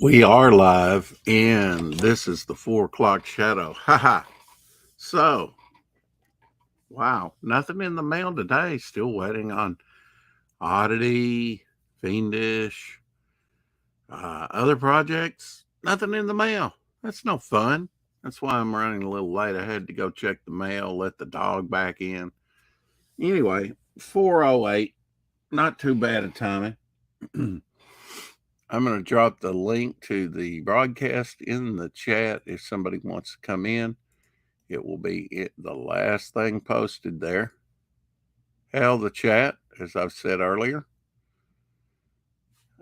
We are live, and this is the 4 o'clock shadow. Haha. So, wow, nothing in the mail today. Still waiting on Oddity, Fiendish, other projects. Nothing in the mail. That's no fun. That's why I'm running a little late. I had to go check the mail, let the dog back in. Anyway, 4:08. Not too bad a timing. I'm going to drop the link to the broadcast in the chat if somebody wants to come in. It will be the last thing posted there. Hell, the chat, as I've said earlier.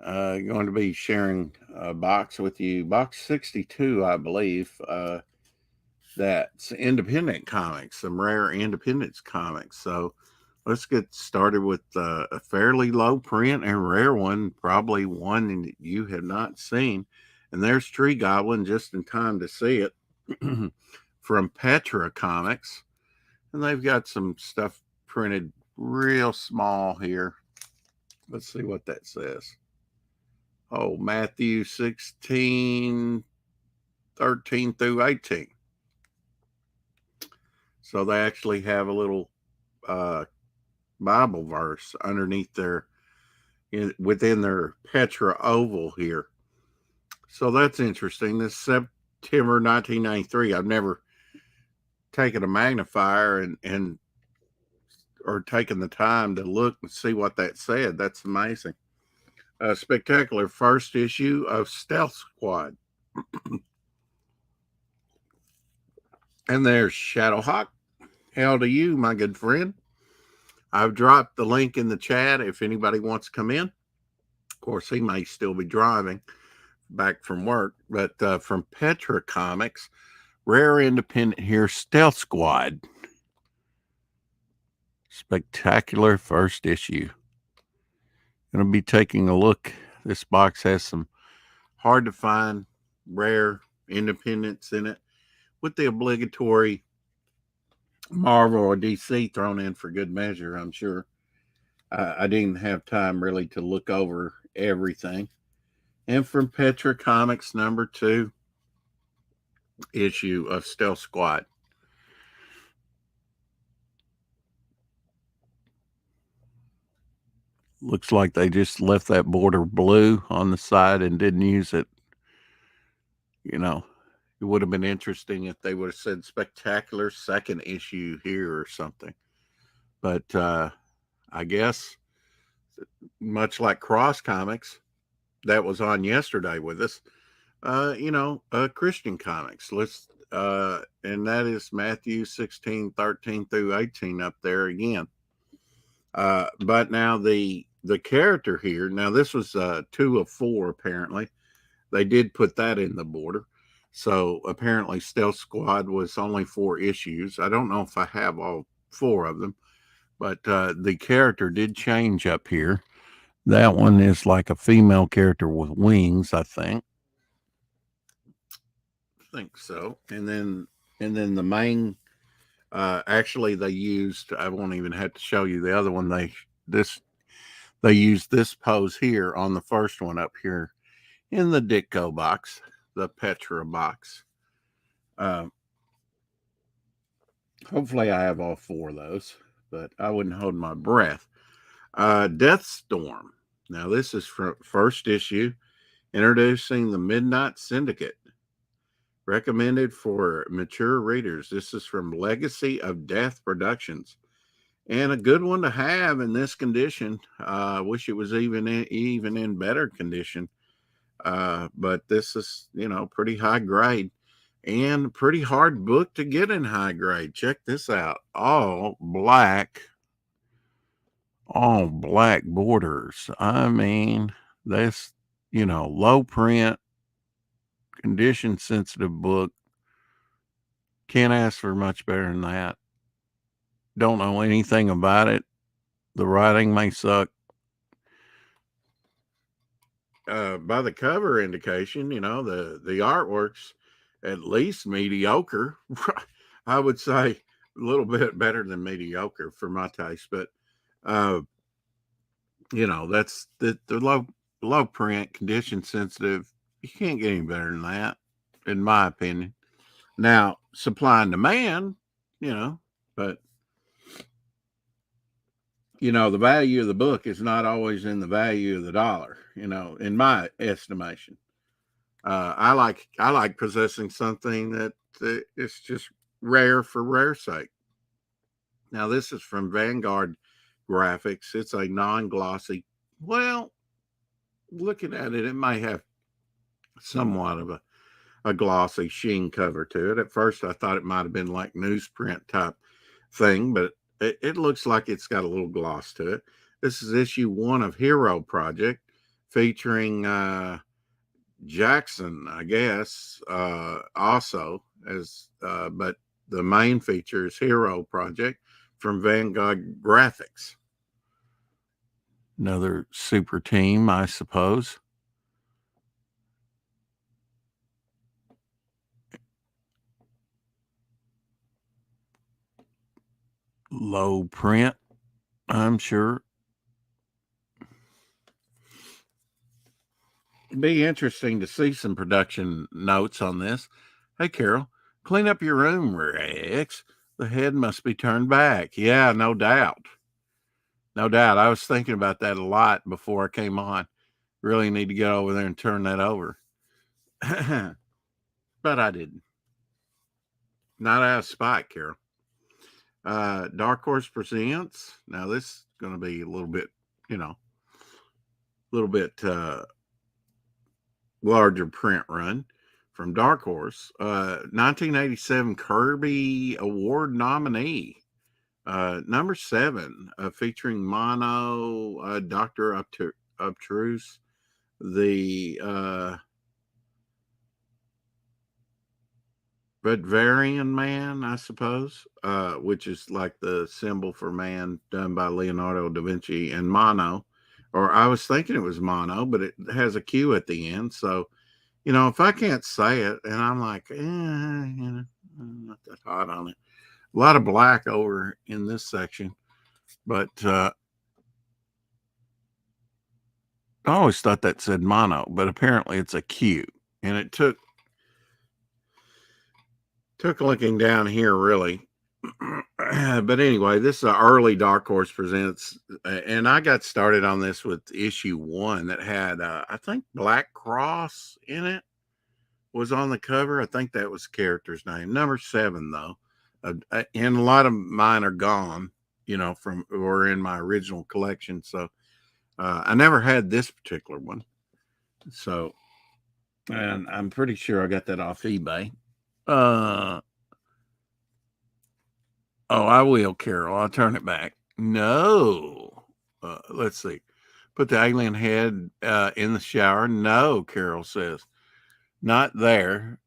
Going to be sharing a box with you, box 62, I believe. That's independent comics, some rare independence comics. So let's get started with a fairly low print and rare one, probably one that you have not seen. And there's Tree Goblin, just in time to see it, from Petra Comics. And they've got some stuff printed real small here. Let's see what that says. Oh, Matthew 16, 13 through 18. So they actually have a little Bible verse underneath within their Petra oval here. So that's interesting. This September 1993. I've never taken a magnifier and or taken the time to look and see what that said. That's amazing. A spectacular first issue of Stealth Squad. And there's Shadowhawk. Hail to you, my good friend. I've dropped the link in the chat if anybody wants to come in. Of course, he may still be driving back from work, but from Petra Comics, rare independent here, Stealth Squad. Spectacular first issue. Going to be taking a look. This box has some hard to find, rare independents in it, with the obligatory Marvel or DC thrown in for good measure, I'm sure. I didn't have time really to look over everything. And from Petra Comics, number 2 issue of Stealth Squad. Looks like they just left that border blue on the side and didn't use it. You know, it would have been interesting if they would have said spectacular second issue here or something. But I guess, much like Cross Comics, that was on yesterday with us, Christian Comics. And that is Matthew 16, 13 through 18 up there again. But now the character here, now this was 2 of 4 apparently. They did put that in the border. So apparently Stealth Squad was only 4 issues. I don't know if I have all 4 of them, but the character did change up here. That one is like a female character with wings, I think. I think so. And then the main, actually they used, I won't even have to show you the other one. They used this pose here on the first one up here in the Ditko box, the Petra box. Hopefully I have all 4 of those, but I wouldn't hold my breath. Deathstorm. Now this is from first issue, introducing the Midnight Syndicate. Recommended for mature readers. This is from Legacy of Death Productions. And a good one to have in this condition. I wish it was even in better condition. But this is, pretty high grade and pretty hard book to get in high grade. Check this out. All black borders. I mean, that's, low print, condition sensitive book. Can't ask for much better than that. Don't know anything about it. The writing may suck. By the cover indication, the artwork's at least mediocre. I would say a little bit better than mediocre for my taste, but that's the low print, condition sensitive. You can't get any better than that, in my opinion. Now, supply and demand, you know, but the value of the book is not always in the value of the dollar, in my estimation. I like possessing something that is just rare for rare sake. Now, this is from Vanguard Graphics. It's a non-glossy. Well, looking at it, it may have somewhat of a glossy sheen cover to it. At first, I thought it might have been like newsprint type thing, but it looks like it's got a little gloss to it. This is issue 1 of Hero Project, featuring Jackson, I guess, also but the main feature is Hero Project from Vanguard Graphics. Another super team, I suppose. Low print, I'm sure. It'd be interesting to see some production notes on this. Hey, Carol, clean up your room, Rex. The head must be turned back. Yeah, no doubt. No doubt. I was thinking about that a lot before I came on. Really need to get over there and turn that over. But I didn't. Not out of spite, Carol. Dark Horse Presents. Now, this is going to be a little bit, larger print run from Dark Horse. 1987 Kirby Award nominee. Number 7, featuring Mono, Dr. Obtruse, the Bedvarian Man, I suppose, which is like the symbol for man done by Leonardo da Vinci, and Mono, or I was thinking it was Mono, but it has a Q at the end. So, if I can't say it, and I'm like, I'm not that hot on it. A lot of black over in this section, but I always thought that said Mono, but apparently it's a Q, and it took looking down here really. But anyway, this is an early Dark Horse Presents, and I got started on this with issue 1 that had I think Black Cross in it was on the cover. I think that was the character's name. Number 7 though, and a lot of mine are gone, from or in my original collection. So I never had this particular one. So, and I'm pretty sure I got that off eBay. Oh, I will, Carol. I'll turn it back. No. Let's see. Put the alien head in the shower. No, Carol says. Not there.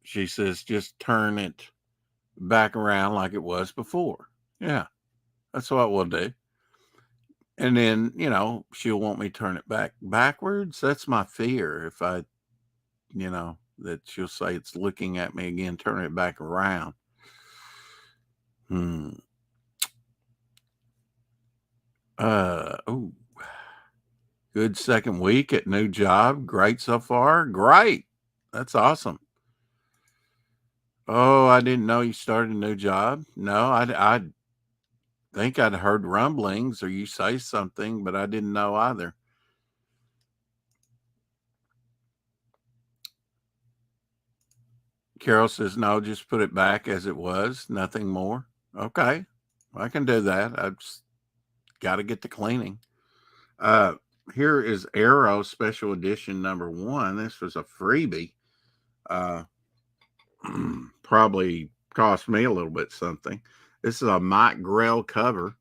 She says, just turn it back around like it was before. Yeah, that's what we'll do. And then, she'll want me to turn it backwards. That's my fear. If I, that she'll say it's looking at me again, turn it back around. Oh, good second week at new job. Great so far. Great. That's awesome. Oh, I didn't know you started a new job. No, I think I'd heard rumblings or you say something, but I didn't know either. Carol says, no, just put it back as it was. Nothing more. Okay. I can do that. I've just got to get to cleaning. Here is Arrow Special Edition number 1. This was a freebie. Probably cost me a little bit something. This is a Mike Grell cover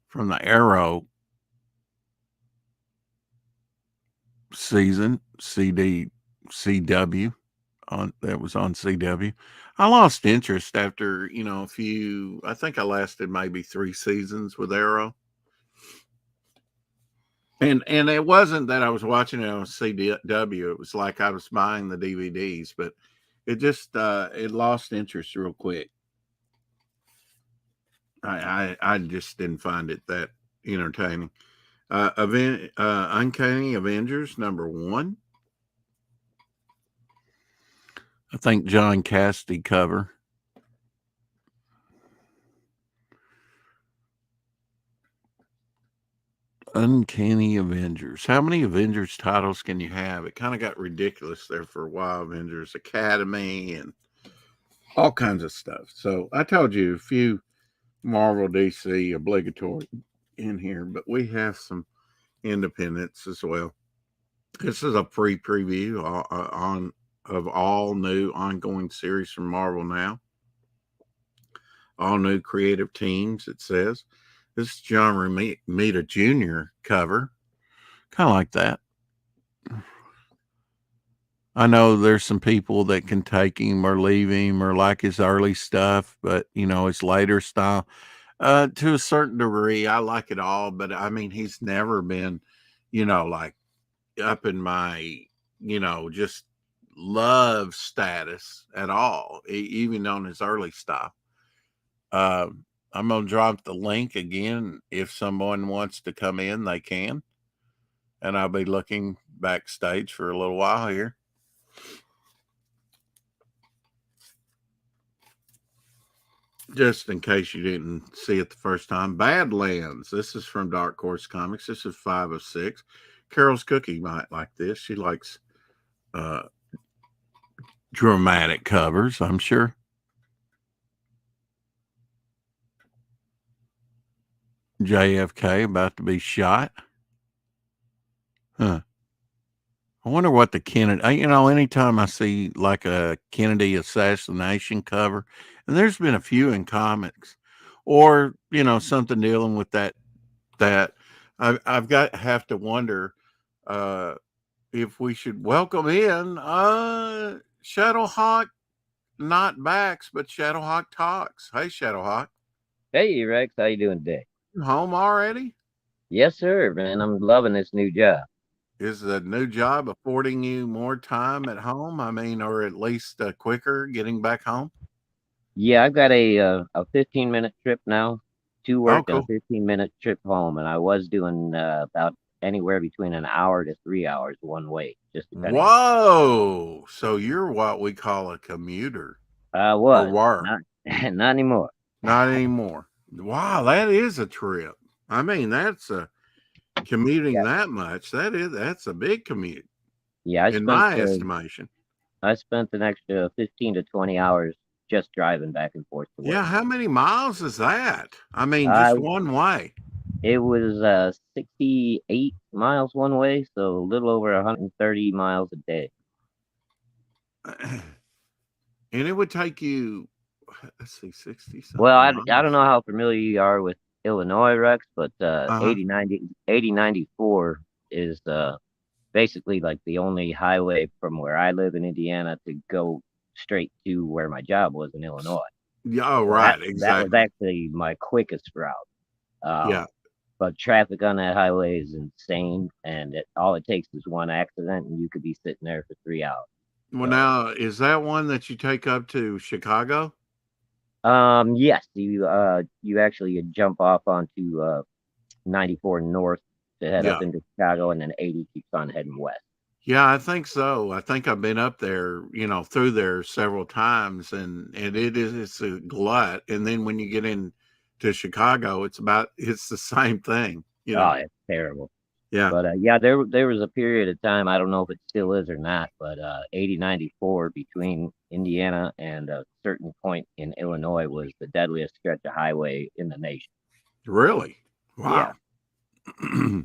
from the Arrow season CW. That was on CW. I lost interest after a few. I think I lasted maybe 3 seasons with Arrow. And it wasn't that I was watching it on CW. It was like I was buying the DVDs, but it just it lost interest real quick. I just didn't find it that entertaining. Uncanny Avengers number 1. I think John Cassidy cover. Uncanny Avengers. How many Avengers titles can you have? It kind of got ridiculous there for a while. Avengers Academy and all kinds of stuff. So I told you a few Marvel DC obligatory in here, but we have some independents as well. This is a free preview on of all new ongoing series from Marvel now. All new creative teams, it says. This is John Romita Jr. cover. Kind of like that. I know there's some people that can take him or leave him or like his early stuff, but his later style. To a certain degree, I like it all, but I mean, he's never been, like up in my, just love status at all, even on his early stuff. I'm going to drop the link again. If someone wants to come in, they can. And I'll be looking backstage for a little while here. Just in case you didn't see it the first time. Badlands. This is from Dark Horse Comics. This is 5 of 6. Carol's Cookie might like this. She likes dramatic covers, I'm sure. JFK about to be shot. Huh. I wonder what the Kennedy, anytime I see like a Kennedy assassination cover, and there's been a few in comics, or, something dealing with that I've got have to wonder if we should welcome in Shadowhawk, not Backs, but Shadowhawk Talks. Hey, Shadowhawk. Hey, Rex, how you doing today? You home already? Yes, sir, man. I'm loving this new job. Is the new job affording you more time at home? I mean, or at least quicker getting back home? Yeah, I've got a 15-minute trip now to Oh, work and a cool. 15-minute trip home, and I was doing about anywhere between an hour to 3 hours one way, just depending on. Whoa. So you're what we call a commuter I for was work. not not anymore. Not anymore. Wow, that is a trip. I mean, that's a commuting Yeah, that much. That's a big commute yeah. in my estimation. I spent an extra 15 to 20 hours just driving back and forth to Yeah, work. how many miles is that? I mean, I just one way. It was 68 miles one way, so a little over 130 miles a day. And it would take you, let's see, 60 Well, something I don't miles. know how familiar you are with Illinois, Rex, but Uh-huh. 8094 is basically like the only highway from where I live in Indiana to go straight to where my job was in Illinois. Yeah, oh, So that right, that was exactly. actually my quickest route. Yeah. But traffic on that highway is insane, and all it takes is one accident, and you could be sitting there for 3 hours. Well, So now, is that one that you take up to Chicago? Yes, you actually jump off onto 94 north to head up Yeah. into Chicago, and then 80 keeps on heading west. Yeah, I think so. I think I've been up there, through there several times, and it's a glut. And then when you get in to Chicago, it's the same thing. Oh, it's terrible. Yeah, But yeah, there was a period of time, I don't know if it still is or not, but 8094 between Indiana and a certain point in Illinois was the deadliest stretch of highway in the nation. really. Yeah. Wow.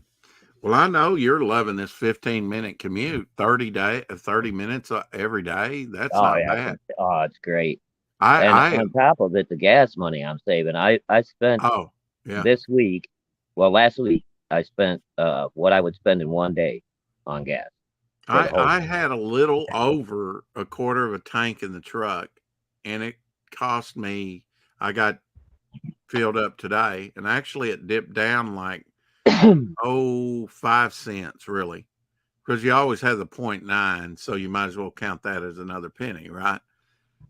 Well, I know you're loving this 15-minute commute, 30 minutes every day. That's Oh not yeah, bad. it's great. I And I on top of it, the gas money I'm saving. I spent oh, yeah. this week, well, last week, I spent what I would spend in one day on gas for the whole I week. had a little over a quarter of a tank in the truck, and it cost me. I got filled up today, and actually it dipped down like 5 cents, really, because you always have the .9, so you might as well count that as another penny, right?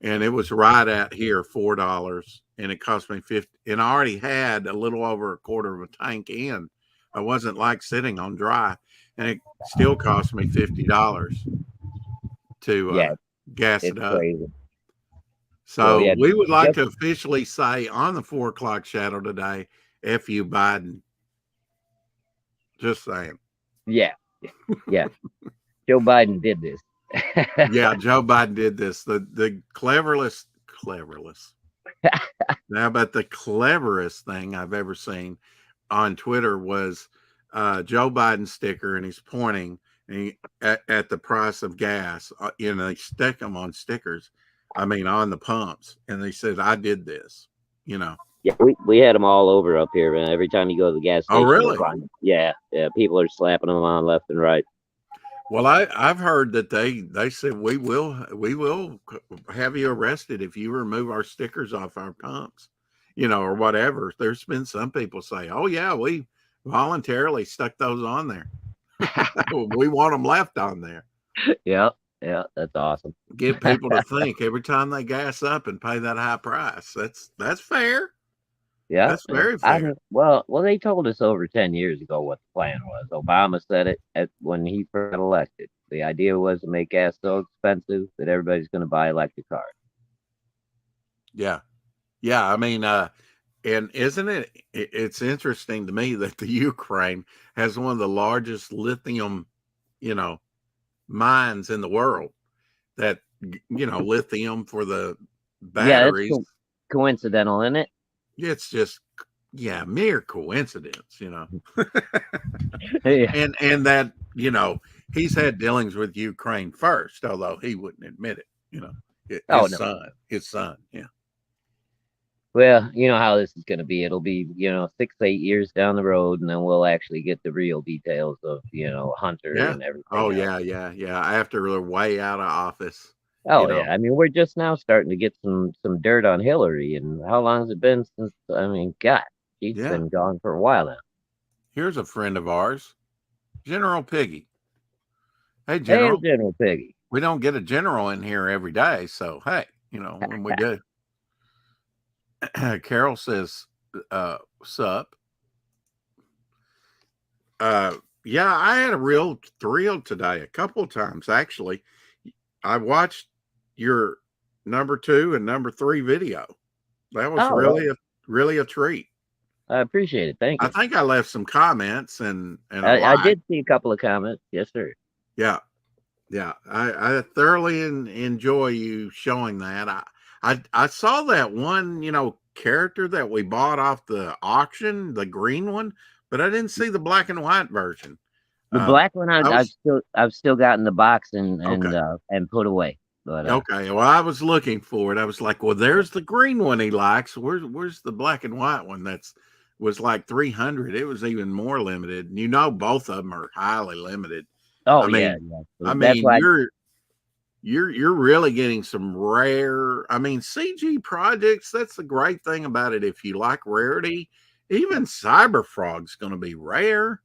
And it was right at here $4, and it cost me 50. And I already had a little over a quarter of a tank in. I wasn't like sitting on dry, and it still cost me $50 to Yeah, gas it It's up. crazy. Well, So yeah, we would like just to officially say on the 4 o'clock shadow today, F you Biden. Just saying. yeah, yeah. Joe Biden did this. Yeah, Joe Biden did this. The cleverest. Now, but the cleverest thing I've ever seen on Twitter was Joe Biden sticker, and he's pointing at the price of gas. They stick them on stickers. I mean, on the pumps, and they said, "I did this." You know. Yeah, we had them all over up here, man. Every time you go to the gas Oh, station, you'll really? find them. Yeah, yeah. People are slapping them on left and right. Well, I've heard that they said we will have you arrested if you remove our stickers off our pumps, or whatever. There's been some people say, "Oh yeah, we voluntarily stuck those on there. We want them left on there." Yeah, yeah. That's awesome. Get people to think every time they gas up and pay that high price. That's fair. Yeah, That's yeah. very I fair. mean, well, they told us over 10 years ago what the plan was. Obama said it when he first got elected. The idea was to make gas so expensive that everybody's going to buy electric cars. Yeah, yeah. I mean, and isn't it's interesting to me that the Ukraine has one of the largest lithium, you know, mines in the world that, lithium for the Yeah, it's batteries. coincidental, isn't it? It's just, yeah, mere coincidence. Yeah. And that, he's had dealings with Ukraine first, although he wouldn't admit it. Oh His no. son. Yeah. Well, you know how this is going to be. It'll be 6 8 years down the road, and then we'll actually get the real details of Hunter Yeah. and everything Oh else. yeah, yeah, yeah. After they're way out of office, you Oh know. yeah, I mean we're just now starting to get some dirt on Hillary, and how long has it been since? I mean, God, she's Yeah. been gone for a while now. Here's a friend of ours, General Piggy. Hey, Hey, General. General Piggy. We don't get a general in here every day, so hey, when we do. Carol says, "Sup." Yeah, I had a real thrill today, a couple of times actually. I watched your number 2 and number 3 video. That was Oh well, really a treat. I appreciate it. Thank I you. think I left some comments and a I like. did see a couple of comments. Yes, sir. Yeah, yeah. I thoroughly enjoy you showing that. I saw that one, character that we bought off the auction, the green one, but I didn't see the black and white version. The Um, black one, I was I've still got in the box and okay. and put away. But Okay, well, I was looking for it. I was like, well, there's the green one he likes. Where's the black and white one was like 300. It was even more limited. And both of them are highly limited. oh I yeah, mean, yeah. I That's mean, why. you're really getting some rare. I mean, CG projects. That's the great thing about it. If you like rarity, even Cyberfrog's going to be rare.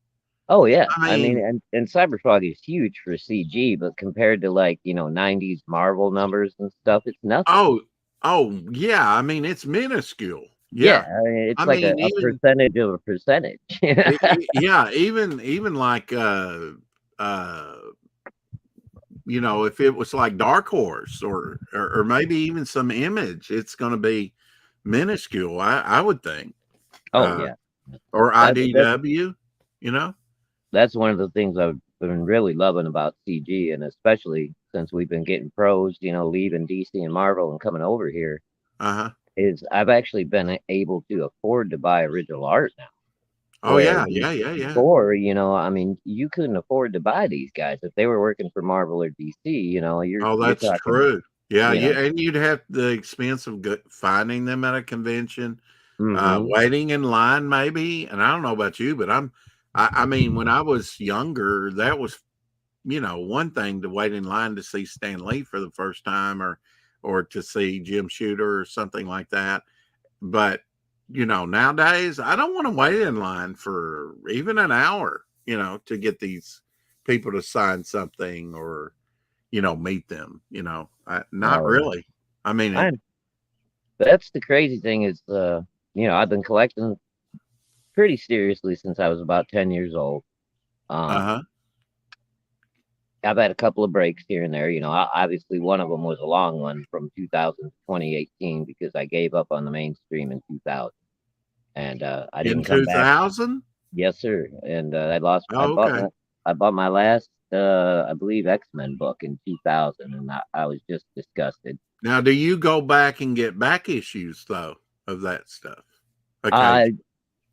Oh yeah, I I mean, mean, and Cyberfrog is huge for CG, but compared to like 90s Marvel numbers and stuff, it's nothing. oh, yeah. I mean, it's minuscule. Yeah, Yeah. I mean, it's I like mean, a even percentage of a percentage. yeah, even like uh if it was like Dark Horse or maybe even some Image, it's going to be minuscule, I would think. Oh uh yeah, or that IDW, you know. that's one of the things I've been really loving about CG, and especially since we've been getting pros, leaving DC and Marvel and coming over here, Uh-huh. is I've actually been able to afford to buy original art now. Oh Where yeah, yeah, yeah, yeah. before, I mean, you couldn't afford to buy these guys if they were working for Marvel or DC. Oh, You're that's talking, true. Yeah, you know, and you'd have the expense of finding them at a convention, hmm waiting in line maybe. And I don't know about you, but I mean, when I was younger, that was, one thing to wait in line to see Stan Lee for the first time, or to see Jim Shooter or something like that. But nowadays I don't want to wait in line for even an hour, to get these people to sign something or meet them. Not oh, really. I mean, I'm that's the crazy thing is, I've been collecting pretty seriously since I was about 10 years old. Um, uh-huh. I've had a couple of breaks here and there. Obviously one of them was a long one from 2000 to 2018 because I gave up on the mainstream in 2000, and I In didn't come back. 2000? Yes, sir. And I lost. I Oh, bought okay. my. I bought my last, I believe, X-Men book in 2000, and I was just disgusted. Now, do you go back and get back issues though of that stuff? Okay. I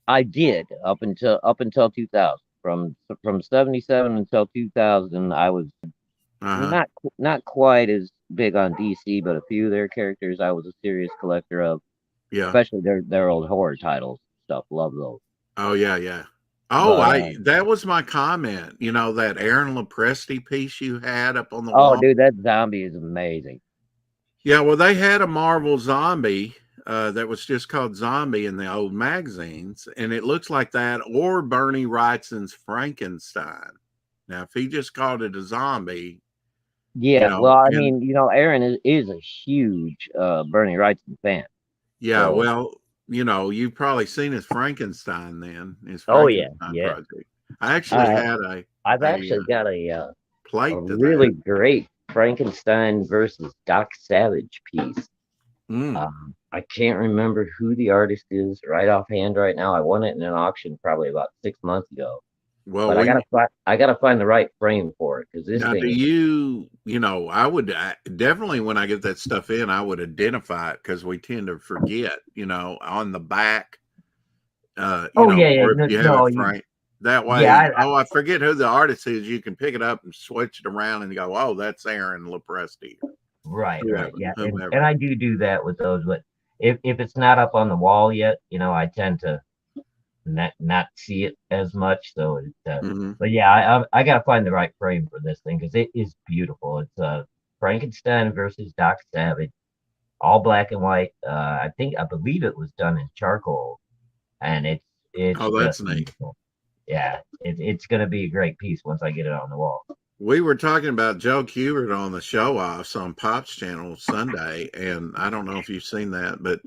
I did up until 2000. From 77 until 2000, I was Uh-huh. not quite as big on DC, but a few of their characters I was a serious collector of, Yeah. especially their old horror titles stuff. Love those. Oh, yeah, yeah. Oh, But I that was my comment. That Aaron Lopresti piece you had up on the oh, wall. dude, that zombie is amazing. Yeah, well, they had a Marvel zombie that was just called Zombie in the old magazines, and it looks like that, or Bernie Wrightson's Frankenstein. Now, if he just called it a zombie, Yeah, well, I and mean, Aaron is a huge Bernie Wrightson fan. yeah, So, well, you've probably seen his Frankenstein then, his oh yeah, Frankenstein yeah. project. I actually I had I've a actually got a plate to that. really great Frankenstein versus Doc Savage piece. Mm. I can't remember who the artist is right offhand right now. I won it in an auction probably about 6 months ago, Well, but I gotta find the right frame for it because this now, do thing is. I would definitely, when I get that stuff in, I would identify it because we tend to forget, on the back, Oh yeah, yeah, or if no, you have it no, framed that yeah, way. Oh, I forget who the artist is. You can pick it up and switch it around and go, oh, that's Aaron Lopresti, right, right, yeah, and whomever. I do that with those, but if it's not up on the wall yet, I tend to not see it as much. So Hmm. but yeah, I gotta find the right frame for this thing because it is beautiful. It's Frankenstein versus Doc Savage, all black and white. I believe it was done in charcoal, and it's Oh, that's just neat. beautiful. Yeah, it's gonna be a great piece once I get it on the wall. We were talking about Joe Kubert on the show offs on Pop's channel Sunday, and I don't know if you've seen that, but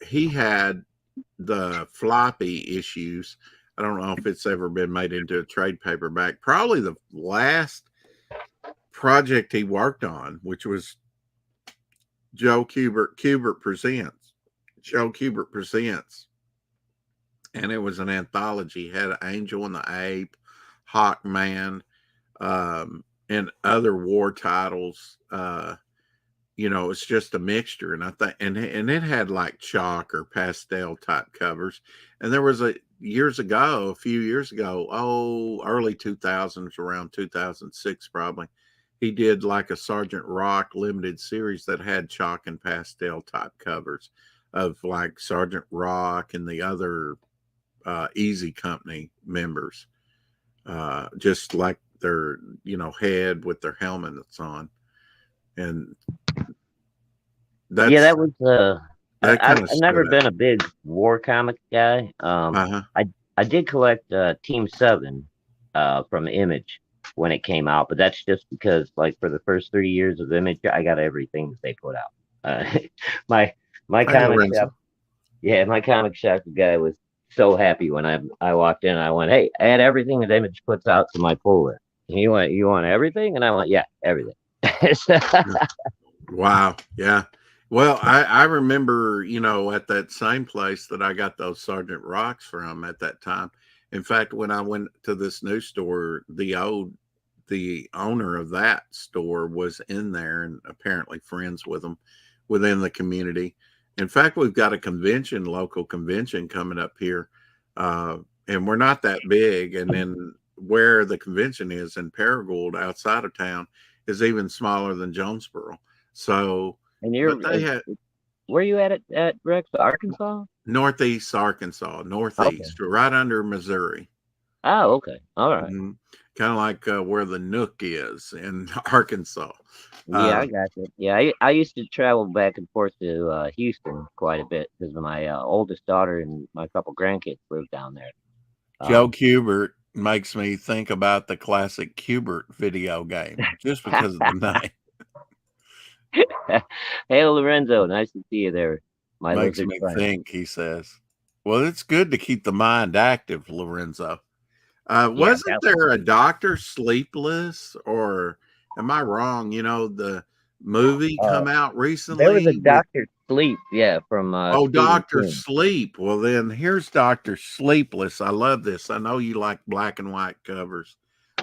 he had the floppy issues. I don't know if it's ever been made into a trade paperback. Probably the last project he worked on, which was Joe Kubert Presents. Joe Kubert Presents. And it was an anthology. It had Angel and the Ape, Hawkman, and other war titles. It's just a mixture, and I think, and it had like chalk or pastel type covers. And there was a few years ago, early 2000s, around 2006 probably. He did like a Sergeant Rock limited series that had chalk and pastel type covers of like Sergeant Rock and the other Easy Company members, just like their head with their helmets on, and Yeah, that's that was that I've kind of never stood out. been a big war comic guy. Uh-huh. I did collect Team Seven from Image when it came out, but that's just because like for the first 3 years of Image, I got everything that they put out. My my Hey, comic shop, Lorenzo. yeah, my comic shop guy was so happy when I walked in. And I went, hey, add everything that Image puts out to my pull list. And you want everything? And I went, yeah, everything. Wow. Yeah. Well, I remember, at that same place that I got those Sergeant Rocks from at that time. In fact, when I went to this new store, the owner of that store was in there and apparently friends with them within the community. In fact, we've got a local convention coming up here. Uh, and we're not that big. And then where the convention is in Paragould outside of town is even smaller than Jonesboro. So, And but you're they had where you at Rex, Arkansas? Northeast Arkansas, Okay. Northeast, right under Missouri. Oh, okay. All right. Hmm. Kind of like where the Nook is in Arkansas. Yeah, Uh, I got you. Yeah, I used to travel back and forth to Houston quite a bit because my oldest daughter and my couple grandkids live down there. Joe Um, Kubert makes me think about the classic Kubert video game just because of the name. hey, Lorenzo, nice to see you there, my Makes lizard me friend. think, he says. Well, it's good to keep the mind active, Lorenzo. Yeah, Wasn't that was there a good. Doctor Sleepless, or am I wrong? You know, the movie Uh, come out there was a recently with Doctor Sleep, yeah, from oh, Stephen Doctor King. Sleep. Well, then here's Doctor Sleepless. I love this. I know you like black and white covers.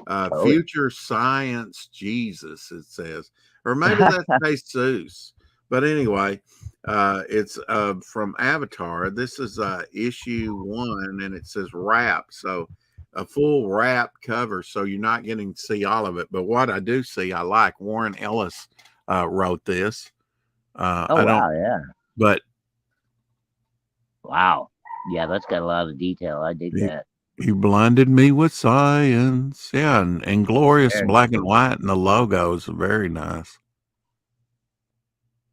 Oh Future Science Jesus, it says, or maybe yeah. that's Jesus. But anyway, it's from Avatar. This is issue 1, and it says wrap. So a full wrap cover. So you're not getting to see all of it. But what I do see, I like. Warren Ellis wrote this. Oh I don't, wow, yeah. but Wow. Yeah, that's got a lot of detail. I dig you, that. you blinded me with science. Yeah, and glorious Very black and cool. white, and the logos are very nice.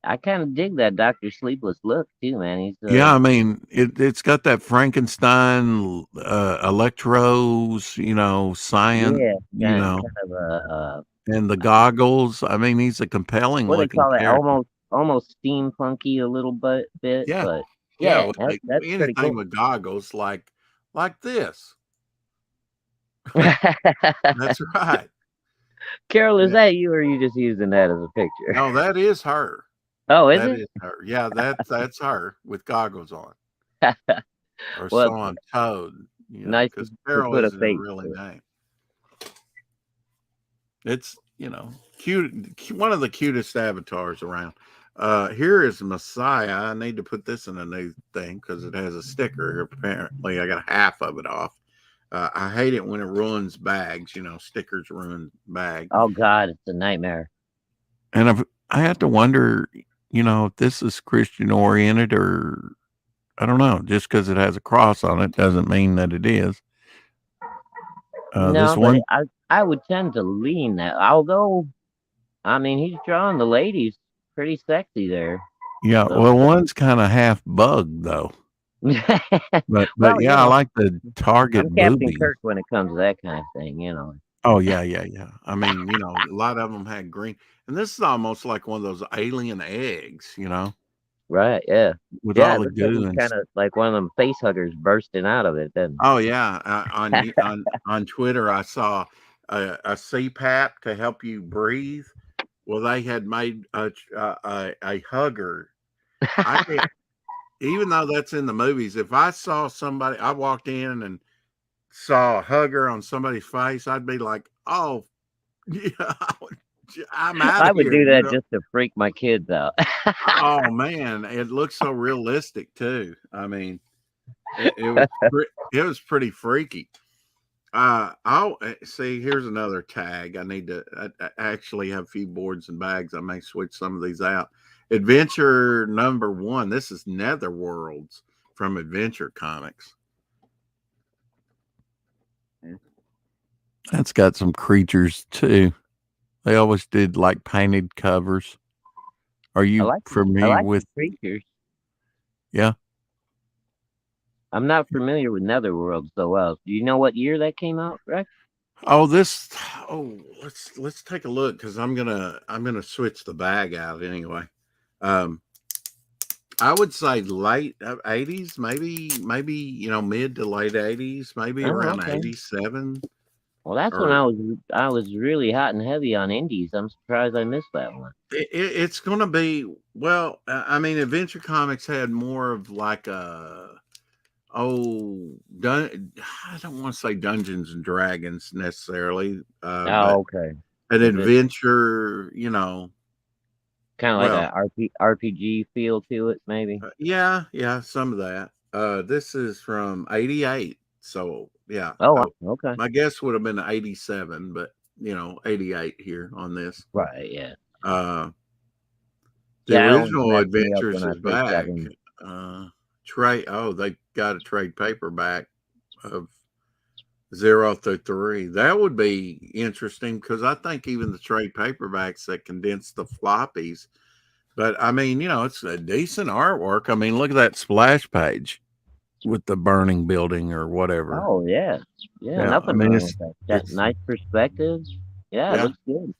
I kind of dig that Doctor Sleepless look too, man. He's Yeah, I mean, it's got that Frankenstein, electros, science, yeah, you know, kind of a and the goggles. I mean, he's a compelling what they looking call it, character. almost steampunky a little bit, Yeah, but yeah, yeah, with like that's pretty anything cool. with goggles, like this. That's right. Carol, is Yeah. that you or are you just using that as a picture? No, that is her. Oh, is That it? is her. Yeah, that's her with goggles on, or Well, so I'm told. nice Because to Carol put a isn't her face really to it. name. It's cute, one of the cutest avatars around. Here is Messiah. I need to put this in a new thing because it has a sticker here. Apparently, I got half of it off. I hate it when it ruins bags. Stickers ruin bags. Oh God, it's a nightmare. And I have to wonder, if this is Christian oriented, or I don't know. Just because it has a cross on it doesn't mean that it is. This No, but one, I would tend to lean that. Although, I mean, he's drawing the ladies pretty sexy there. yeah. So, Well, one's kind of half bugged though. But well, yeah, I like the I'm target Captain boobies. Kirk when it comes to that kind of thing. Oh, yeah, yeah, yeah. I mean, a lot of them had green, and this is almost like one of those alien eggs, Right? Yeah, with yeah. all It the looks like goo he's and kind of like one of them face huggers bursting out of it. Then. oh, yeah, on Twitter, I saw a CPAP to help you breathe. Well, they had made a hugger. I can't even though that's in the movies, if I saw somebody I walked in and saw a hugger on somebody's face, I'd be like, "Oh, yeah, I'm out I of would here," do that just to freak my kids out. Oh man, it looks so realistic too. I mean, it was pretty freaky. I'll see. Here's another tag. I need to. I actually have a few boards and bags. I may switch some of these out. Adventure number 1. This is Netherworlds from Adventure Comics. That's got some creatures too. They always did like painted covers. Are you I familiar like the with? creatures. Yeah. I'm not familiar with Netherworld so well. Do you know what year that came out, Rex? Oh, let's take a look because I'm gonna switch the bag out anyway. Um, I would say late 80s, maybe mid to late 80s, maybe Oh, around okay. 87 Well, that's when or I was really hot and heavy on indies. I'm surprised I missed that one. it's gonna be well. I mean, Adventure Comics had more of like a I don't want to say Dungeons and Dragons necessarily, but Oh, okay. an Was it adventure, kind of like well, a RPG feel to it, maybe? yeah, yeah, some of that. This is from '88, so yeah. Oh, wow. Okay. My guess would have been '87, but '88 here on this. Right. Yeah. Uh, the Yeah. It always original messed me up Adventures when I is first got back. in. Trade. Oh, they got a trade paperback of 0 through 3. That would be interesting because I think even the trade paperbacks that condense the floppies. But I mean, it's a decent artwork. I mean, look at that splash page with the burning building or whatever. Oh, yeah. Yeah. Yeah, I Nothing mean wrong it's with that. That it's nice perspective. Yeah. It yeah. looks good.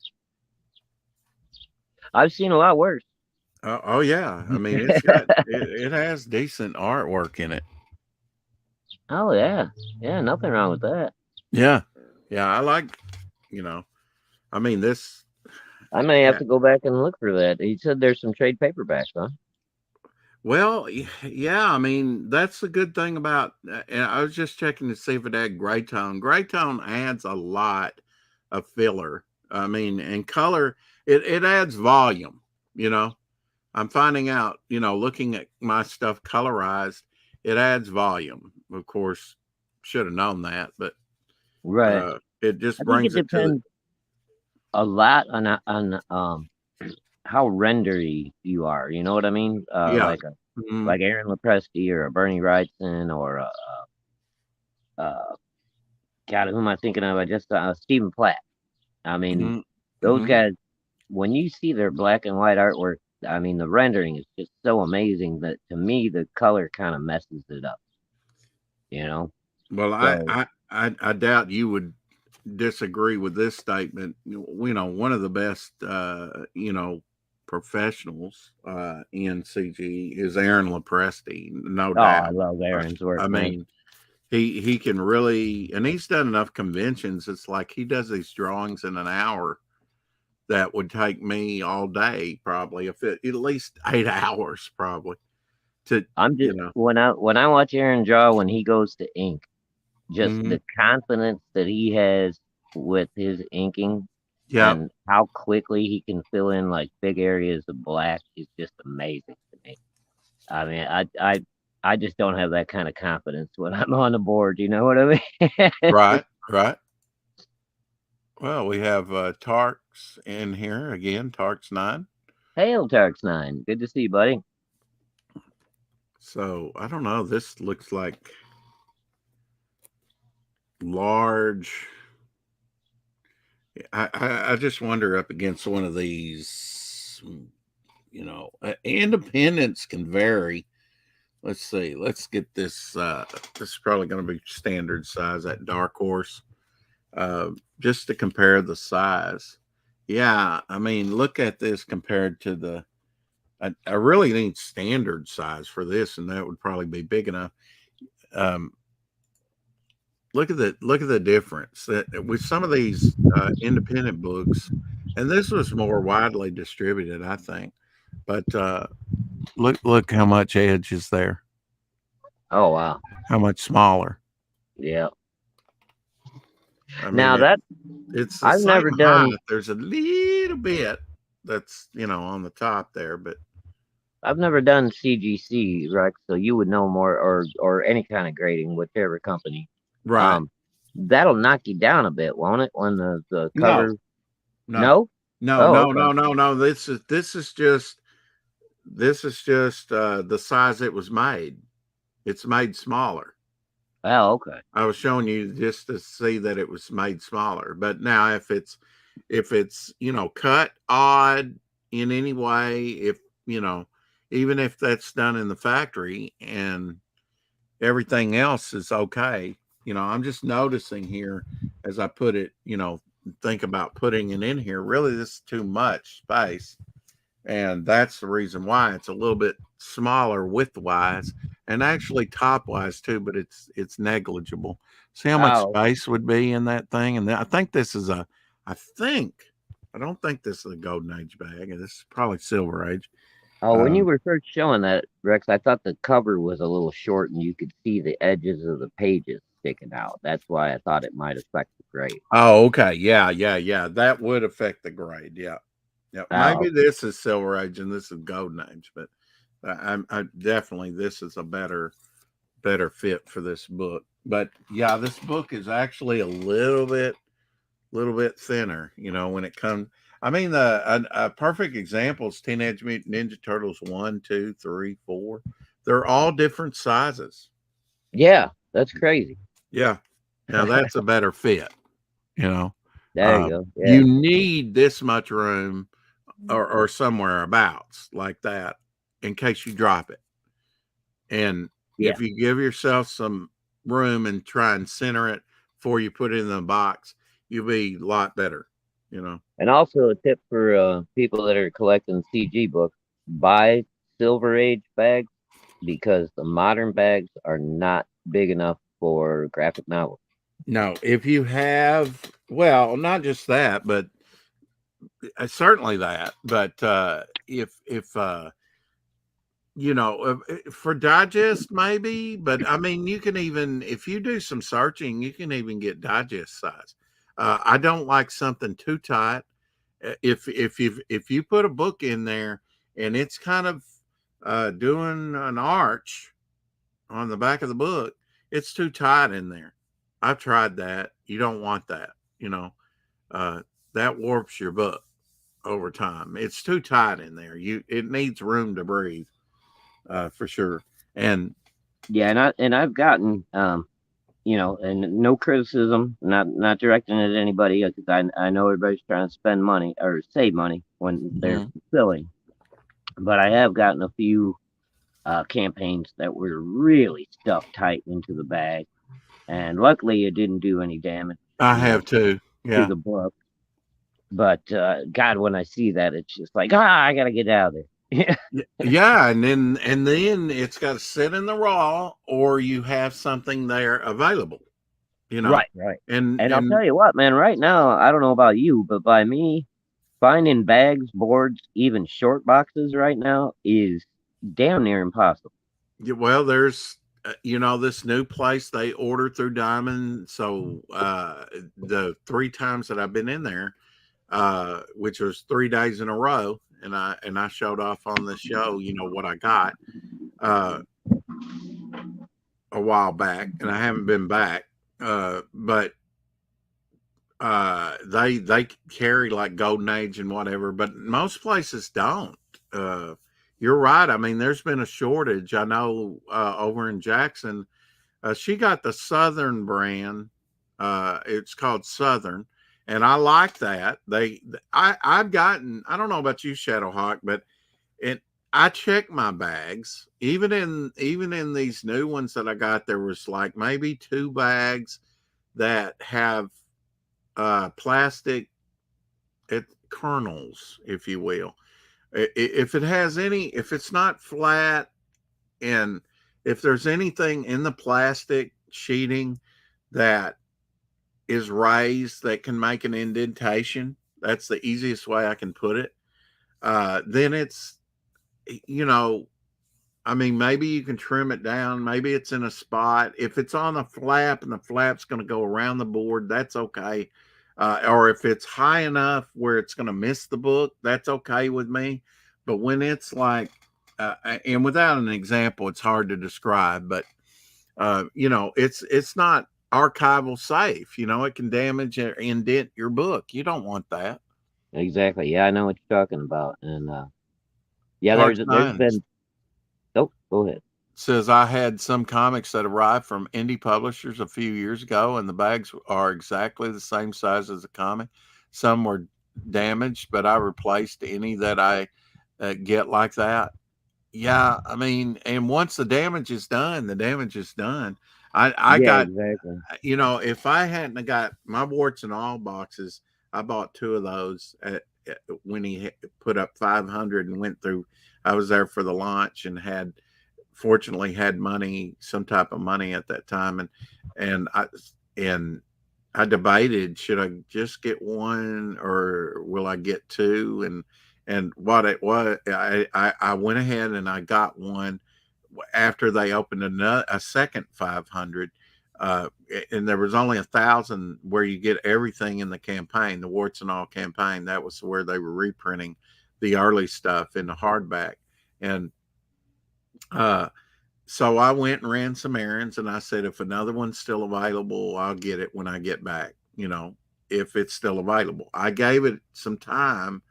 I've seen a lot worse. Oh yeah. I mean it has decent artwork in it. Oh, yeah. Yeah. Nothing wrong with that. Yeah, yeah, I like, you know, I mean this. I may have Yeah, to go back and look for that. He said there's some trade paperbacks, huh? well, yeah, I mean that's the good thing about. And I was just checking to see if it had gray tone. Gray tone adds a lot of filler. I mean, and color, it adds volume. You know, I'm finding out. You know, looking at my stuff colorized, it adds volume. Of course, should have known that, but Right. it just I think it brings it to the. depends a lot on how rendery you are. You know what I mean? Yeah. Mm-hmm. Like Aaron Lepresti or a Bernie Wrightson or God, who am I thinking of? I just Stephen Platt. I mean, Mm-hmm. those Mm-hmm. guys. When you see their black and white artwork, I mean, the rendering is just so amazing that to me the color kind of messes it up. You know? Well, So I doubt you would disagree with this statement. You know, one of the best, professionals in CG is Aaron Lepresti, no oh, I doubt. love Aaron's work, I man. mean, he can really, and he's done enough conventions. It's like he does these drawings in an hour that would take me all day, probably, if it at least 8 hours, probably to, I'm you just know. when I watch Aaron draw when he goes to ink, just Hmm. the confidence that he has with his inking Yep. and how quickly he can fill in like big areas of black is just amazing to me. I mean, I just don't have that kind of confidence when I'm on the board. You know what I mean? Right. Right. Well, we have Tarks in here again, Tarks 9. Hail, Tarks9. Good to see you, buddy. So I don't know. This looks like large. I just wonder up against one of these, independence can vary. Let's see. Let's get this. This is probably going to be standard size at Dark Horse, just to compare the size. Yeah, I mean, look at this compared to the. I really need standard size for this, and that would probably be big enough. Um, look at the difference that with some of these independent books, and this was more widely distributed, I think. But look how much edge is there, Oh wow. how much smaller. Yeah. I mean, Now that it's the I've same never height. done There's a little bit that's on the top there, but I've never done CGC, Rex, so you would know more or any kind of grading, whichever company. right. Um, that'll knock you down a bit, won't it? When the No, cover. no, No? no, Oh, no, okay. no, no, no. This is just the size it was made. It's made smaller. Oh, okay. I was showing you just to see that it was made smaller. But now if it's cut odd in any way, if you know, even if that's done in the factory and everything else is okay, I'm just noticing here as I put it, think about putting it in here. Really, this is too much space, and that's the reason why it's a little bit smaller width wise and actually top wise too, but it's negligible. See how much Oh, okay. space would be in that thing. And I think this is a I think I don't think this is a golden age bag. This is probably silver age. Oh, when you um, were first showing that, Rex, I thought the cover was a little short and you could see the edges of the pages sticking out. That's why I thought it might affect the grade. oh, okay, yeah, yeah, yeah, that would affect the grade. Yeah, yeah, Oh, maybe okay. this is silver age and this is golden age, but I definitely this is a better fit for this book. But yeah, this book is actually a little bit thinner. When it comes. I mean, a perfect example is Teenage Mutant Ninja Turtles 1, 2, 3, 4. They're all different sizes. Yeah, that's crazy. Yeah, now that's a better fit. You know, There you uh, go. Yeah. you need this much room or somewhere abouts like that in case you drop it. And Yeah. if you give yourself some room and try and center it before you put it in the box, you'll be a lot better. And also a tip for people that are collecting CG books, buy Silver Age bags because the modern bags are not big enough for graphic novels. No, if you have, well, not just that, but certainly that. But if for digest maybe, but I mean, you can even if you do some searching, you can even get digest size. I don't like something too tight. If you put a book in there and it's kind of doing an arch on the back of the book, it's too tight in there. I've tried that. You don't want that. You know, uh, that warps your book over time. It's too tight in there. It needs room to breathe, for sure. And Yeah, and I've gotten and no criticism, not directing it at anybody because I know everybody's trying to spend money or save money when they're Mhm. fulfilling, but I have gotten a few campaigns that were really stuffed tight into the bag, and luckily it didn't do any damage, I have too. to Yeah. the book. But God, when I see that, it's just like I gotta get out of there. Yeah, and then it's got to sit in the raw, or you have something there available. You know, Right, right. and And I'll and tell you what, man. Right now, I don't know about you, but by me, finding bags, boards, even short boxes right now is damn near impossible. well, there's this new place they order through Diamond. So the 3 times that I've been in there, which was 3 days in a row, and I showed off on the show, what I got uh, a while back, and I haven't been back. But they carry like Golden Age and whatever, but most places don't. Uh, you're right. I mean, there's been a shortage. I know over in Jackson, she got the Southern brand. It's called Southern, and I like that. I've gotten. I don't know about you, Shadowhawk, but it. I check my bags. Even in these new ones that I got, there was like maybe 2 bags that have plastic kernels, if you will. If it has any, if it's not flat, and if there's anything in the plastic sheeting that is raised that can make an indentation, that's the easiest way I can put it. Then it's, you know, I mean, maybe you can trim it down. Maybe it's in a spot. If it's on a flap and the flap's going to go around the board, that's okay. Or if it's high enough where it's going to miss the book, that's okay with me. But when it's like, and without an example, it's hard to describe. But it's not archival safe. It can damage or indent your book. You don't want that. Exactly. Yeah, I know what you're talking about. And yeah, Part there's Science been. Oh, go ahead. says I had some comics that arrived from indie publishers a few years ago, and the bags are exactly the same size as the comic. Some were damaged, but I replaced any that I get like that. Yeah, I mean, and once the damage is done, the damage is done. I Yeah, got, exactly. if I hadn't have got my warts and all boxes, I bought 2 of those when he put up 500 and went through. I was there for the launch and fortunately had money, some type of money at that time, and I debated, should I just get one or will I get two? And what it was, I went ahead and I got one after they opened a second 500. And there was only 1,000 where you get everything in the campaign, the warts and all campaign. That was where they were reprinting the early stuff in the hardback. And uh, so I went and ran some errands, and I said, if another one's still available, I'll get it when I get back, if it's still available. I gave it some time,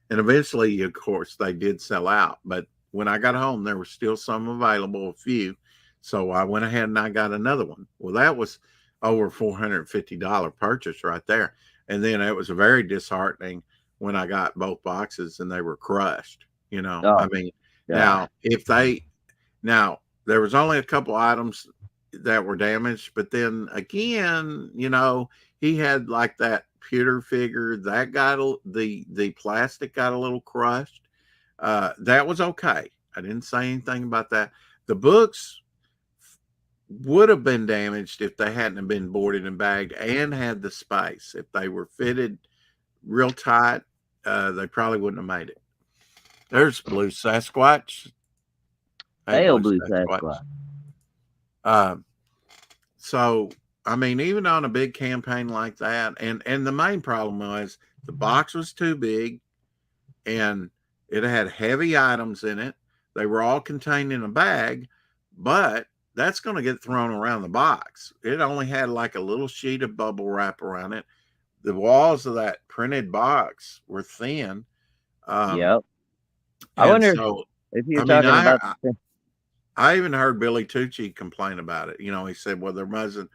and eventually, of course, they did sell out. But when I got home, there was still some available, a few. So I went ahead and I got another one. Well, that was over $450 purchase right there. And then it was very disheartening when I got both boxes and they were crushed. I Oh, mean, God. now if they now, there was only a couple items that were damaged, but then again, he had like that pewter figure that the plastic got a little crushed. That was okay. I didn't say anything about that. The books would have been damaged if they hadn't have been boarded and bagged and had the space. If they were fitted real tight, they probably wouldn't have made it. There's blue Sasquatch. Hey, Hail, blue Blue Sasquatch. Sasquatch. So I mean, even on a big campaign like that, and the main problem was the box was too big, and it had heavy items in it. They were all contained in a bag, but that's going to get thrown around the box. It only had like a little sheet of bubble wrap around it. The walls of that printed box were thin. Yep. I And wonder so, if you're I mean, talking about. I even heard Billy Tucci complain about it. You know, he said, well, there wasn't,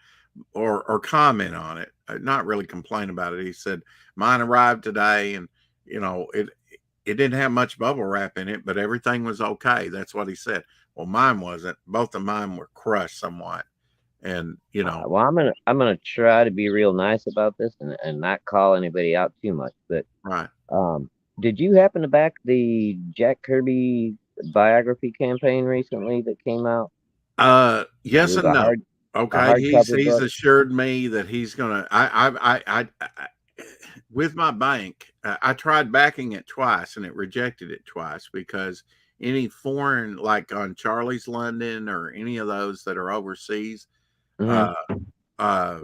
or comment on it, not really complain about it. He said, mine arrived today, and, you know, it didn't have much bubble wrap in it, but everything was okay. That's what he said. Well, mine wasn't. Both of mine were crushed somewhat. And, you know, Well, I'm gonna try to be real nice about this and not call anybody out too much. But right. did you happen to back the Jack Kirby biography campaign recently that came out? Yes It was and no. a Okay. hardcover He's book. assured me that he's going to, with my bank, I tried backing it twice and it rejected it twice because any foreign, like on Charlie's London or any of those that are overseas, Mm-hmm. uh, uh,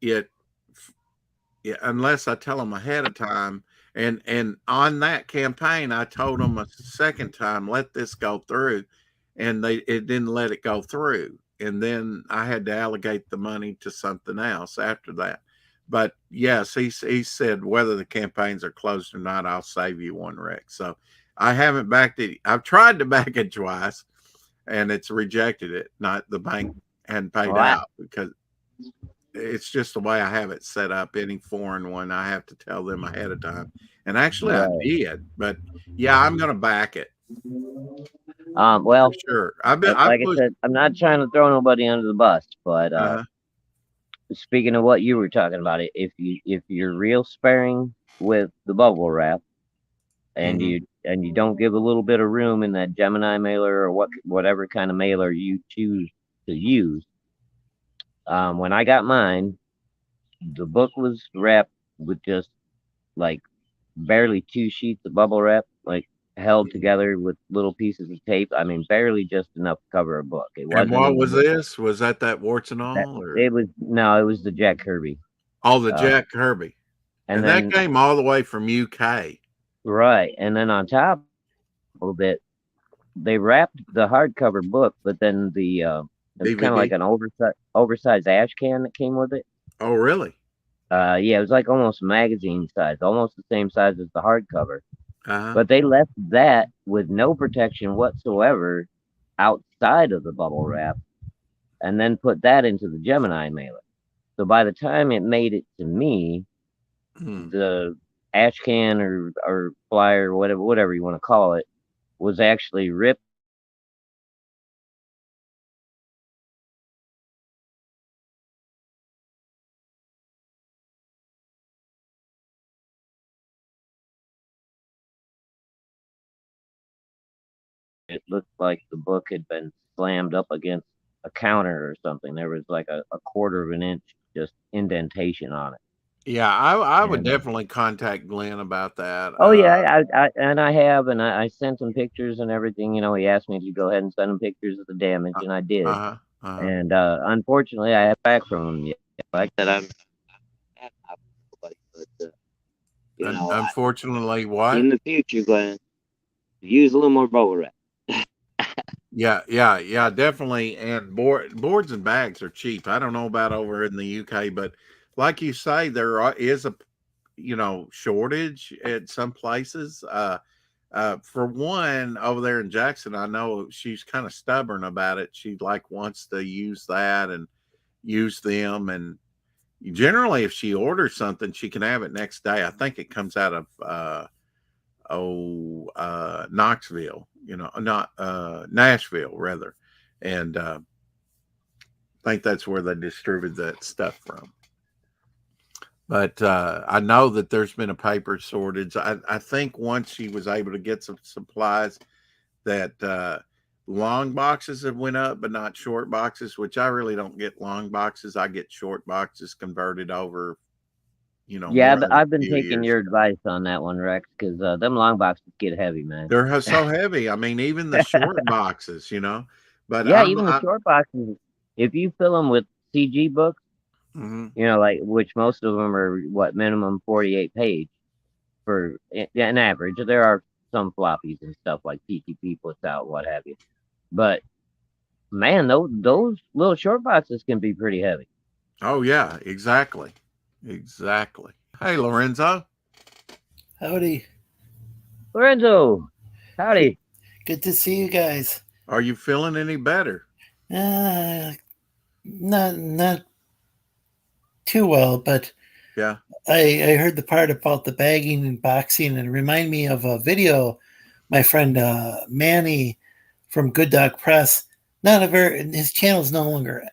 it, yeah, unless I tell them ahead of time. And on that campaign, I told them a second time, let this go through, and it didn't let it go through. And then I had to allocate the money to something else after that. But yes, he said whether the campaigns are closed or not, I'll save you one, Rex. So I haven't backed it. I've tried to back it twice, and it's rejected it. Not the bank hadn't paid Well, out because it's just the way I have it set up. Any foreign one, I have to tell them ahead of time. And actually, I right. did. But yeah, I'm going to back it for Well, sure. I like I pushed. said, I'm not trying to throw nobody under the bus, but Uh, speaking of what you were talking about, if you're real sparing with the bubble wrap, and mhm. you don't give a little bit of room in that Gemini mailer or whatever kind of mailer you choose to use. When I got mine, the book was wrapped with just like barely 2 sheets of bubble wrap, like held together with little pieces of tape. I mean, barely just enough to cover a book. It And wasn't what was even this? Was that warts and that. all, or It was no, it was the Jack Kirby. all the Uh, Jack Kirby? and And that then came all the way from UK right, and then on top of it, they wrapped the hardcover book, but then it was kind of like DVD. an oversized ash can that came with it. Oh, really? Yeah, it was like almost magazine size, almost the same size as the hardcover. Uh huh. But they left that with no protection whatsoever outside of the bubble wrap, and then put that into the Gemini mailer. So by the time it made it to me, Hmm. the ash can or flyer, whatever you want to call it, was actually ripped. It looked like the book had been slammed up against a counter or something. There was like a quarter of an inch just indentation on it. Yeah, I would And definitely contact Glenn about that. oh yeah, I have, and I sent him pictures and everything. You know, he asked me to go ahead and send him pictures of the damage, Uh and I did. huh. Uh-huh. And unfortunately, I have back from him yet. Like that, but you know, Unfortunately, what? in the future, Glenn, use a little more bubble wrap. Yeah, definitely. And boards and bags are cheap. I don't know about over in the UK, but like you say, is a shortage at some places. For one, over there in Jackson, I know she's kind of stubborn about it. She like wants to use that and use them, and generally, if she orders something, she can have it next day. I think it comes out of Knoxville, not Nashville rather, and I think that's where they distribute that stuff from. But I know that there's been a paper shortage. I think once she was able to get some supplies that long boxes have went up, but not short boxes, which I really don't get long boxes. I get short boxes converted over, Yeah, more than I've a been few taking years your ago. advice on that one, Rex, because them long boxes get heavy, man. They're so heavy. I mean, even the short boxes, but Yeah, even the short boxes, if you fill them with CG books, mhm. like which most of them are what minimum 48 page for an average. There are some floppies and stuff like PTP puts out, what have you. But man, those little short boxes can be pretty heavy. Oh yeah, exactly. Exactly. Hey, Lorenzo, Howdy. Lorenzo, howdy. Good to see you guys. are you feeling any better? Uh, not too well, but Yeah. I heard the part about the bagging and boxing and remind me of a video my friend Manny from Good Dog Press. Not a very his channel is no longer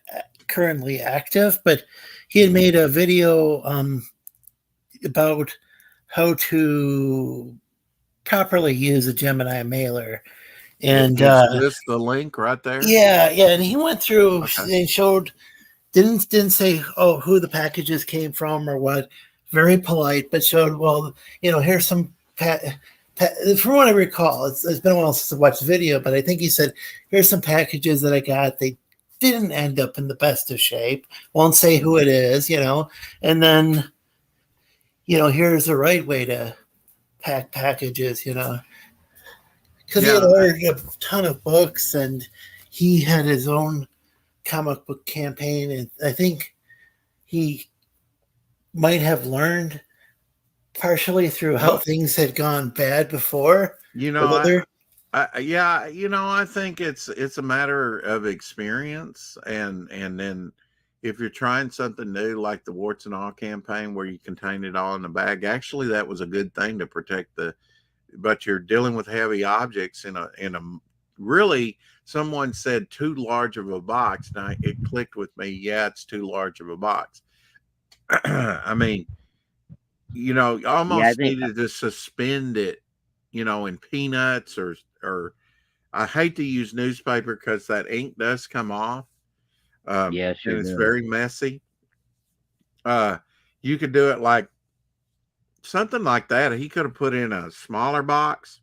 currently active, but he had made a video about how to properly use a Gemini mailer. And Is this the link right there? yeah, and he went through Okay. and showed didn't say who the packages came from or what. Very polite, but showed here's some from what I recall. It's been a while since I watched the video, but I think he said here's some packages that I got. They didn't end up in the best of shape. Won't say who it is, and then here's the right way to pack packages, because he had Yeah. ordered a ton of books and he had his own comic book campaign, and I think he might have learned partially through how Well, things had gone bad before you with know, other. yeah, I think it's a matter of experience, and then if you're trying something new like the warts and all campaign where you contain it all in a bag, actually that was a good thing to protect but you're dealing with heavy objects in a really, someone said too large of a box. Now it clicked with me. Yeah, it's too large of a box. I mean, you Yeah, I almost think needed to suspend it, in peanuts or I hate to use newspaper because that ink does come off. yeah, And sure it's does. very messy. Uh, you could do it like something like that. He could have put in a smaller box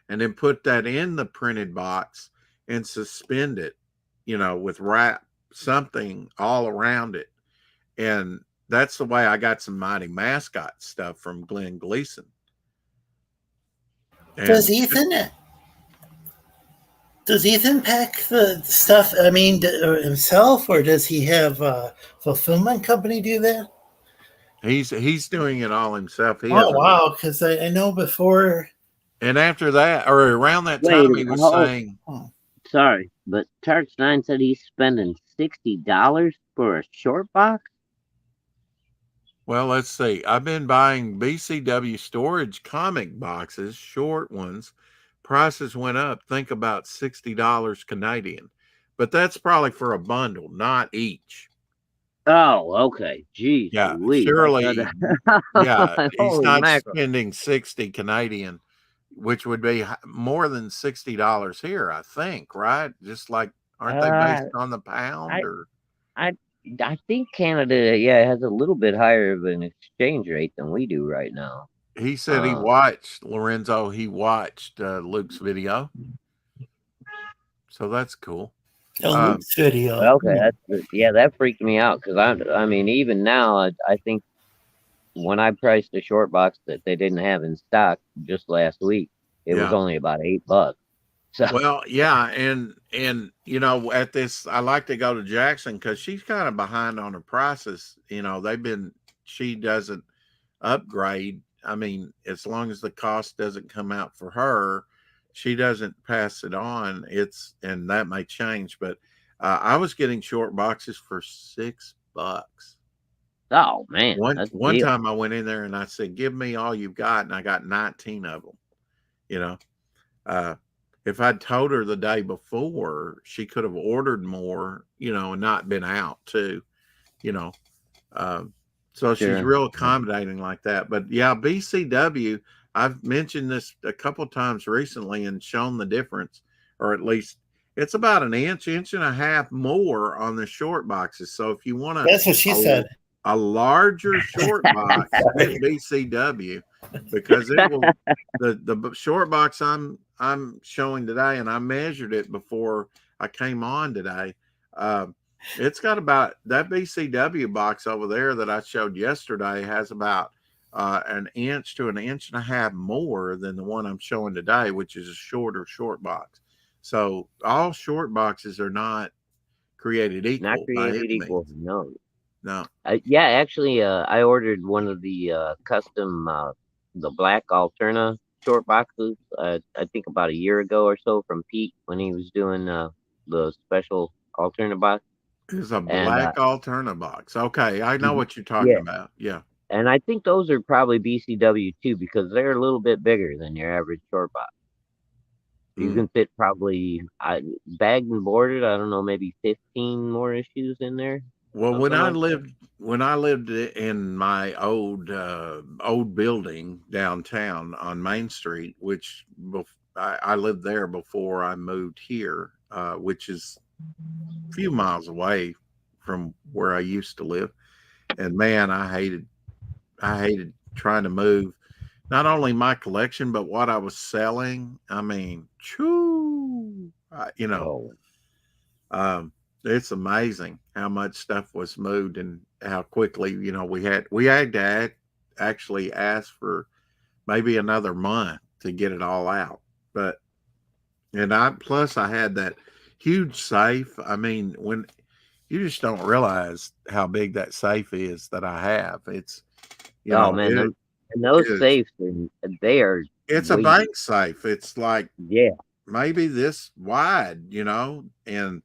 and then put that in the printed box and suspend it, with wrap something all around it. And that's the way I got some Mighty Mascot stuff from Glenn Gleason. Does And Ethan pack the stuff? I mean, himself, or does he have a fulfillment company do that? he's doing it all himself. He Oh has wow! Because I know before. and after that, or around that Wait, time, he was saying, sorry, but Tarch9 said he's spending $60 for a short box? well, let's see. I've been buying BCW storage comic boxes, short ones. Prices went up. Think about $60 Canadian. But that's probably for a bundle, not each. Oh, okay. Jeez Yeah, Louise. surely. Yeah, he's Holy not mackerel. spending 60 Canadian, which would be more than $60 here, I think, right? Just like, aren't they based Uh, on the pound I, or? I, I think Canada, yeah, has a little bit higher of an exchange rate than we do right now. He said he watched Luke's video. So that's cool. Luke's video. Okay, that freaked me out because I mean, even now, I think when I priced a short box that they didn't have in stock just last week, it was Yeah. only about $8. So Well, yeah, and at this, I like to go to Jackson because she's kind of behind on her prices. She doesn't upgrade. I mean, as long as the cost doesn't come out for her, she doesn't pass it on. And that may change, but I was getting short boxes for $6. oh man, One that's a one deal. time I went in there and I said, "Give me all you've got," and I got 19 of them. You know, uh, if I'd told her the day before, she could have ordered more. And not been out too. You know, uh, so she's Sure. real accommodating like that. But yeah, BCW. I've mentioned this a couple times recently and shown the difference. or at least it's about an inch and a half more on the short boxes. So if you want That's what she said. a larger short box, get BCW, because it will. The short box I'm showing today, and I measured it before I came on today. It's got about that BCW box over there that I showed yesterday has about an inch to an inch and a half more than the one I'm showing today, which is a shorter short box. So all short boxes are not created Not equal by created any equal. means. No. No. Yeah, actually, I ordered one of the custom, the black Alterna short boxes. I think about a year ago or so from Pete when he was doing the special Alterna box. It's a And black Alterna box. Okay, I know mhm, what you're talking yeah, about. Yeah. and I think those are probably BCW too because they're a little bit bigger than your average short box. You Mm. can fit probably bagged and boarded. I don't know, maybe 15 more issues in there, Well, something like that. when I lived in my old building downtown on Main Street, which I lived there before I moved here, which is a few miles away from where I used to live. And man, I hated trying to move not only my collection but what I was selling. I mean, choo, you know, Oh, um, it's amazing how much stuff was moved and how quickly, we had to actually ask for maybe another month to get it all out. But plus I had that huge safe. I mean, when you just don't realize how big that safe is that I have. It's oh man, it them and those is safes, they are it's a weighty. bank safe. It's like Yeah. maybe this wide, and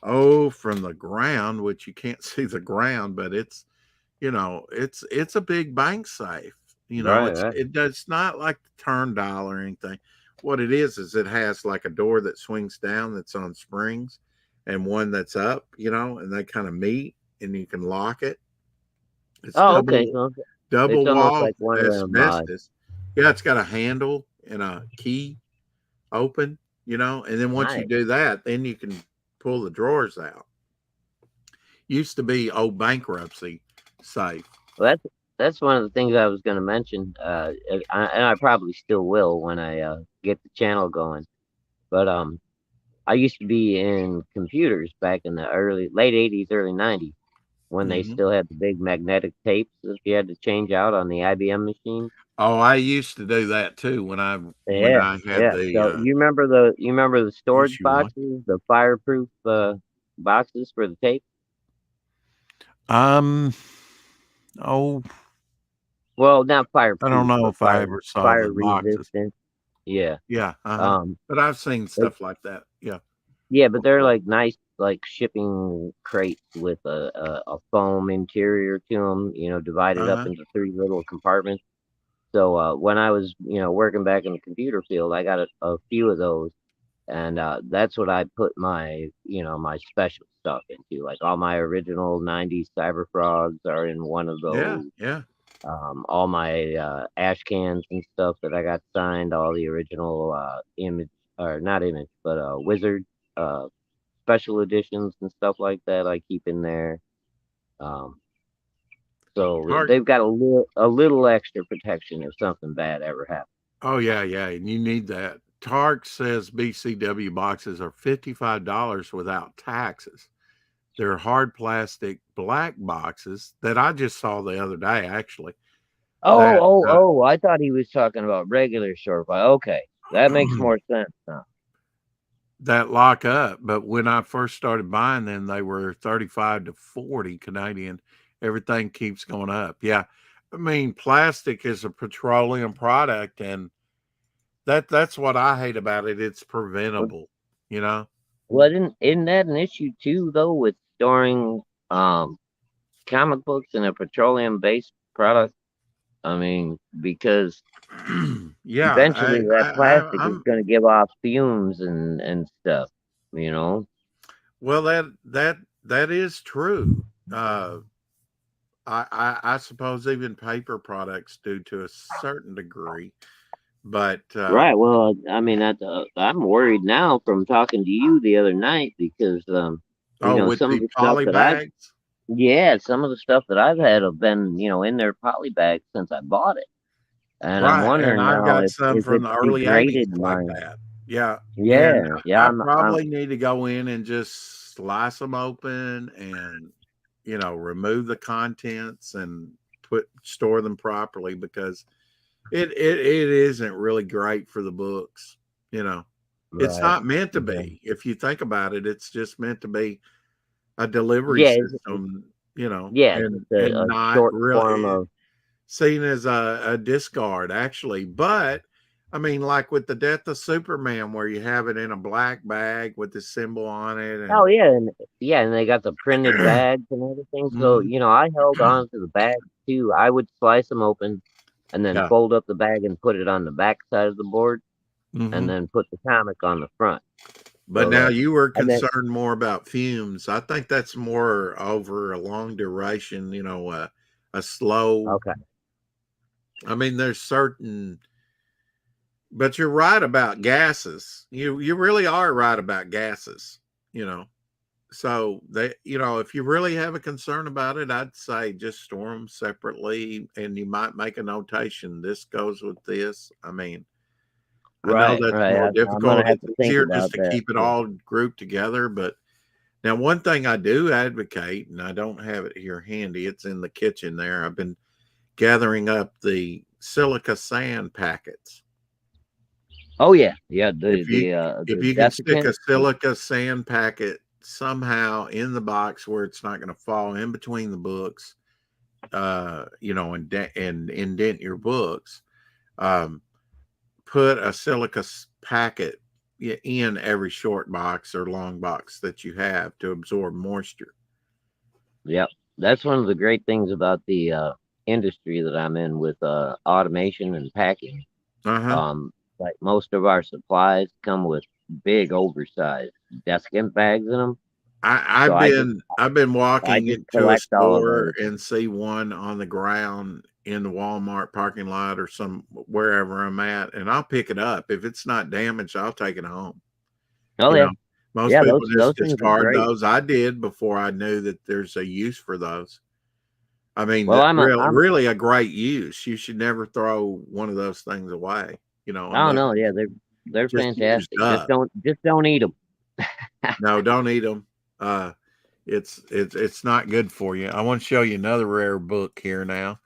from the ground, which you can't see the ground, but it's a big bank safe. Right, right. It's not like the turn dial or anything. What it is it has like a door that swings down that's on springs and one that's up, and they kind of meet and you can lock it. It's Oh, okay. Okay. It's double almost wall like one of them. asbestos. Yeah, it's got a handle and a key open, and then once you Nice. do that, then you can pull the drawers out. Used to be old bankruptcy safe. Well, that's one of the things I was going to mention. And I probably still will when I get the channel going. But I used to be in computers back in the late '80s, early '90s when they Hmm. still had the big magnetic tapes that you had to change out on the IBM machine. Oh, I used to do that too when Yeah, I had yeah. the So you remember the storage issue one. boxes, the fireproof boxes for the tape? Um, oh, Well, not I don't fireproof, know but if I ever saw the fire boxes. resistant. Yeah. Yeah, Um. but I've seen But stuff like that. Yeah, yeah, but they're before. like nice, like shipping crates with a foam interior to them. Divided up Uh-huh. into three little compartments. So when I was working back in the computer field, I got a few of those. And that's what I put my special stuff into. Like all my original '90s Cyber Frogs are in one of Yeah, those. yeah. All my ash cans and stuff that I got signed, all the original image or not image, but Wizard uh, special editions and stuff like that. I keep in there. Um, so Target. they've got a little extra protection if something bad ever happens. Oh yeah, yeah, and you need that. Targ says BCW boxes are $55 without taxes. They're hard plastic black boxes that I just saw the other day, actually. Oh, That oh, oh! I thought he was talking about regular short file. Okay, that makes more sense now. that lock up. But when I first started buying them, they were 35 to 40 Canadian. Everything keeps going up. Yeah, I mean, plastic is a petroleum product, and that's what I hate about it. It's But preventable, you know. isn't that an issue too, though, with storing comic books in a petroleum-based product? I mean, because Yeah, eventually that plastic is I'm going to give off fumes and stuff. You know. well. That is true. Uh, I suppose even paper products do to a certain degree, But Right. Well, I mean, I'm worried now from talking to you the other night because, with some of the the stuff poly that I've, bags, yeah, some of the stuff that I've had have been, in their poly bags since I bought it. And I'm right? And wondering I've now got if, some if from it's the early '80s degraded like my, that. Yeah, and yeah, yeah, I probably need to go in and just slice them open and remove the contents and store them properly because it isn't really great for the books. It's right. not meant to Yeah. be. If you think about it, it's just meant to be a delivery Yeah. system, Yeah. Just and a not short form really of, seen as a discard actually. But I mean, like with the Death of Superman, where you have it in a black bag with the symbol on it, oh, and yeah. And they got the printed bags and everything. So, Mhm. I held on to the bags too. I would slice them open and then Yeah. fold up the bag and put it on the back side of the board and Hmm. then put the comic on the front. But So now that, you were and then, concerned more about fumes. I think that's more over a long duration, a slow. okay. I mean, there's certain, but you're right about gases. You really are right about gases, you know. So they, if you really have a concern about it, I'd say just store them separately, and you might make a notation. This goes with this. I mean, I know Right, that's right. more I'm going difficult. to have It's to think easier just about to that keep it too. all grouped together. But now, one thing I do advocate, and I don't have it here handy, it's in the kitchen there. I've been gathering up the silica sand packets. Oh, yeah. Yeah. If you if The you can stick a desiccant. silica sand packet somehow in the box where it's not going to fall in between the books, and indent your books, um, put a silica packet in every short box or long box that you have to absorb moisture. Yep. That's one of the great things about the industry that I'm in with automation and packing. Uh-huh. Um, like most of our supplies come with big oversized desiccant bags in them. So I've been I walking just into a collect all of store those. and see one on the ground in the Walmart parking lot or some wherever I'm at, and I'll pick it up. If it's not damaged, I'll take it home. Oh, You yeah. know, most Yeah, people those just things are discard great. those. I did before I knew that there's a use for those. I mean, Well, I'm really a great use. You should never throw one of those things away, oh unless no, yeah, they're just used fantastic. up. Just don't eat them. No, don't eat them. It's not good for you. I want to show you another rare book here now.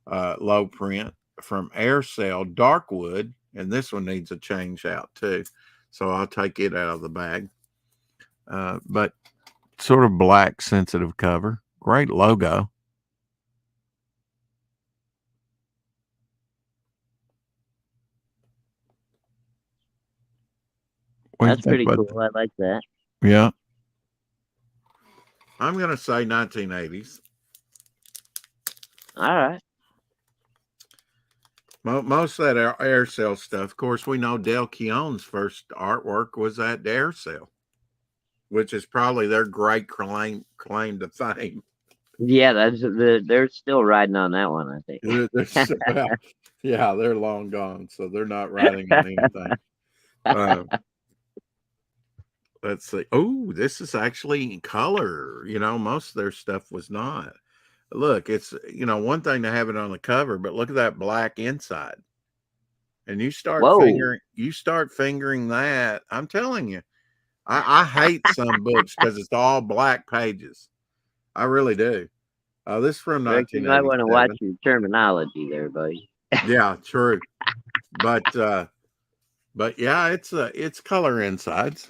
Low print from Aircell Darkwood, and this one needs a change out too. So I'll take it out of the bag. But sort of black sensitive cover. Great logo. What do you That's think pretty about cool. I like that. that? Yeah. I'm going to say 1980s. All right. Most of that Aircell stuff. Of course, we know Del Keown's first artwork was at Aircell, which is probably their great claim to fame. Yeah, they're still riding on that one, I think. Well, yeah, they're long gone, so they're not riding on anything. Let's see. Oh, this is actually in color. Most of their stuff was not. Look, it's one thing to have it on the cover, but look at that black inside. And you start Whoa. fingering that. I'm telling you, I hate some books because it's all black pages. I really do. This is from Rick, you might want to watch 1987. your terminology there, buddy. Yeah, true. But yeah, it's color insides,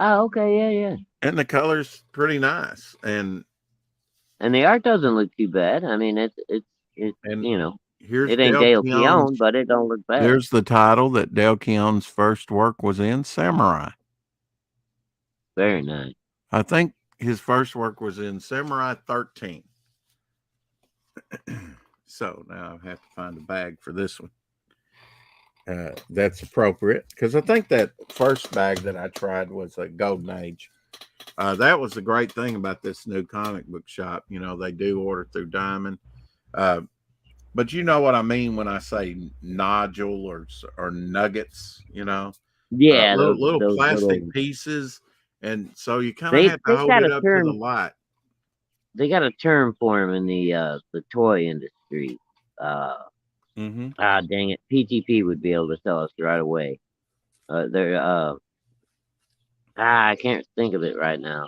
Oh, okay, yeah. and the color's pretty nice. And And the art doesn't look too bad. I mean, it's and here's it ain't Dale Dale Keown's. Keown, but it don't look bad. There's the title that Dale Keown's first work was in, Samurai. Very nice. I think his first work was in Samurai 13. So now I have to find a bag for this one. That's appropriate because I think that first bag that I tried was a Golden Age. That was the great thing about this new comic book shop. They do order through Diamond. But you know what I mean when I say nodule or nuggets, Yeah, little those plastic little pieces, and so you kind of they have to they hold got it a up to the term light. they got a term for them in the toy industry. Uh, Mm-hmm. dang it, PTP would be able to tell us right away. They're I can't think of it right now.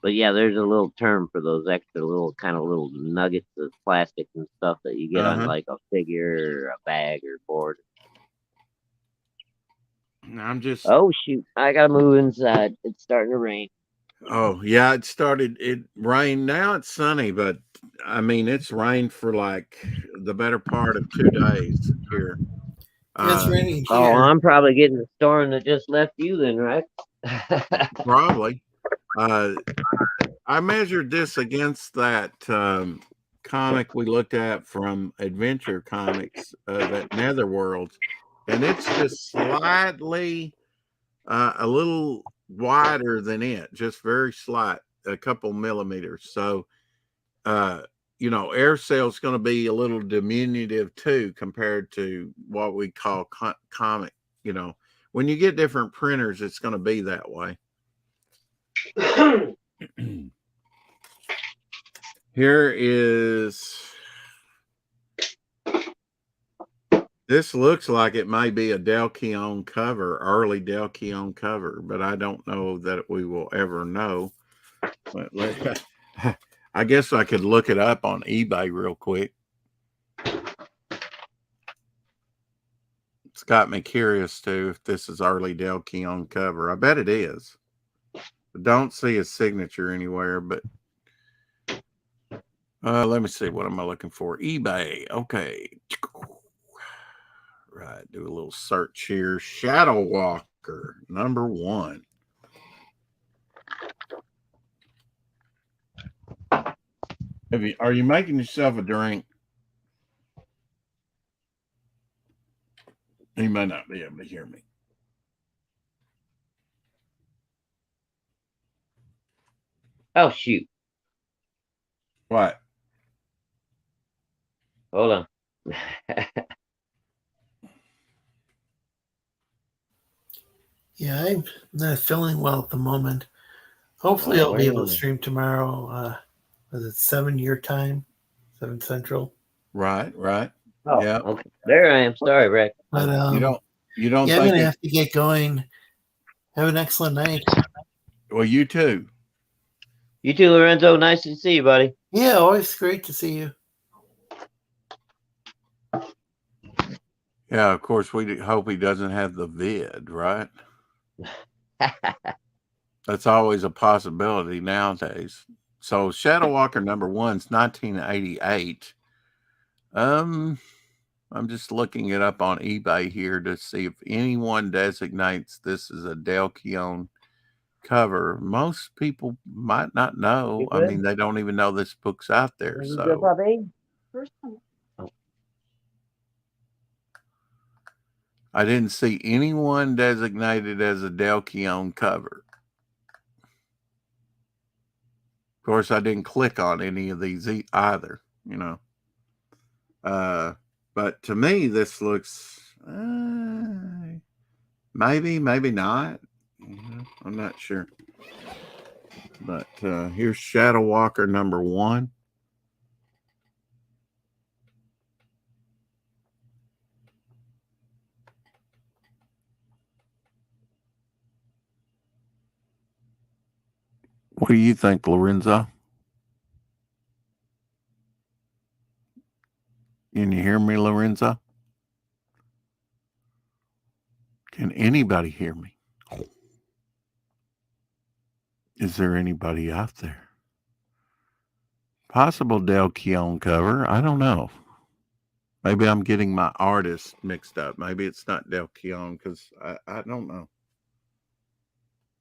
But yeah, there's a little term for those extra little kind of little nuggets of plastic and stuff that you get on Uh-huh. like a figure or a bag or board. I'm just Oh shoot, I gotta move inside. It's starting to rain. Oh, yeah, it rained. Now it's sunny, but I mean it's rained for like the better part of 2 days here. Yeah, it's Uh raining Oh, here. I'm probably getting the storm that just left you then, right? Probably. Uh I measured this against that comic we looked at from Adventure Comics, that Netherworlds, and it's just slightly a little wider than it, just very slight, a couple millimeters. So uh air sail's going to be a little diminutive too compared to what we call comic. When you get different printers, it's going to be that way. Here is this. Looks like it may be a Del Keown cover, early Del Keown cover, but I don't know that we will ever know. But I guess I could look it up on eBay real quick. It's got me curious too if this is early Del Keown cover. I bet it is. I don't see his signature anywhere, but let me see. What am I looking for? eBay. Okay. Right. Do a little search here. Shadow Walker, #1. Are you making yourself a drink? You may not be able to hear me. Oh shoot. What? Hold on. Yeah, I'm not feeling well at the moment. Hopefully, I'll Where be am able to I? stream tomorrow. Was it 7 your time? 7 Central. Right. Oh, Yeah. okay. There I am. Sorry, Rick. But You don't yeah, I'm think gonna it? have to get going. Have an excellent night. Well, you too. You too, Lorenzo. Nice to see you, buddy. Yeah, always great to see you. Yeah, of course, we hope he doesn't have the vid, right? That's always a possibility nowadays. So Shadow Walker #1's 1988. I'm just looking it up on eBay here to see if anyone designates this as a Del Keown cover. Most people might not know. You I good? mean, they don't even know this book's out there. You good, So puppy? First time. I didn't see anyone designated as a Del Keown cover. Of course, I didn't click on any of these either, But to me, this looks maybe not. I'm not sure. But here's Shadow Walker #1. What do you think, Lorenzo? Can you hear me, Lorenzo? Can anybody hear me? Is there anybody out there? Possible Del Keown cover. I don't know. Maybe I'm getting my artist mixed up. Maybe it's not Del Keown because I don't know.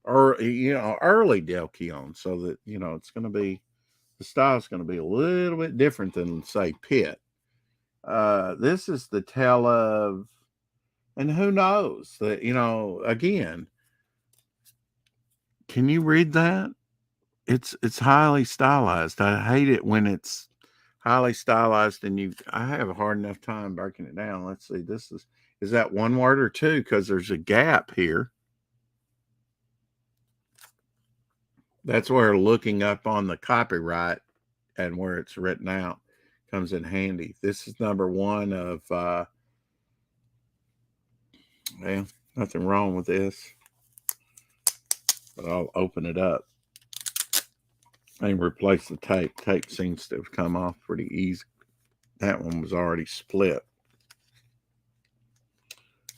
Or, early Del Keown, so that, it's going to be, the style's going to be a little bit different than, say, Pitt. This is the tale of, and who knows that, again, can you read that? It's highly stylized. I hate it when it's highly stylized, and I have a hard enough time breaking it down. Let's see. Is that one word or two? Because there's a gap here. That's where looking up on the copyright and where it's written out comes in handy. This is number one of, well, nothing wrong with this, but I'll open it up and replace the tape. Tape seems to have come off pretty easy. That one was already split.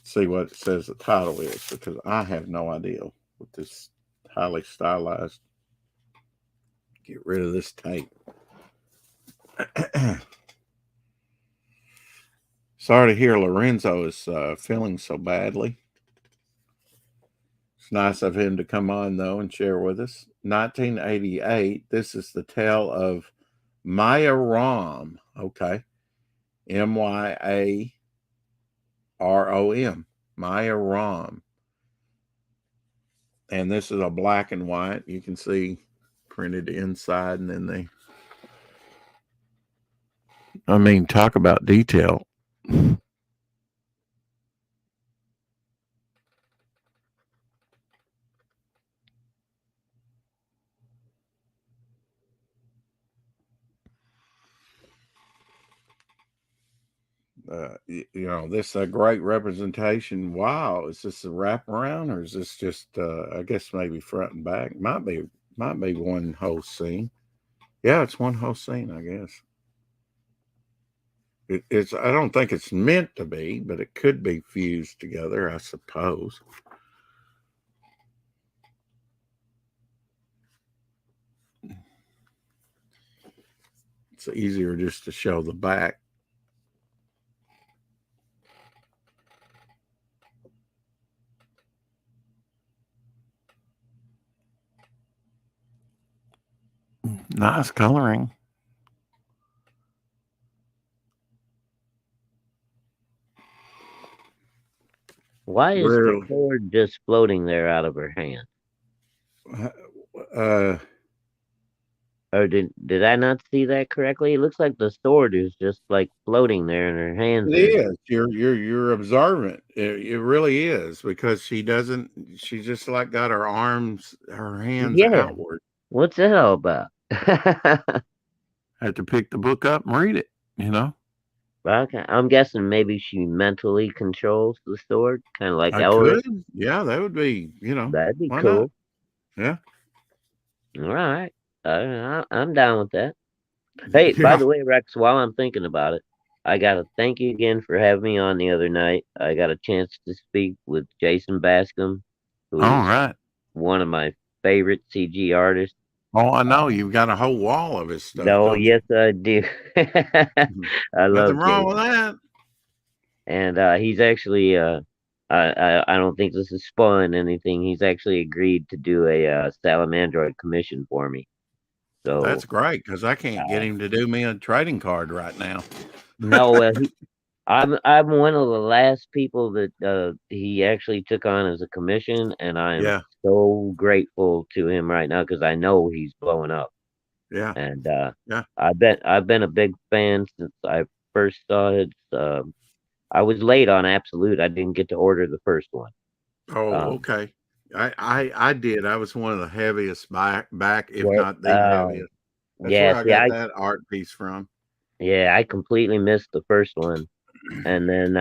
See what it says the title is, because I have no idea what this highly stylized. Get rid of this tape. Sorry to hear Lorenzo is feeling so badly. It's nice of him to come on, though, and share with us. 1988, this is the tale of Maya Rom. Okay. Myarom. Maya Rom. And this is a black and white. You can see printed inside, and then talk about detail. This is a great representation. Wow, is this a wraparound, or is this just? I guess maybe front and back. Might be one whole scene. Yeah, it's one whole scene, I guess. It's. I don't think it's meant to be, but it could be fused together, I suppose. It's easier just to show the back. Nice coloring. Why is the sword just floating there out of her hand? Or did I not see that correctly? It looks like the sword is just like floating there in her hands. It is. You're observant. It really is, because she just like got her hands outward. What's that all about? Had to pick the book up and read it, Okay. I'm guessing maybe she mentally controls the sword, kind of like Elric. Yeah, that would be, That'd be why cool. not? Yeah. All right. I'm down with that. Hey, by the way, Rex, while I'm thinking about it, I got to thank you again for having me on the other night. I got a chance to speak with Jason Bascom, who's one of my favorite CG artists. Oh, I know. You've got a whole wall of his stuff. No, yes, I do. I love Nothing wrong with that. And he's actually, I don't think this is spoiling anything. He's actually agreed to do a Salamandroid commission for me. So that's great, because I can't get him to do me a trading card right now. No, I'm one of the last people that he actually took on as a commission, and I'm so grateful to him right now, because I know he's blowing up. Yeah. And I've been a big fan since I first saw it. I was late on Absolute. I didn't get to order the first one. Oh, okay. I did. I was one of the heaviest back, if not the heaviest. That's where I got that art piece from. Yeah, I completely missed the first one. And then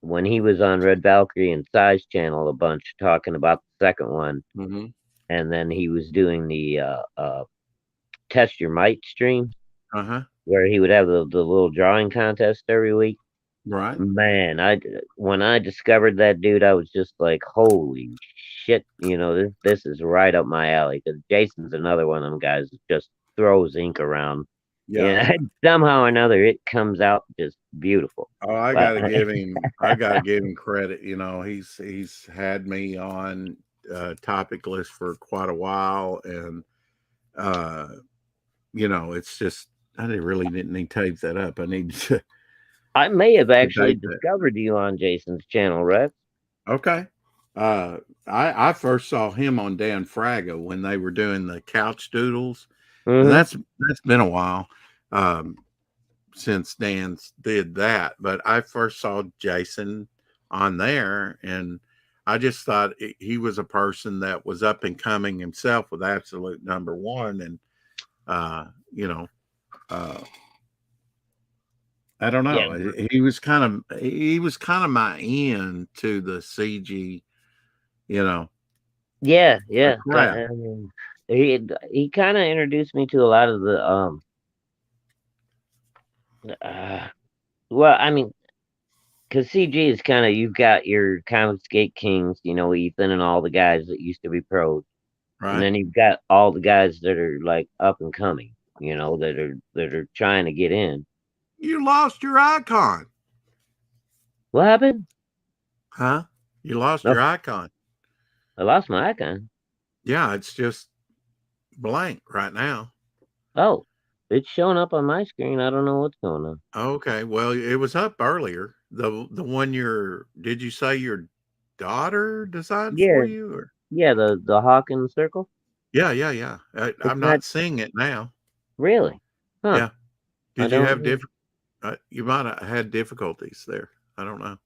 when he was on Red Valkyrie and Size Channel a bunch talking about the second one, and then he was doing the Test Your Might stream, where he would have the little drawing contest every week. Right. Man, when I discovered that dude, I was just like, holy shit, this is right up my alley, because Jason's another one of them guys that just throws ink around. Yeah. And somehow or another it comes out just beautiful. Oh, I gotta give him credit. He's had me on topic list for quite a while, and it's just I didn't need to tape that up. I need to. I may have actually discovered you on Jason's channel, Rex. Okay. I first saw him on Dan Fraga when they were doing the couch doodles. And that's been a while. since Dan's did that. But I first saw Jason on there, and I just thought he was a person that was up and coming himself with absolute number one. And, you know, I don't Yeah. know. He was kind of my end to the CG, you know, Yeah, yeah. crap. I mean, he kind of introduced me to a lot of the well, I mean, because CG is kind of, you've got your kind of skate kings, you know, Ethan and all the guys that used to be pros, and Right. then you've got all the guys that are like up and coming, you know, that are trying to get in. You lost your icon, What happened? huh? You lost No, your icon. I lost my icon. Yeah, it's just blank right now. Oh, it's showing up on my screen. I don't know what's going on. Okay, well, it was up earlier. The one did you say your daughter designed for Yeah, you, or? yeah, the hawk in the circle. Yeah. It's I'm not not seeing it now. really, huh? Yeah. I Did you don't have know. you might have had difficulties there. I don't know.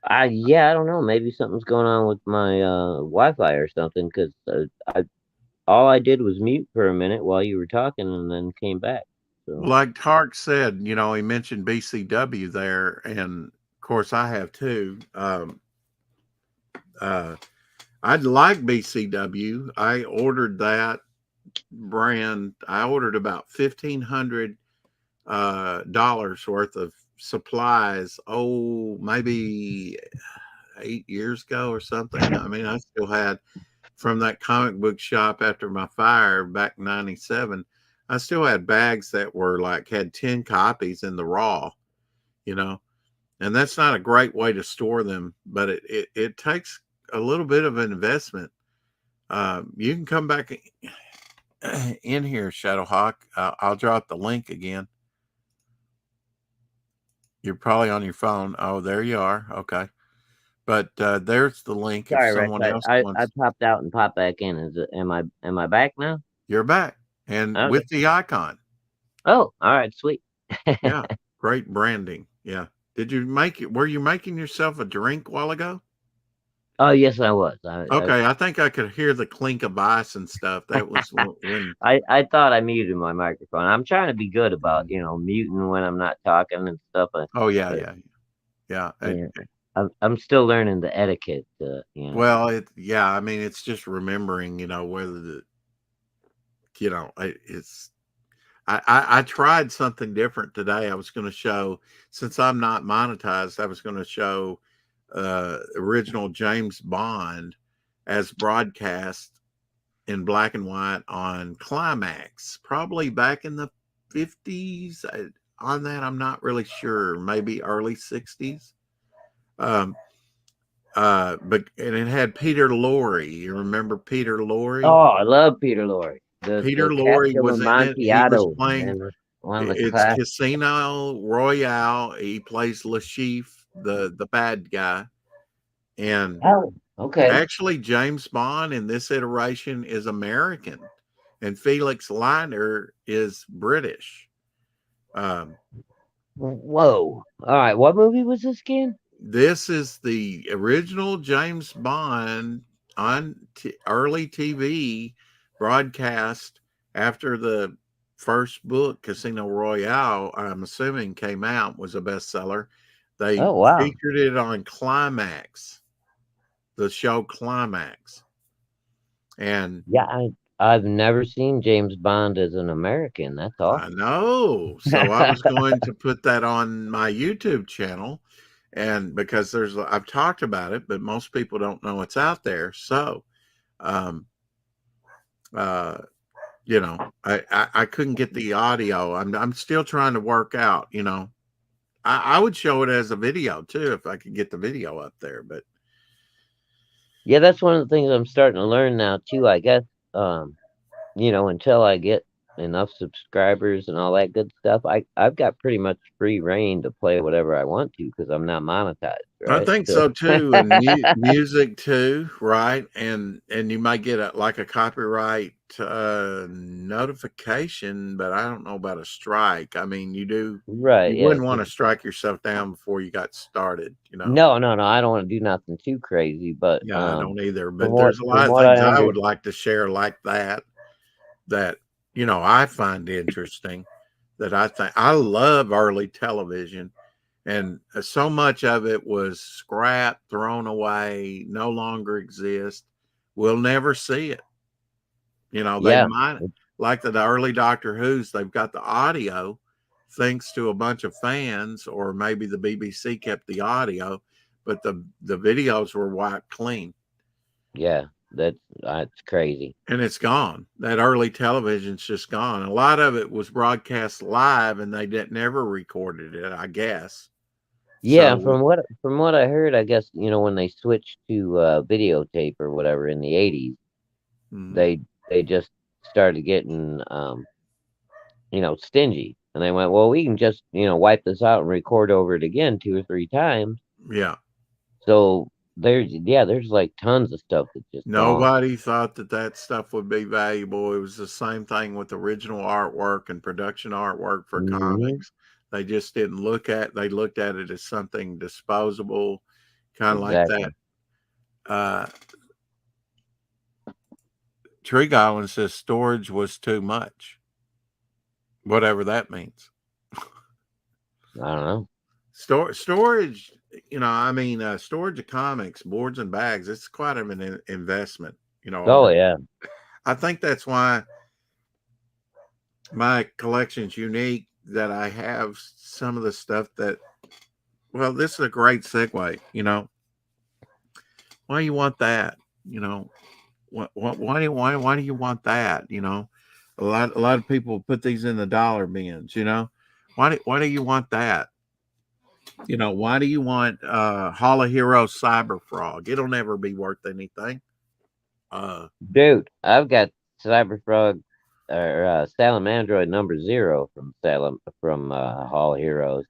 I don't know. Maybe something's going on with my Wi-Fi or something. Because I all I did was mute for a minute while you were talking, and then came back. So Like Tark said, he mentioned BCW there, and of course I have too. Uh, I'd like BCW. I ordered that brand. I ordered about $1,500 worth of supplies. Oh, maybe 8 years ago or something. I mean, I still had from that comic book shop after my fire back in '97. I still had bags that were like had 10 copies in the raw, you know, and that's not a great way to store them, but it takes a little bit of an investment. You can come back in here, Shadowhawk. I'll drop the link again. You're probably on your phone. Oh, there you are. Okay. But there's the link if sorry, Rex. someone else I wants. popped out and popped back in. Am I back now? You're back. And Okay. with the icon. Oh, all right, sweet. Yeah. Great branding. Yeah. Did you make it? Were you making yourself a drink a while ago? Oh, yes, I was. Okay. I think I could hear the clink of ice and stuff. That was when. I thought I muted my microphone. I'm trying to be good about, you know, muting when I'm not talking and stuff. Oh, yeah. But Yeah. yeah, I'm still learning the etiquette. You know. Well, yeah. I mean, it's just remembering, whether it's. I tried something different today. I was going to show, since I'm not monetized, I was going to show original James Bond as broadcast in black and white on Climax, probably back in the 50s. On that, I'm not really sure. Maybe early 60s. But it had Peter Lorre. You remember Peter Lorre? Oh, I love Peter Lorre. Peter The Lorre Castle was in it. He was Amontillado, playing. man. One of the It's class. Casino Royale. He plays Le Chiffre, the bad guy. And Oh, okay. actually, James Bond in this iteration is American, and Felix Leiter is British. Whoa. All right. What movie was this again? This is the original James Bond on early TV broadcast after the first book, Casino Royale, I'm assuming came out, was a bestseller. They Oh, wow. featured it on Climax, the show Climax. And yeah, I've never seen James Bond as an American. That's I awesome. know. So I was going to put that on my YouTube channel. And because I've talked about it, but most people don't know it's out there. So, I couldn't get the audio. I'm still trying to work out, I would show it as a video too, if I could get the video up there, but Yeah, that's one of the things I'm starting to learn now too, I guess. Until I get enough subscribers and all that good stuff, I've got pretty much free reign to play whatever I want to because I'm not monetized, I right? think so too. And music too, right? And you might get a copyright notification, but I don't know about a strike. I mean, you Right, yeah. wouldn't want to strike yourself down before you got started, you know. No, I don't want to do nothing too crazy, but Yeah, I don't either. from But there's a from lot of what I things I under would like to share like that I find interesting, that I think I love early television, and so much of it was scrapped, thrown away, no longer exists. We'll never see it. You know, they yeah, might, like the early Doctor Who's, they've got the audio thanks to a bunch of fans, or maybe the BBC kept the audio, but the videos were wiped clean. yeah, that's crazy. And it's gone. That early television's just gone. A lot of it was broadcast live, and they didn't never recorded it, I guess. Yeah, So, from what I heard, I guess, when they switched to videotape or whatever in the 80s, mhm, they just started getting stingy. And they went, well, we can just, wipe this out and record over it again 2 or 3 times. yeah. So there's like tons of stuff that's just gone. Nobody thought that stuff would be valuable. It was the same thing with original artwork and production artwork for Hmm. comics. They just didn't they looked at it as something disposable, kind of like Exactly. that. Tree Goblin says storage was too much, whatever that means. I don't know. Storage, storage of comics, boards and bags, it's quite of an investment, Oh yeah. I think that's why my collection's unique, that I have some of the stuff well, this is a great segue, why do you want that? Why do you want that? A lot of people put these in the dollar bins, why do you want that? Why do you want Hall of Heroes Cyber Frog? It'll never be worth anything. Dude, I've got Cyberfrog or Salamandroid #0 from Hall of Heroes.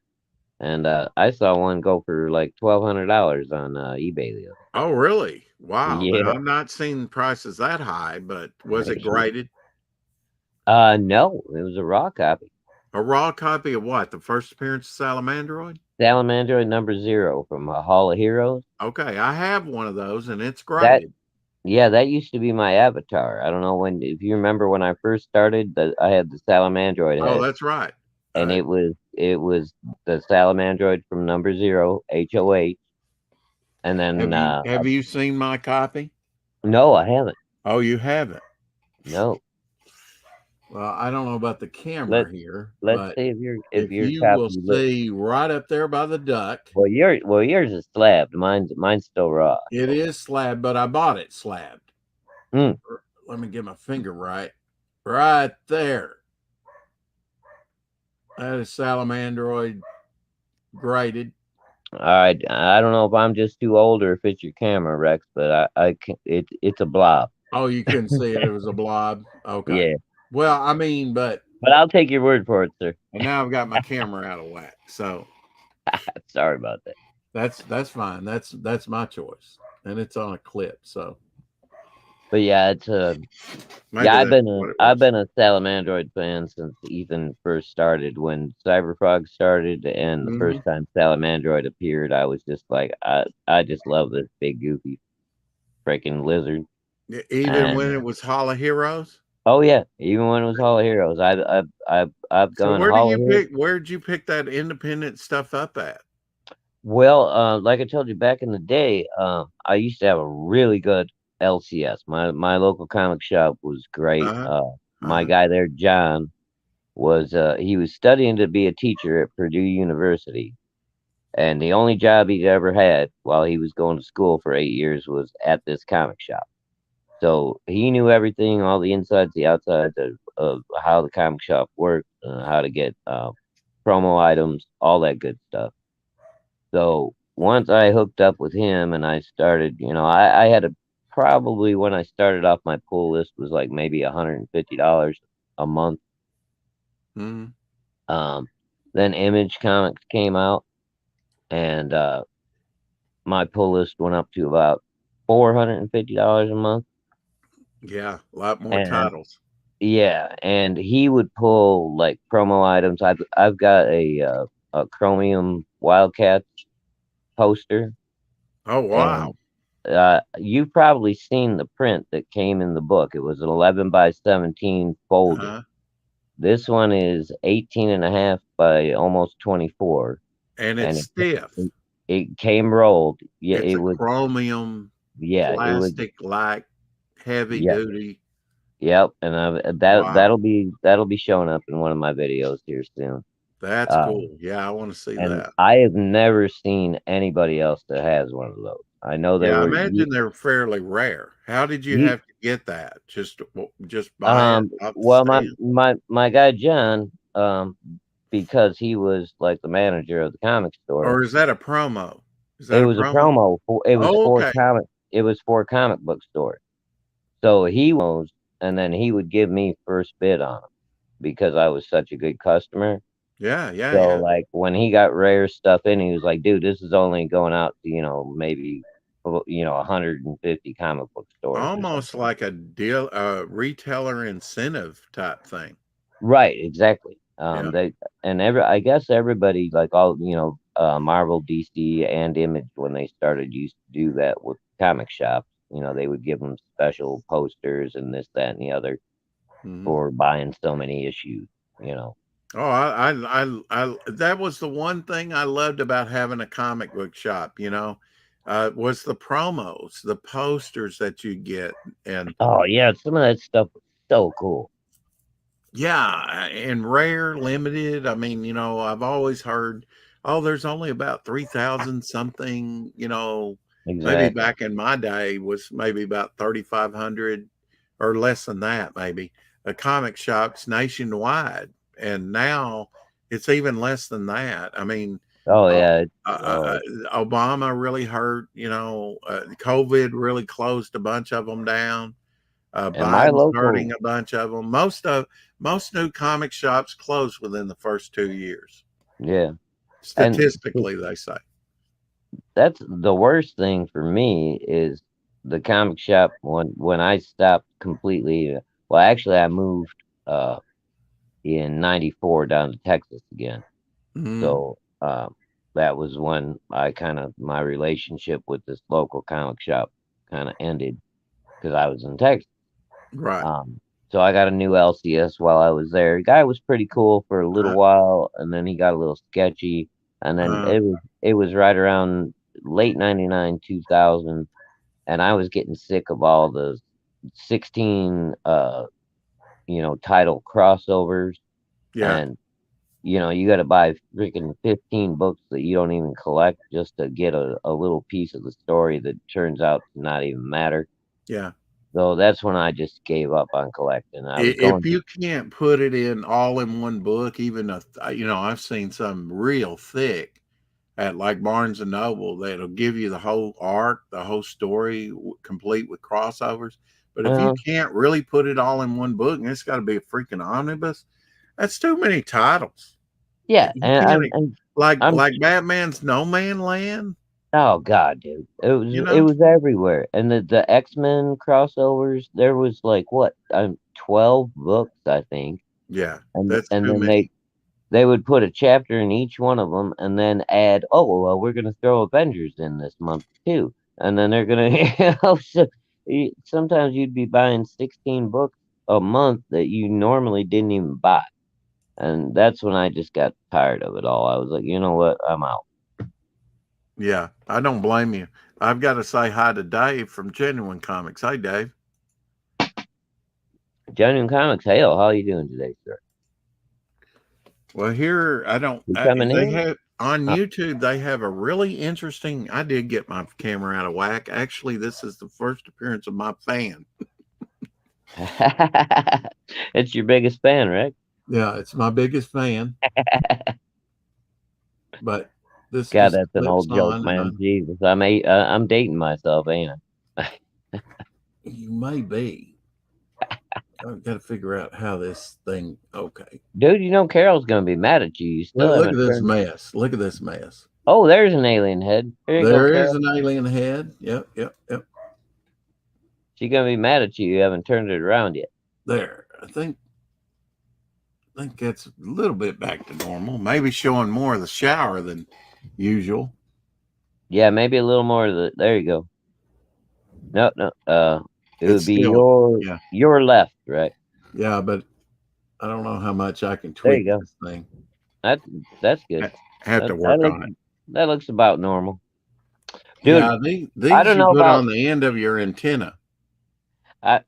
And I saw one go for like $1,200 on eBay the other day. Oh, really? Wow. Now, Yeah. I'm not seeing prices that high, but was it graded? No, it was a raw copy. A raw copy of what? The first appearance of Salamandroid? Salamandroid #0 from Hall of Heroes. Okay, I have one of those, and it's That graded. that used to be my avatar. I don't know if you remember when I first started that I had the Salamandroid Oh, head, that's right. and it was the Salamandroid from #0 HOH, and then Have you seen my copy? no, I haven't. Oh, you haven't. No. Well, I don't know about the camera Let's here, let's but see if if your you will copy looks. see right up there by the duck, Yours is slabbed. Mine's still raw. it is slabbed, but I bought it slabbed. Hmm. Let me get my finger right. Right there. That is Salamandroid graded. All right, I don't know if I'm just too old or if it's your camera, Rex, but I can, it's a blob. Oh, you couldn't see it. It was a blob. Okay. Yeah, Well, but but I'll take your word for it, sir. now I've got my camera out of whack. So Sorry about that. that's fine. That's my choice. And it's on a clip. So But yeah, it's maybe yeah. that's what it I've was. been a Salamandroid fan since Ethan first started. When Cyberfrog started, and the first time Salamandroid appeared, I was just like, I just love this big goofy freaking lizard. Even when it was Hall of Heroes. Oh yeah, even when it was Hall of Heroes, I've So gone Hall of Heroes. where'd you pick that independent stuff up at? Well, like I told you back in the day, I used to have a really good LCS. My local comic shop was great. Uh-huh. My guy there, John, was he was studying to be a teacher at Purdue University, and the only job he'd ever had while he was going to school for 8 years was at this comic shop. So he knew everything, all the insides, the outsides of how the comic shop worked, how to get promo items, all that good stuff. So once I hooked up with him and I started, I had probably when I started off my pull list was like maybe $150 a month. Mm-hmm. Then Image Comics came out, and my pull list went up to about $450 a month. Yeah, a lot more And titles. yeah, and he would pull like promo items. I've got a Chromium Wildcats poster, Oh wow. and you've probably seen the print that came in the book. It was an 11 by 17 folded. Uh-huh. This one is 18 and a half by almost 24, And it's and stiff. it came rolled. Yeah, It's it a was. chromium Yeah, it was. plastic like heavy Yep, duty. yep, and Wow. that'll be showing up in one of my videos here soon. That's Um, cool. Yeah, I want to see and that. I have never seen anybody else that has one of those. I know they Yeah, I were imagine they're fairly rare. How did you you. have to get that? Just buy it off the Well, stand? my guy John, because he was like the manager of the comic store. Or is that a promo? Is It that a was a promo? promo for it was Oh, for okay. a comic book store. So he was, and then he would give me first bid on them because I was such a good customer. Yeah, yeah, So yeah. like when he got rare stuff in, he was like, "Dude, this is only going out to maybe 150 comic book stores or Almost something." like a deal, retailer incentive type thing. Right, exactly. Yeah. They and I guess everybody like all Marvel, DC, and Image when they started used to do that with comic shops. They would give them special posters and this, that, and the other Hmm. for buying so many issues. You know. Oh, that was the one thing I loved about having a comic book shop, was the promos, the posters that you get. And Oh yeah, some of that stuff was so cool. yeah, and rare, limited. I mean, I've always heard, oh, there's only about 3,000 something, maybe Exactly. back in my day was maybe about 3,500 or less than that, maybe, comic shops nationwide. And now it's even less than that. I mean, Oh uh, yeah. Obama really hurt, COVID really closed a bunch of them down. And my Biden's hurting local, a bunch of them. Most new comic shops close within the first 2 years. yeah, and Statistically, they say. that's the worst thing for me is the comic shop when I stopped completely. Well, actually, I moved in '94 down to Texas again. Mm, So that was when my relationship with this local comic shop kind of ended because I was in Texas. right. Um, so I got a new LCS while I was there. The guy was pretty cool for a little Uh, while, and then he got a little sketchy. And then uh, it was right around late '99, 2000, and I was getting sick of all the 16 title crossovers, yeah, and you got to buy freaking 15 books that you don't even collect just to get a little piece of the story that turns out to not even matter. yeah. So that's when I just gave up on collecting. I was If going you can't put it in all in one book, even I've seen some real thick at like Barnes and Noble that'll give you the whole arc, the whole story, complete with crossovers. But if you uh, can't really put it all in one book, and it's got to be a freaking omnibus, that's too many titles. yeah, You and can't like I'm Batman's No Man Land. oh god, dude, it You was it know? was everywhere, and the X-Men crossovers. There was like what 12 books, I think, Yeah, and that's and too then many. they would put a chapter in each one of them, and then add, oh well, we're gonna throw Avengers in this month too, and then they're gonna, so sometimes you'd be buying 16 books a month that you normally didn't even buy, and that's when I just got tired of it all. I was like, you know what, I'm out. Yeah, I don't blame you. I've got to say hi to Dave from Genuine Comics. Hey, Dave. Genuine Comics, hell, how are you doing today, sir? Well, here I don't. You coming They in? have on Uh, YouTube. They have a really interesting. I did get my camera out of whack. Actually, this is the first appearance of my fan. it's your biggest fan, right? Yeah, it's my biggest fan. But this God, just that's an clips old joke, on, man. Jesus, I'm dating myself, ain't I? you may be. I've got to figure out how this thing. Okay, Dude, Carol's gonna be mad at you. You still look at haven't this turned. mess. Look at this mess. Oh, there's an alien head. Here you go, There is Carol. an alien head. Yep, yep, yep. She's gonna be mad at you. You haven't turned it around yet. There. I think that's a little bit back to normal. Maybe showing more of the shower than usual. Yeah, maybe a little more of the. There you go. No, no. It It's would be still, yeah, your left, right? yeah, but I don't know how much I can There you tweak go. this thing. That's good. Have to work on it. That looks about normal, dude. Yeah, I these don't you know put about. on the end of your antenna I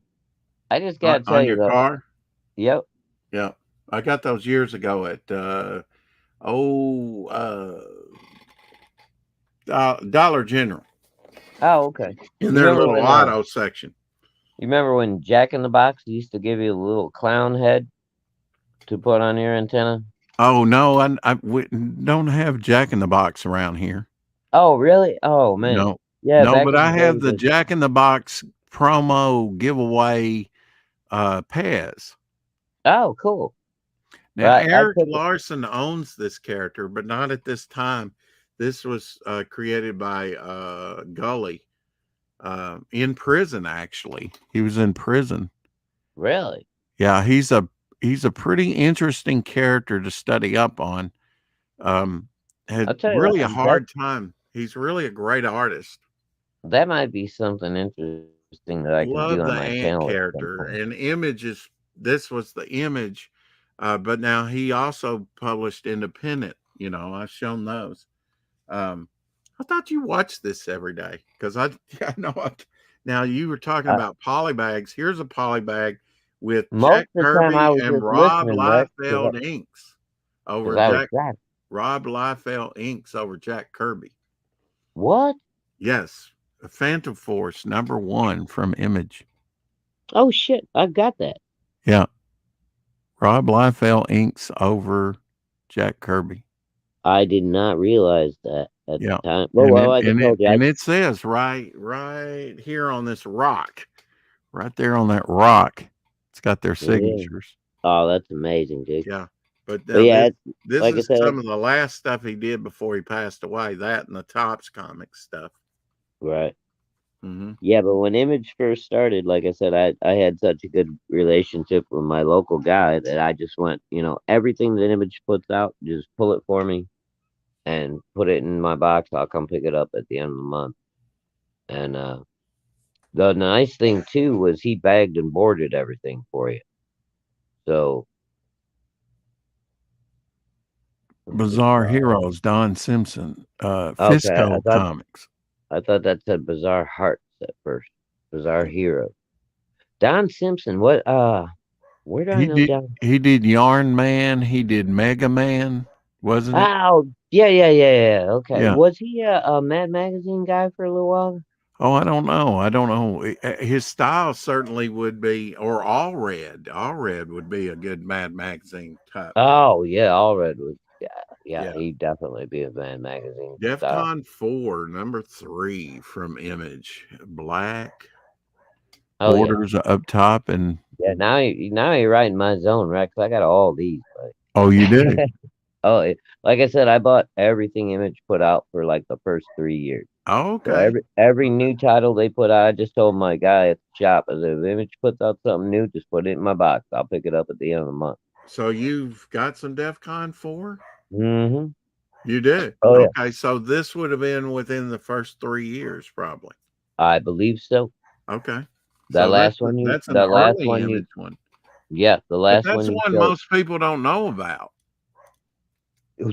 just gotta tell on you your though. car. Yep. Yeah, I got those years ago at Dollar General Oh, okay. in You their remember little when? auto section. You remember when Jack in the Box used to give you a little clown head to put on your antenna? Oh no, we don't have Jack in the Box around here. Oh, really? Oh man. No, Yeah, no, back but in I the have day. the Jack in the Box promo giveaway Pez. Oh, cool. Now Well, I Eric took it. Larson owns this character, but not at this time. This was created by Gully in prison. Actually, he was in prison. Really? Yeah, he's a pretty interesting character to study up on. Had I'll tell you really a what. hard time. He's really a great artist. That might be something interesting that I can do Love the on my ant channel at some character point. and images. This was the image, but now he also published independent. I've shown those. I thought you watched this every day because I know. Now you were talking Uh, about polybags. Here's a polybag with most Jack of the time I Kirby was and just Rob listening, Rex, because Liefeld inks over I was Jack. driving. Rob Liefeld inks over Jack Kirby. What? Yes, Phantom Force #1 from Image. Oh shit! I got that. Yeah, Rob Liefeld inks over Jack Kirby. I did not realize that at Yeah, the time. Well, like I told you, it says right here on this rock, right there on that rock. It's got their signatures. Oh, that's amazing, dude. Yeah, but But now yeah, this like I is said, some of the last stuff he did before he passed away. That and the Tops comics stuff. right. Mm-hmm. Yeah, but when Image first started, like I said, I had such a good relationship with my local guy that I just went, everything that Image puts out, just pull it for me and put it in my box. I'll come pick it up at the end of the month. And the nice thing too was he bagged and boarded everything for you. So Bizarre Heroes, Don Simpson, okay, Fisco Comics. I thought that said Bizarre Hearts at first. Bizarre Hero. Don Simpson, what where do I know Don? He did Yarn Man, he did Mega Man, wasn't it? Oh, yeah. Okay. Yeah. Was he a Mad Magazine guy for a little while? Oh, I don't know. His style certainly would be, or All Red. All Red would be a good Mad Magazine type. Oh, yeah, All Red was Yeah. he'd definitely be a Mad Magazine style. DEFCON 4, #3 from Image. Black. Oh, Borders up top and yeah. Now you're right in my zone, right? 'Cause I got all these. Like, oh, you did? oh, like I said, I bought everything Image put out for like the first 3 years. Oh, So okay. every new title they put out, I just told my guy at the shop, I said, if Image puts out something new, just put it in my box. I'll pick it up at the end of the month. So you've got some DEFCON 4? Mm-hmm. You did? Oh, yeah. Okay, so this would have been within the first 3 years, probably. I believe so. Okay. That So last that's an last early Image one. Yeah, the last But one. that's one most people don't know about.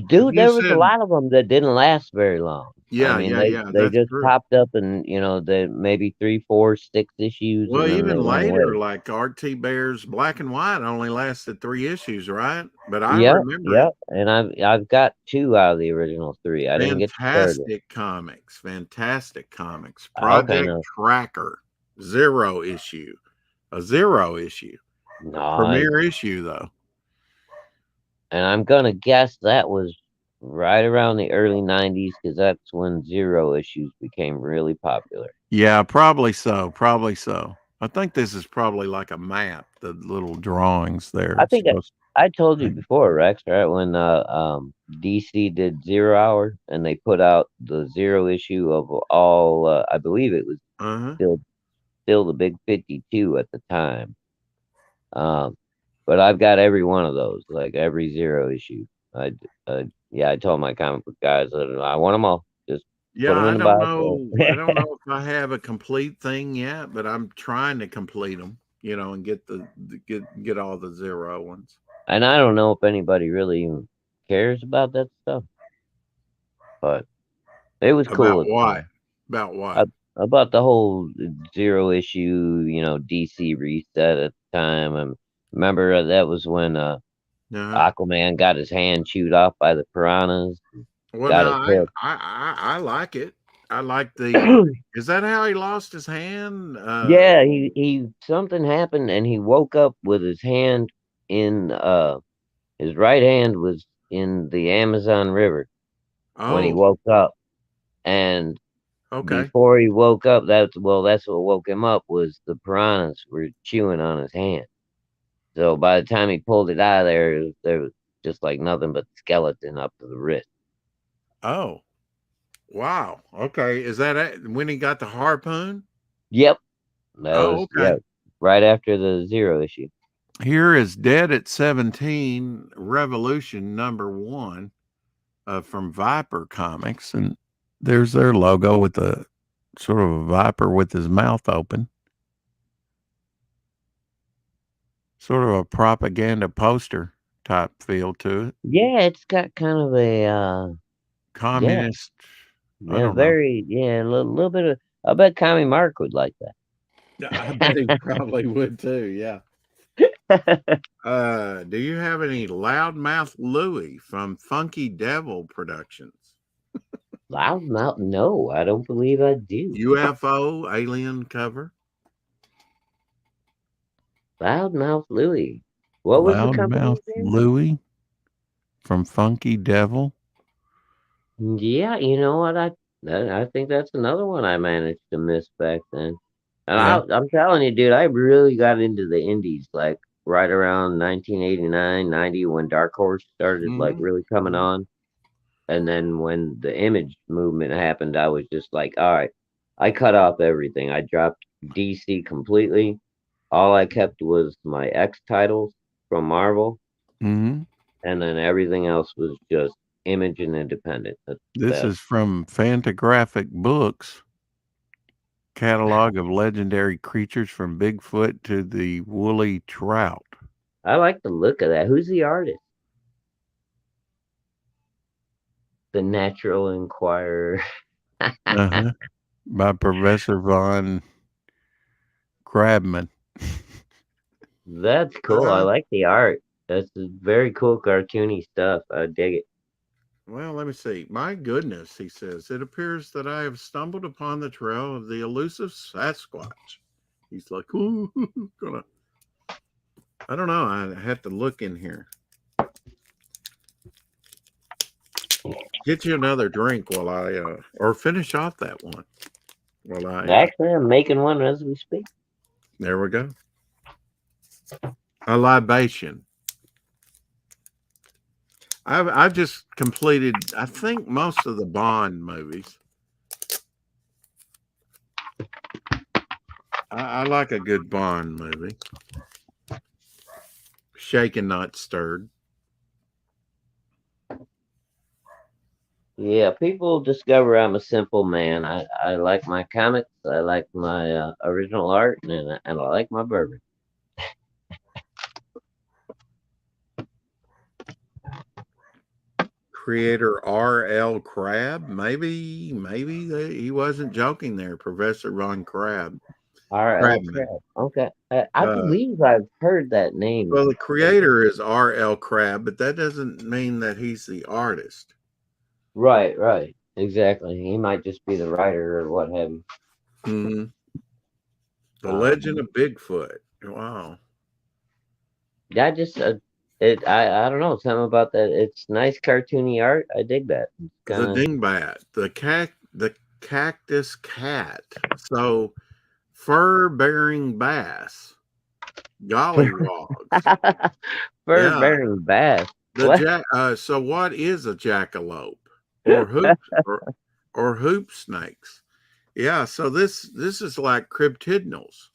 Dude, there was a lot of them that didn't last very long. Yeah, I mean, yeah. they That's just true. popped up and they maybe 3, 4, 6 issues. Well, and then even they went later, away. like RT Bear's Black and White only lasted 3 issues, right? But I Yeah, remember yeah, it. and I've got 2 out of the original 3. I didn't get the third one. Fantastic comics. Okay, Project no. Tracker, 0 issue, a 0 issue, Nice. premiere issue though. And I'm gonna guess that was right around the early 90s because that's when 0 issues became really popular. Yeah, probably so. I think this is probably like a map, the little drawings there. I think I told you before, Rex, right? When DC did 0 Hour and they put out the 0 issue of all, I believe it was still still the big 52 at the time. But I've got every one of those, like every Zero issue. I told my comic book guys that I want them all. Just put Yeah, them in I the don't box. know. I don't know if I have a complete thing yet, but I'm trying to complete them, and get get all the Zero ones. And I don't know if anybody really even cares about that stuff, but it was cool About at the what? time. About what? Uh, about the whole Zero issue, DC reset at the time. And remember that was when Uh-huh. Aquaman got his hand chewed off by the piranhas, Well, got no, his hip. I like it. I like the. Is that how he lost his hand? Yeah, he something happened and he woke up with his hand in his right hand was in the Amazon River when he Oh, woke up. And okay. before he woke up, that's what woke him up was the piranhas were chewing on his hand. So by the time he pulled it out of there was just like nothing but skeleton up to the wrist. Oh, wow. Okay. Is that when he got the harpoon? Yep. That Oh, was okay. right after the Zero issue. Here is Dead at 17 Revolution #1 from Viper Comics. And there's their logo with the sort of a viper with his mouth open. Sort of a propaganda poster type feel to it. Yeah, it's got kind of a Communist. I don't know. a little bit of. I bet Tommy Mark would like I bet he probably would too. Yeah. that. Do you have any Loudmouth Louie from Funky Devil Productions? Loudmouth? No, I don't believe I do. UFO alien cover. Loudmouth Louie. What was the company Loudmouth again? Louie from Funky Devil. Yeah, you know what? I think that's another one I managed to miss back then. And Yeah. I'm telling you, dude, I really got into the indies like right around 1989, 90 when Dark Horse started like Mhm. really coming on. And then when the Image movement happened, I was just like, all right, I cut off everything. I dropped DC completely. All I kept was my X titles from Marvel, Mhm. and then everything else was just Image and Independent. This That is from Fantagraphic Books. Catalog of legendary creatures from Bigfoot to the woolly trout. I like the look of that. Who's the artist? The Natural Enquirer. Uh-huh. By Professor Von Crabman. That's cool. I Uh, like the art. That's very cool cartoony stuff. I dig it. well, let me see. My goodness, he says, it appears that I have stumbled upon the trail of the elusive Sasquatch. He's like, ooh, gonna. I don't know. I have to look in here. Get you another drink while I, or finish off that one while Actually, I'm making one as we speak. there we go. A libation. I've just completed, I think, most of the Bond movies. I like a good Bond movie. Shaken, not stirred. Yeah, people discover I'm a simple man. I like my comics. I like my original art, and I like my bourbon. Creator R.L. Crab. Maybe he wasn't joking there. Professor Ron R.L. Crabman. Crab. Okay, I Uh, believe I've heard that name. well, the creator is R.L. Crab, but that doesn't mean that he's the artist. Right, right, exactly. He might just be the writer or what have you. Mm-hmm. The Legend Um, of Bigfoot. Wow. I just I don't know something about that. It's nice cartoony art. I dig that. It's The kind dingbat. The cactus cat. So fur-bearing bass. Gollywogs. of fur Yeah. bearing bass. The What? jack. So what is a jackalope or hoop snakes? Yeah, so this is like cryptidnals.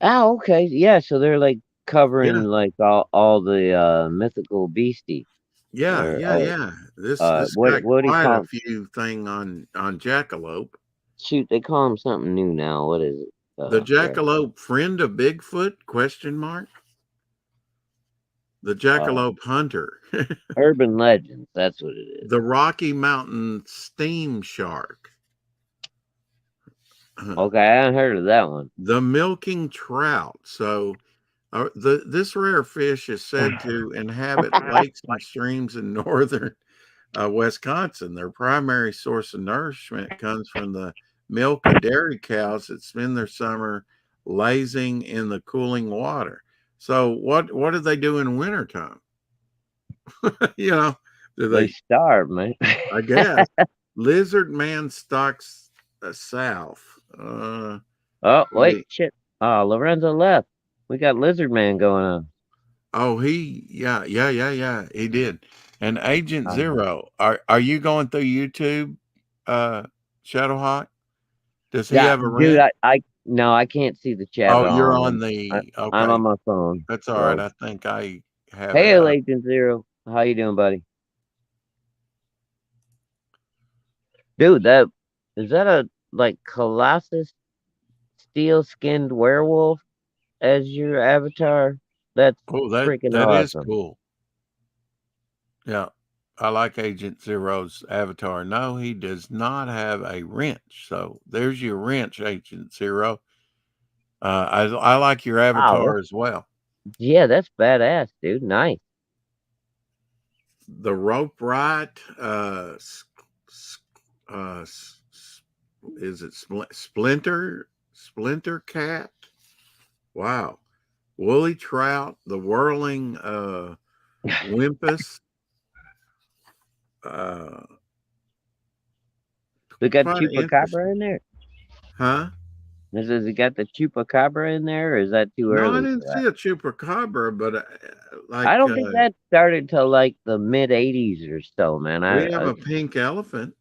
Oh, okay. Yeah, so they're like Yeah, covering like all the mythical beastie. yeah, Or yeah, yeah. This got what do you quite a call few thing on jackalope. shoot, they call him something new now. What is it? The Crap. jackalope friend of Bigfoot? Question mark. The Uh jackalope hunter. Urban Legends, that's what it is. The Rocky Mountain steam shark. Okay, I haven't heard of that one. The milking trout. So this rare fish is said to inhabit lakes and streams in northern Wisconsin. Their primary source of nourishment comes from the milk of dairy cows that spend their summer lazing in the cooling water. So what do they do in wintertime? You know, do They they? starve, man. I guess lizard man stalks south. Oh, wait, Wait. shit. Oh, Lorenzo left. We got Lizard Man going on. Oh, yeah. He did. And Agent Um, Zero, are you going through YouTube, Shadowhawk? Does he yeah, have a dude, rent? no, I can't see the chat Oh, at you're all. on I, the I'm on okay. my phone. That's all right. So, I think I have it hey, up. Agent Zero. How you doing, buddy? Dude, is that a like Colossus steel skinned werewolf as your avatar? That's Oh, freaking that is awesome. cool. Yeah. I like Agent Zero's avatar. No, he does not have a wrench. So there's your wrench, Agent Zero. I like your Wow, avatar as well. that's badass, dude. Nice. The rope right, is it Splinter Cat? Wow. Woolly Trout, the whirling Wimpus. Uh, We got quite Chupacabra interesting. in there. Huh? Has it got the Chupacabra in there, or is that too No, I early didn't for that? see a chupacabra, but I like don't think that started till like the mid '80s or so, man. we have a pink elephant.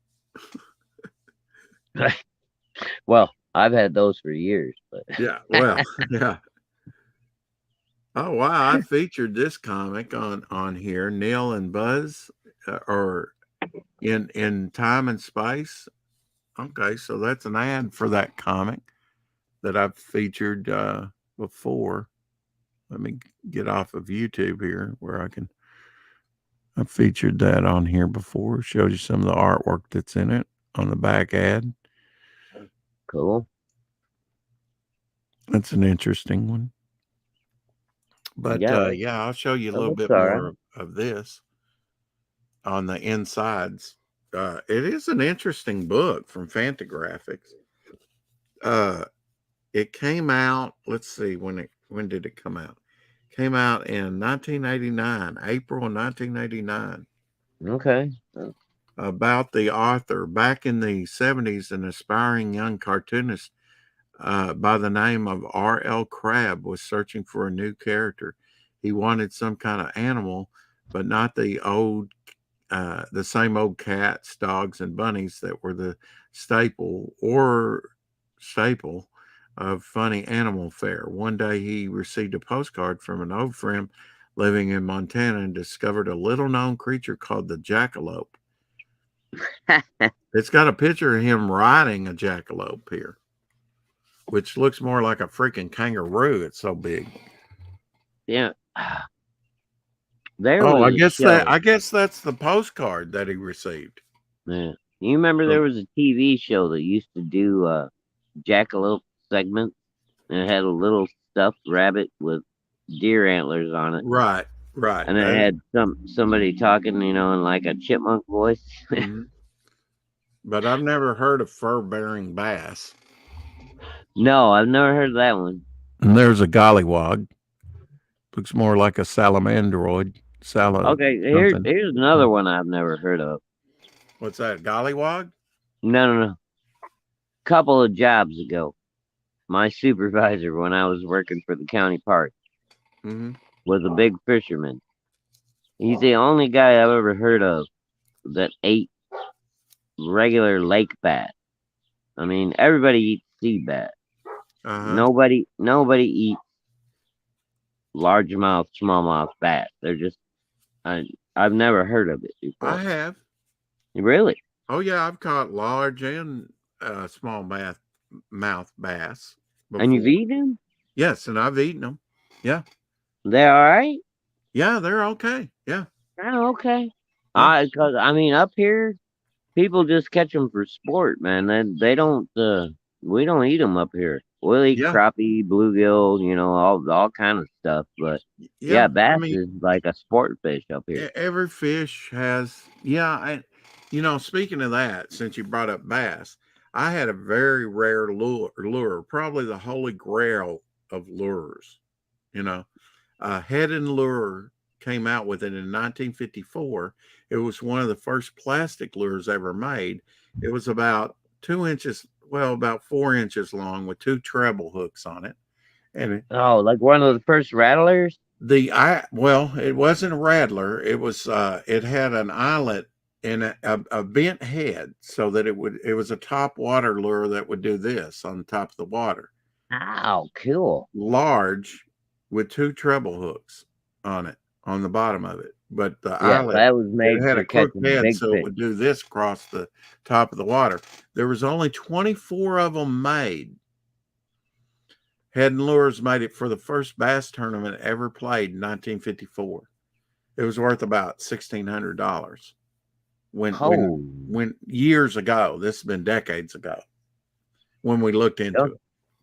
Well, I've had those for years, but Yeah, well, yeah. Oh wow, I featured this comic on here. Neil and Buzz, or in Time and Space. Okay, so that's an ad for that comic that I've featured before. Let me get off of YouTube here where I've featured that on here before. Shows you some of the artwork that's in it on the back ad. cool. That's an interesting one. But Yeah, yeah, I'll show you a that little looks bit all right. more of this on the insides. It is an interesting book from Fantagraphics. It came out. Let's see when did it come out? Came out in 1989, April 1989. Okay. About the author. Back in the 70s, an aspiring young cartoonist by the name of R.L. Crabb was searching for a new character. He wanted some kind of animal, but not the same old cats, dogs, and bunnies that were the staple of funny animal fare. One day he received a postcard from an old friend living in Montana and discovered a little known creature called the jackalope. It's got a picture of him riding a jackalope here, which looks more like a freaking kangaroo. It's so big. Yeah. There Oh, was a show. I guess that's the postcard that he received. Yeah. You remember there So, was a TV show that used to do jackalope segments, and it had a little stuffed rabbit with deer antlers on it, right. and it had somebody talking, in like a chipmunk voice. Mhm. But I've never heard of fur-bearing bass. No, I've never heard of that one. And there's a gollywog. Looks more like a salamandroid. Okay, Something. here's another one I've never heard of. What's that? Gollywog? No. Couple of jobs ago, my supervisor when I was working for the county park Mm-hmm. was a big fisherman. He's the only guy I've ever heard of that ate regular lake bass. I mean, everybody eats sea bass. Uh-huh. Nobody eats largemouth, smallmouth bass. They're just I've never heard of it I before. have. Really? Oh yeah, I've caught large and small mouth bass And you've before. eaten them? Yes, and I've eaten them. Yeah, They're all right. yeah, they're okay. Yeah, Oh, okay. yeah, Cause I mean, up here, people just catch them for sport, man. They don't. We don't eat them up here. We'll eat yeah, crappie, bluegill, all kind of stuff. But yeah, yeah. I bass mean, is like a sport fish up here. every fish has. Yeah, speaking of that, since you brought up bass, I had a very rare lure, probably the holy grail of lures. You know, Head and Lure came out with it in 1954. It was one of the first plastic lures ever made. It was about 2 inches, well, about 4 inches long with two treble hooks on it. And Oh, like one of the first rattlers. it wasn't a rattler. It was it had an eyelet and a bent head so that it was a top water lure that would do this on top of the water. Oh, cool. Large with two treble hooks on it on the bottom of it. But the Yeah, eyelet, that was it made had for a crooked catching head, big so it fish. would do this across the top of the water. There was only 24 of them made. Head and Lures made it for the first bass tournament ever played in 1954. It was worth about $1,600 Oh, when years ago. This has been decades ago when we looked into don't it.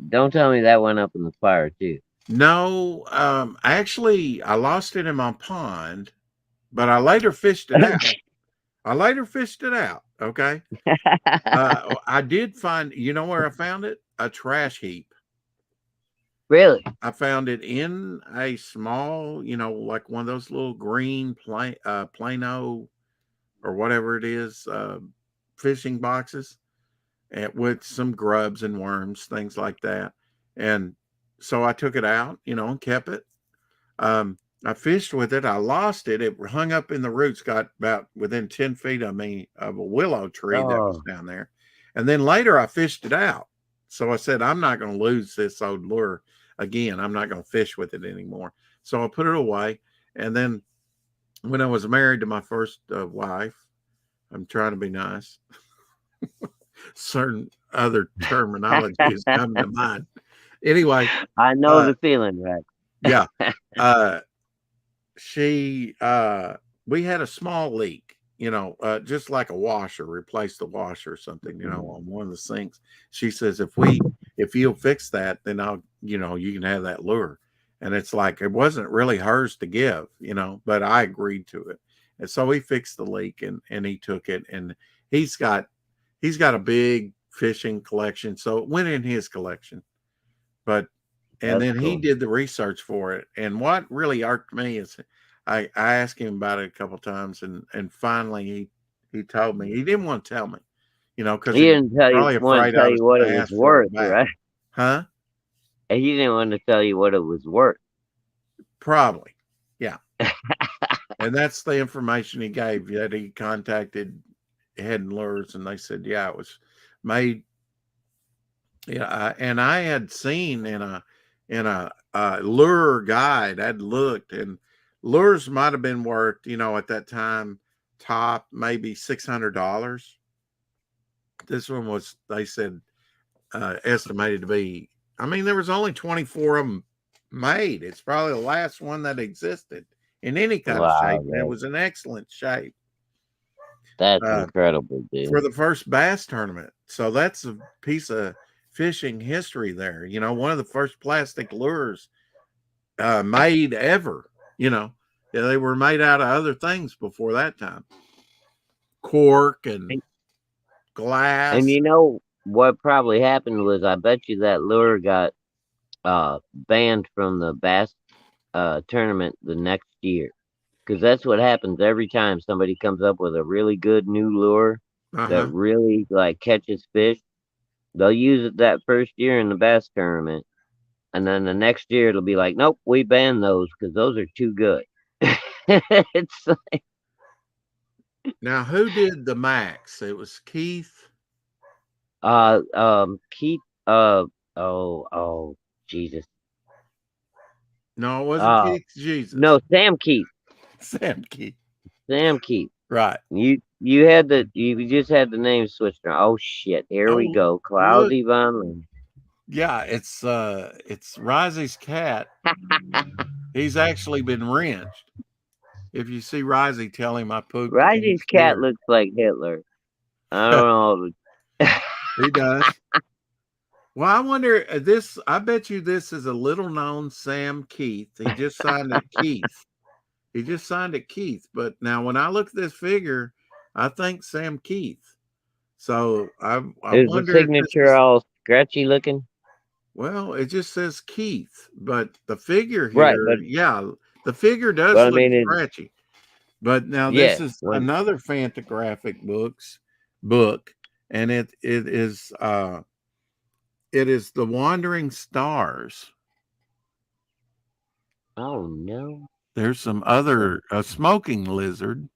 don't tell me that went up in the fire too. No, actually, I lost it in my pond, but I later fished it out. Okay. I did find, you know where I found it? A trash heap. Really? I found it in a small, like one of those little green Plano or whatever it is, fishing boxes, and with some grubs and worms, things like that. And so I took it out, and kept it. I fished with it. I lost it. It hung up in the roots, got about within 10 feet of me of a willow tree that was Oh, down there. And then later I fished it out. So I said, I'm not going to lose this old lure again. I'm not going to fish with it anymore. So I put it away. And then when I was married to my first wife, I'm trying to be nice. Certain other terminology is coming to mind. Anyway, I know the feeling, Rex. yeah. She we had a small leak, just like a washer, replace the washer or something, on one of the sinks. She says, if you'll fix that, then I'll, you can have that lure. And it's like it wasn't really hers to give, but I agreed to it. And so he fixed the leak and he took it, and he's got a big fishing collection. So it went in his collection. And That's then he cool. did the research for it. And what really irked me is I asked him about it a couple times, and finally he told me. He didn't want to tell me, because He he was didn't tell you probably want afraid to I tell was you what going it to was ask for worth, it back. right? Huh? And he didn't want to tell you what it was worth. Probably. Yeah. And that's the information he gave, that he contacted Head and Lures, and they said, yeah, it was made. Yeah. And I had seen in a lure guide, I'd looked, and lures might have been worth, at that time, top maybe $600. This one was, they said, estimated to be, I mean, there was only 24 of them made. It's probably the last one that existed in any kind of Wow, shape, and it was in excellent shape that's incredible, dude. for the first bass tournament. So that's a piece of fishing history there. One of the first plastic lures made ever. Yeah, they were made out of other things before that time, cork and glass. And you know what probably happened was, I bet you that lure got banned from the bass tournament the next year, because that's what happens every time somebody comes up with a really good new lure that Uh-huh. really like catches fish. They'll use it that first year in the bass tournament, and then the next year it'll be like, nope, we banned those because those are too good. It's Now, who did the Max? It was Keith. Keith. Oh, Jesus. No, it wasn't Uh, Keith Jesus. no, Sam Keith. Sam Keith. Sam Keith. Right. You just had the name switched around. Oh shit! Here we Oh, go. look. Cloudy Von Yeah, it's Risey's cat. He's actually been wrenched. If you see Risey, tell him I pooped and he's Risey's cat scared. looks like Hitler. I don't know. He does. Well, I wonder this. I bet you this is a little known Sam Keith. He just signed it Keith. He just signed it Keith. But now, when I look at this figure, I think Sam Keith. So I Is the wonder if this signature is. all scratchy looking? Well, it just says Keith, but the figure Right, here, yeah, the figure does but I look mean, scratchy. But now yeah. this is another Fantagraphic book, and it is The Wandering Stars. Oh no. There's some other smoking lizard.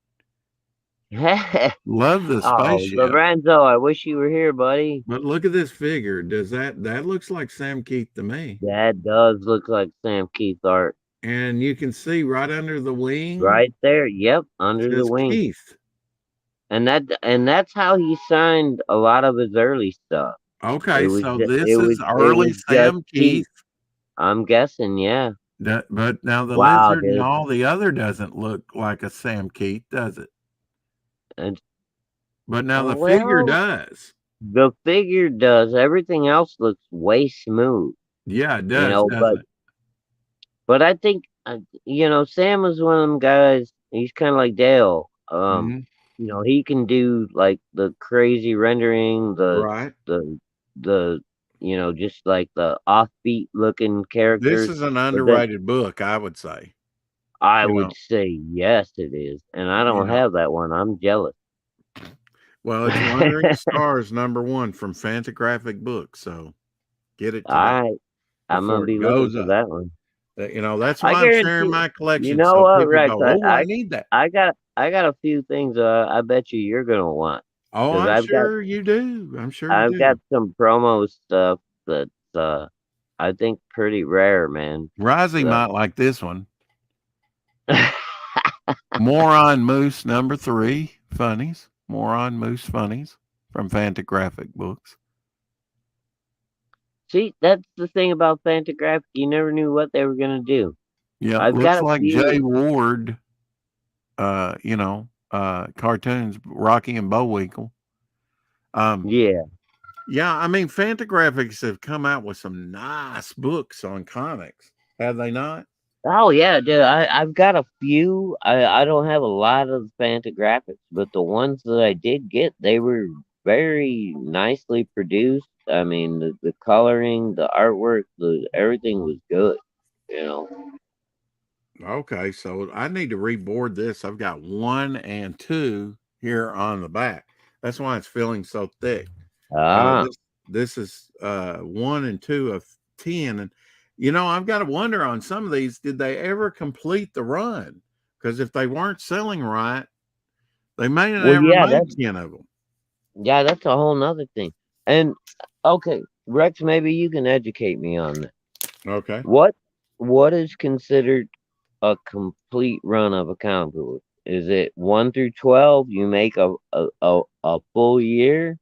Love the Oh, spaceship. Lorenzo, I wish you were here, buddy. But look at this figure. Does that looks like Sam Keith to me? That does look like Sam Keith art. And you can see right under the wing. Right there. Yep, under the says wing. Keith. And that's how he signed a lot of his early stuff. Okay, so this is early Sam Keith. I'm guessing, yeah. But now the Wow, lizard dude. and all the other doesn't look like a Sam Keith, does it? But now the figure does. The figure does. Everything else looks way smooth. Yeah, it does. But I think Sam was one of them guys. He's kind of like Dale. He can do like the crazy rendering, just like the offbeat looking characters. This is an underrated book, I would say. I would say yes, it is, and I don't have that one. I'm jealous. Well, it's Wandering Stars #1 from Fantagraphic Books, so get it. All right, I'm gonna be looking for that one. That's why I'm sharing my collection. You know what, Rex? I need that. I got a few things. I bet you're gonna want. Oh, I'm sure you do. I've got some promo stuff that's I think pretty rare, man. Risey might like this one. Moron Moose #3 funnies. Moron Moose funnies from Fantagraphic Books. See, that's the thing about Fantagraphic. You never knew what they were gonna do. Yeah, looks like Jay Ward. Cartoons, Rocky and Bullwinkle. Yeah. I mean, Fantagraphics have come out with some nice books on comics, have they not? Oh yeah, dude. I've got a few. I don't have a lot of Fantagraphics, but the ones that I did get, they were very nicely produced. I mean, the coloring, the artwork, everything was good. Okay, so I need to reboard this. I've got 1 and 2 here on the back. That's why it's feeling so thick. This is 1 and 2 of 10, and I've got to wonder on some of these, did they ever complete the run? Because if they weren't selling right, they may not ever make 10 of them. Yeah, that's a whole nother thing. And okay, Rex, maybe you can educate me on that. Okay. What is considered a complete run of a comic book? Is it 1 through 12? You make a full year?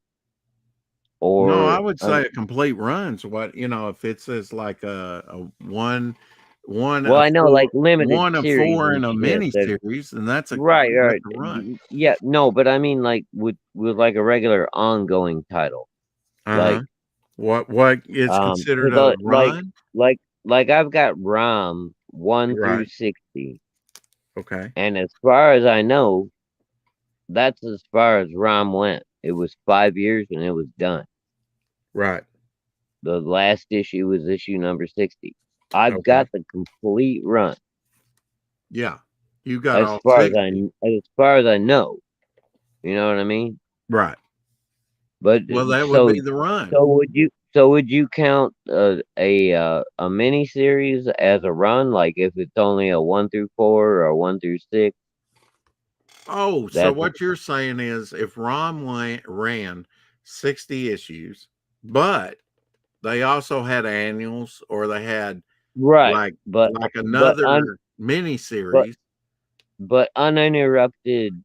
Or no, I would say a complete run's what if it says like a one. Well, I know, like limited 1 of 4 in a mini series, and that's a right. run. Yeah, no, but I mean like with like a regular ongoing title. Like what is considered a run? Like I've got ROM 1 through 60. Okay. And as far as I know, that's as far as ROM went. It was 5 years and it was done. Right. The last issue was issue number 60. I've got the complete run. Yeah. You got as far as I know. You know what I mean? Right. But that would be the run. So would you count a mini series as a run? Like if it's only a 1 through 4 or 1 through 6? Oh, so what you're saying is if ROM ran 60 issues, but they also had annuals, or they had Right, like but another mini but series. but uninterrupted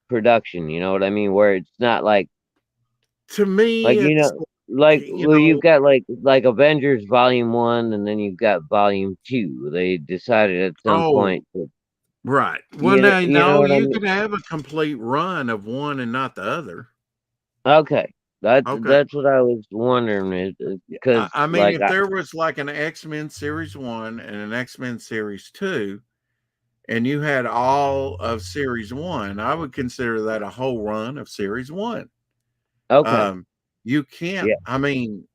production. You know what I mean? Where it's not like To me, it's well, you've got like Avengers Volume 1, and then you've got Volume 2. They decided at some oh, point to, right. Well, now you know no, what I you mean? could have a complete run of one and not the other. Okay, Okay. that's what I was wondering is Yeah. because I mean, if there was like an X-Men Series 1 and an X-Men Series 2, and you had all of Series 1, I would consider that a whole run of Series 1. okay, Um, you can't, yeah, I mean,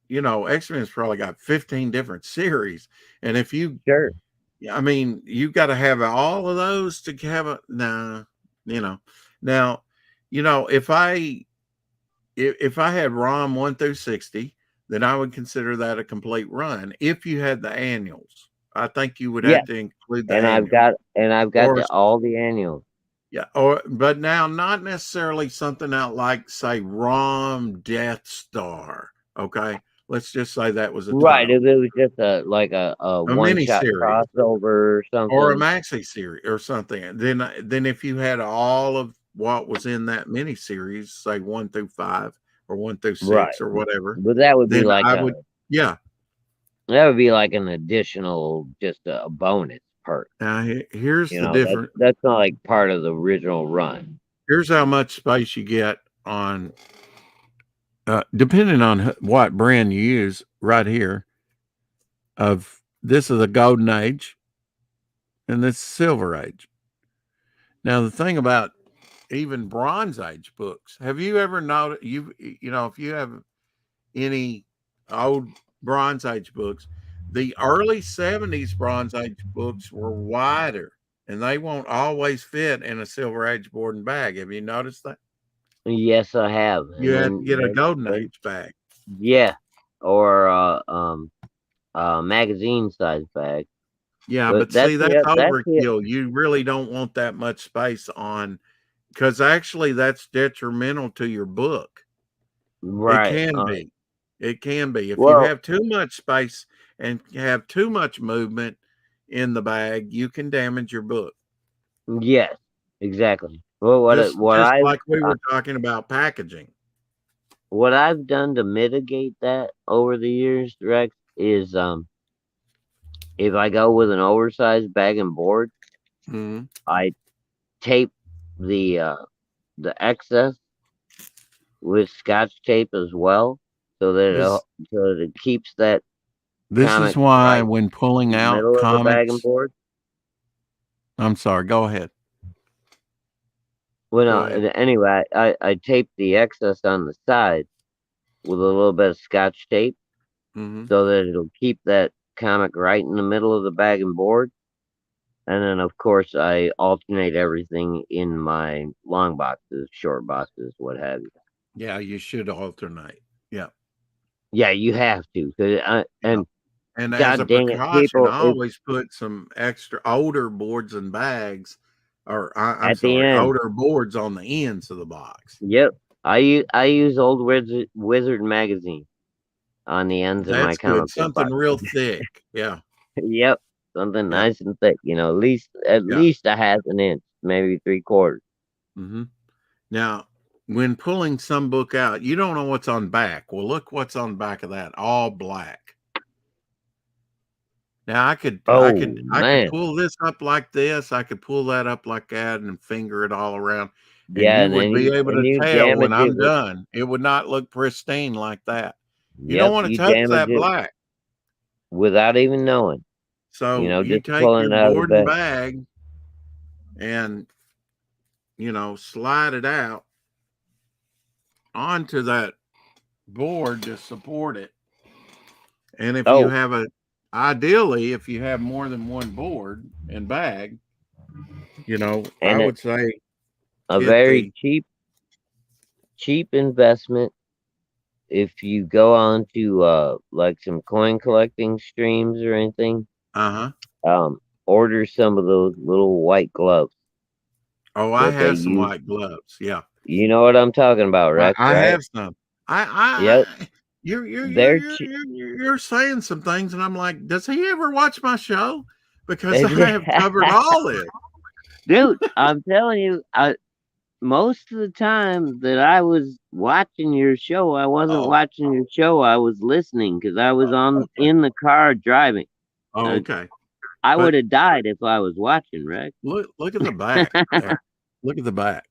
X-Men's probably got 15 different series. And if you, sure, I mean, you got to have all of those to have a, nah, you know. Now, if I had ROM 1 through 60, then I would consider that a complete run. If you had the annuals, I think you would yeah, have to include the and annuals. I've got Or all the annuals. yeah, but now not necessarily something out like say ROM Death Star. Okay, let's just say that was a Right, title, if it was just a a one mini shot series, crossover or or a something. maxi series, or something. Then if you had all of what was in that mini series, say 1 through 5 or 1 through 6 Right, or whatever, but that would be then like I would, yeah. an additional, just a bonus perk. Now here's You the know, difference. that's not like part of the original run. Here's how much space you get on, depending on what brand you use. Right here, of this is a golden age, and this is silver age. Now the thing about even bronze age books, have you ever noticed, if you have any old bronze age books, the early 70s bronze age books were wider, and they won't always fit in a silver age board and bag. Have you noticed that? Yes, I have, You and had to get a golden then age bag. yeah, or magazine size bag. Yeah, But but see, that's that's the overkill. You really don't want that much space on, because actually that's detrimental to your book. It right. can be. It can be. If you Well, have too much space and have too much movement in the bag, you can damage your book. yes, exactly. Well, Just like we were talking about packaging. what I've done to mitigate that over the years, Rex, is if I go with an oversized bag and board, Mhm. I tape the excess with Scotch tape as well, so that This it keeps that this is comic why right when pulling in the out middle of the bag and comics, board. I'm sorry, go ahead. Well, Go no, ahead. anyway, I tape the excess on the side with a little bit of Scotch tape, Mhm. so that it'll keep that comic right in the middle of the bag and board. And then, of course, I alternate everything in my long boxes, short boxes, what have you. Yeah, you should alternate. Yeah. Yeah, you have to, Yeah. and And as a God dang it, precaution, people, I if always put some extra older boards and bags, or I'm at the sorry, end, older boards on the ends of the box. yep, I use old Wizard magazine on the ends of my That's good. comic book Something box. real thick. Yeah. Yep, something Yeah. nice and thick. At Yeah. least a half an inch, maybe 3/4. hmm Now, when pulling some book out, you don't know what's on back. Well, look what's on back of that, all black. Now Oh I could man, pull this up like this. I could pull that up like that and finger it all around, and yeah, you and would then be able to you tell when damage it I'm with done. It would not look pristine like that. You don't yep, want to you touch damage that it black. without even knowing. So you Just take pulling your it out of the board and bag. bag and slide it out onto that board to support it. And if you Oh, have ideally, if you have more than one board and bag, I and would say a get very the, cheap investment if you go on to like some coin collecting streams or anything. uh-huh. Order some of those little white gloves Oh, I that they have some use. white gloves. Yeah. You know what I'm talking about, Rex, I right? have some. I, Yep. I you're They're che- you're saying some things, and I'm like, does he ever watch my show? Because I have covered all this. Dude, I'm telling you, most of the time that I was watching your show, I wasn't Oh, watching your show. I was listening because I was okay. in the car driving. Oh, okay. I would But have died if I was watching, Rex. look at the back there. Look at the back.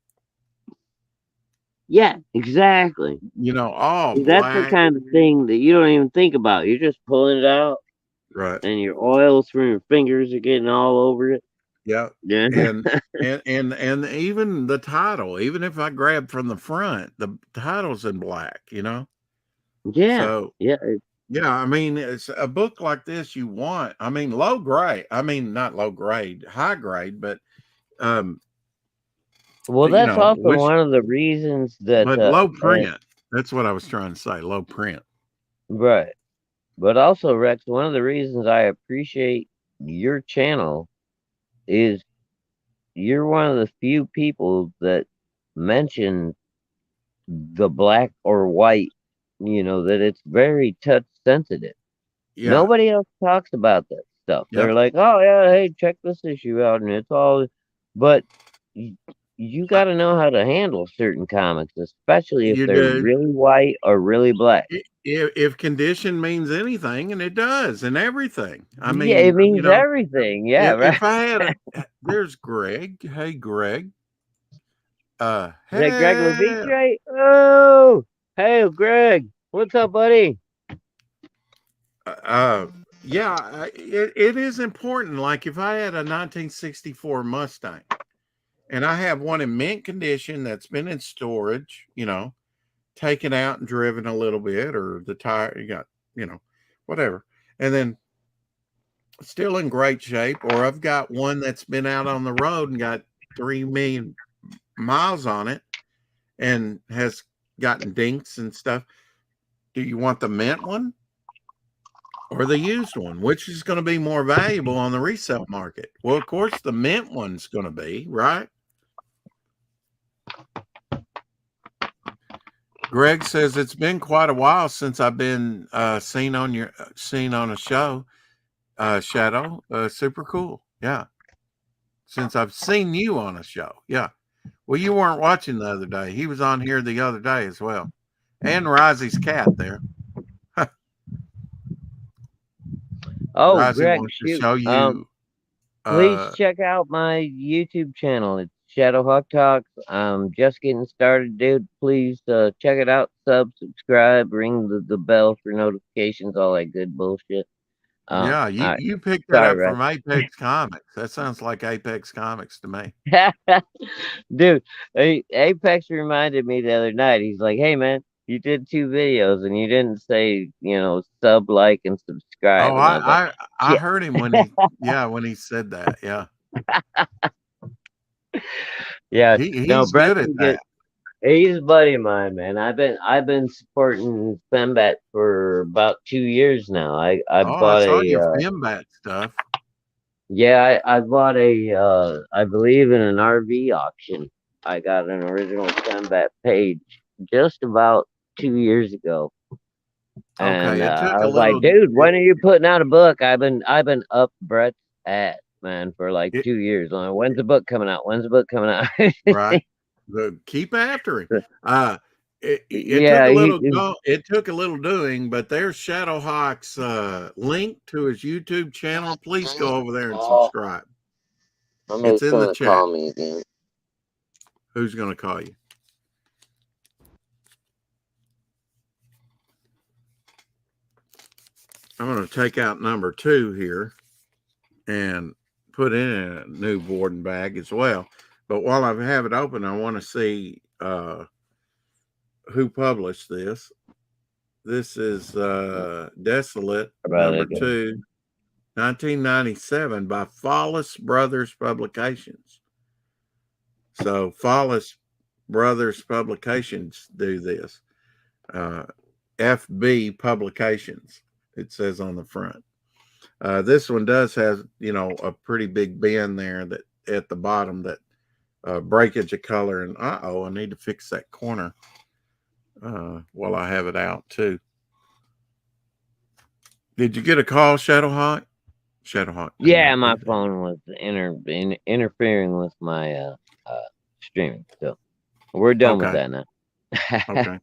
Yeah, exactly. All That's the black. kind of thing that you don't even think about. You're just pulling it out, Right. and your oils from your fingers are getting all over it. Yeah. Yeah, And even the title, even if I grab from the front, the title's in black, yeah, So yeah. yeah, I mean, it's a book like this you want. I mean, low grade. I mean, not low grade, high grade, but um, Well, that's also which one of the reasons that, but low print. That's what I was trying to say. Low print. right. But also, Rex, one of the reasons I appreciate your channel is you're one of the few people that mention the black or white, that it's very touch sensitive. Yeah. Nobody else talks about that stuff. Yep. They're like, oh, yeah, hey, check this issue out. And it's all, but you got to know how to handle certain comics, especially if You they're do. really white or really black. If condition means anything, and it does, and everything. I Yeah, it mean, means everything. Yeah, right. if I had there's Greg. Hey, Greg. Is that Greg Hey. Levitre? Oh, hey, Greg. What's up, buddy? Yeah, it is important. Like if I had a 1964 Mustang and I have one in mint condition that's been in storage, taken out and driven a little bit, or the tire, you got, whatever, and then still in great shape, or I've got one that's been out on the road and got 3 million miles on it and has gotten dinks and stuff. Do you want the mint one or the used one? Which is going to be more valuable on the resale market? Well, of course, the mint one's going to be, right? Greg says it's been quite a while since I've been seen on a show. Shadow, super cool. Yeah, since I've seen you on a show. Yeah. Well, you weren't watching the other day. He was on here the other day as well, and Risey's cat there. Oh, Risey Greg, wants to shoot. show you. Please check out my YouTube channel. It's Shadow Hawk Talks. I'm just getting started, dude. Please check it out. Subscribe, ring the bell for notifications, all that good bullshit. Yeah, All right. you picked that Sorry, up Rex. from Apex Comics. That sounds like Apex Comics to me. Dude, Apex reminded me the other night. He's like, hey, man, you did 2 videos and you didn't say, sub, like, and subscribe. Oh, And I was like, I shit. heard him when he said that. Yeah, Yeah, no, he's good at Brett's good. that. He's a buddy of mine, man. I've been supporting Fembat for about 2 years now. I Oh, I bought saw a your Fembat stuff. I bought a I believe in an RV auction. I got an original Fembat page just about 2 years ago. And Okay, it took I a was like, little. dude, when are you putting out a book? I've been up Brett's ass, man, for like It, 2 years. Like, when's the book coming out? When's the book coming out? right. Keep after him. It took Yeah, a little it took a little doing, but there's Shadowhawk's link to his YouTube channel. Please go over there and subscribe. It's in the chat. call me again. Who's going to call you? I'm going to take out number 2 here and put in a new boarding bag as well. But while I have it open, I want to see who published this. This is Desolate, number 2, 1997, by Follis Brothers Publications. So Follis Brothers Publications do this. FB Publications, it says on the front. This one does have, a pretty big bend there that at the bottom that breakage of color. And I need to fix that corner while I have it out too. Did you get a call, Shadowhawk? Shadowhawk. Yeah, my phone was interfering with my streaming. So we're done with that now. Okay.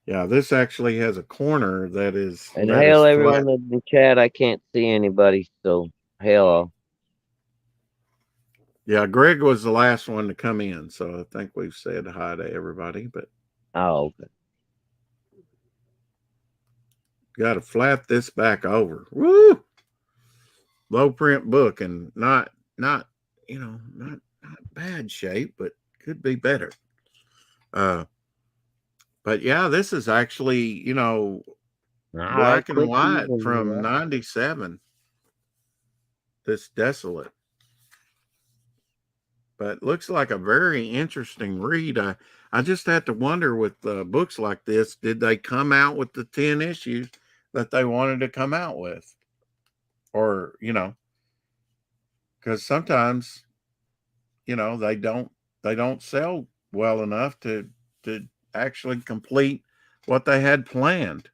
Yeah, this actually has a corner that is. And hail everyone in the chat. I can't see anybody, so hail. Yeah, Greg was the last one to come in, so I think we've said hi to everybody. But okay. Got to flap this back over. Woo! Low print book and not bad shape, but could be better. But yeah, this is actually, black and white from 97. This Desolate. But looks like a very interesting read. I just have to wonder with books like this, did they come out with the 10 issues that they wanted to come out with? Or, because sometimes, they don't sell well enough to actually complete what they had planned.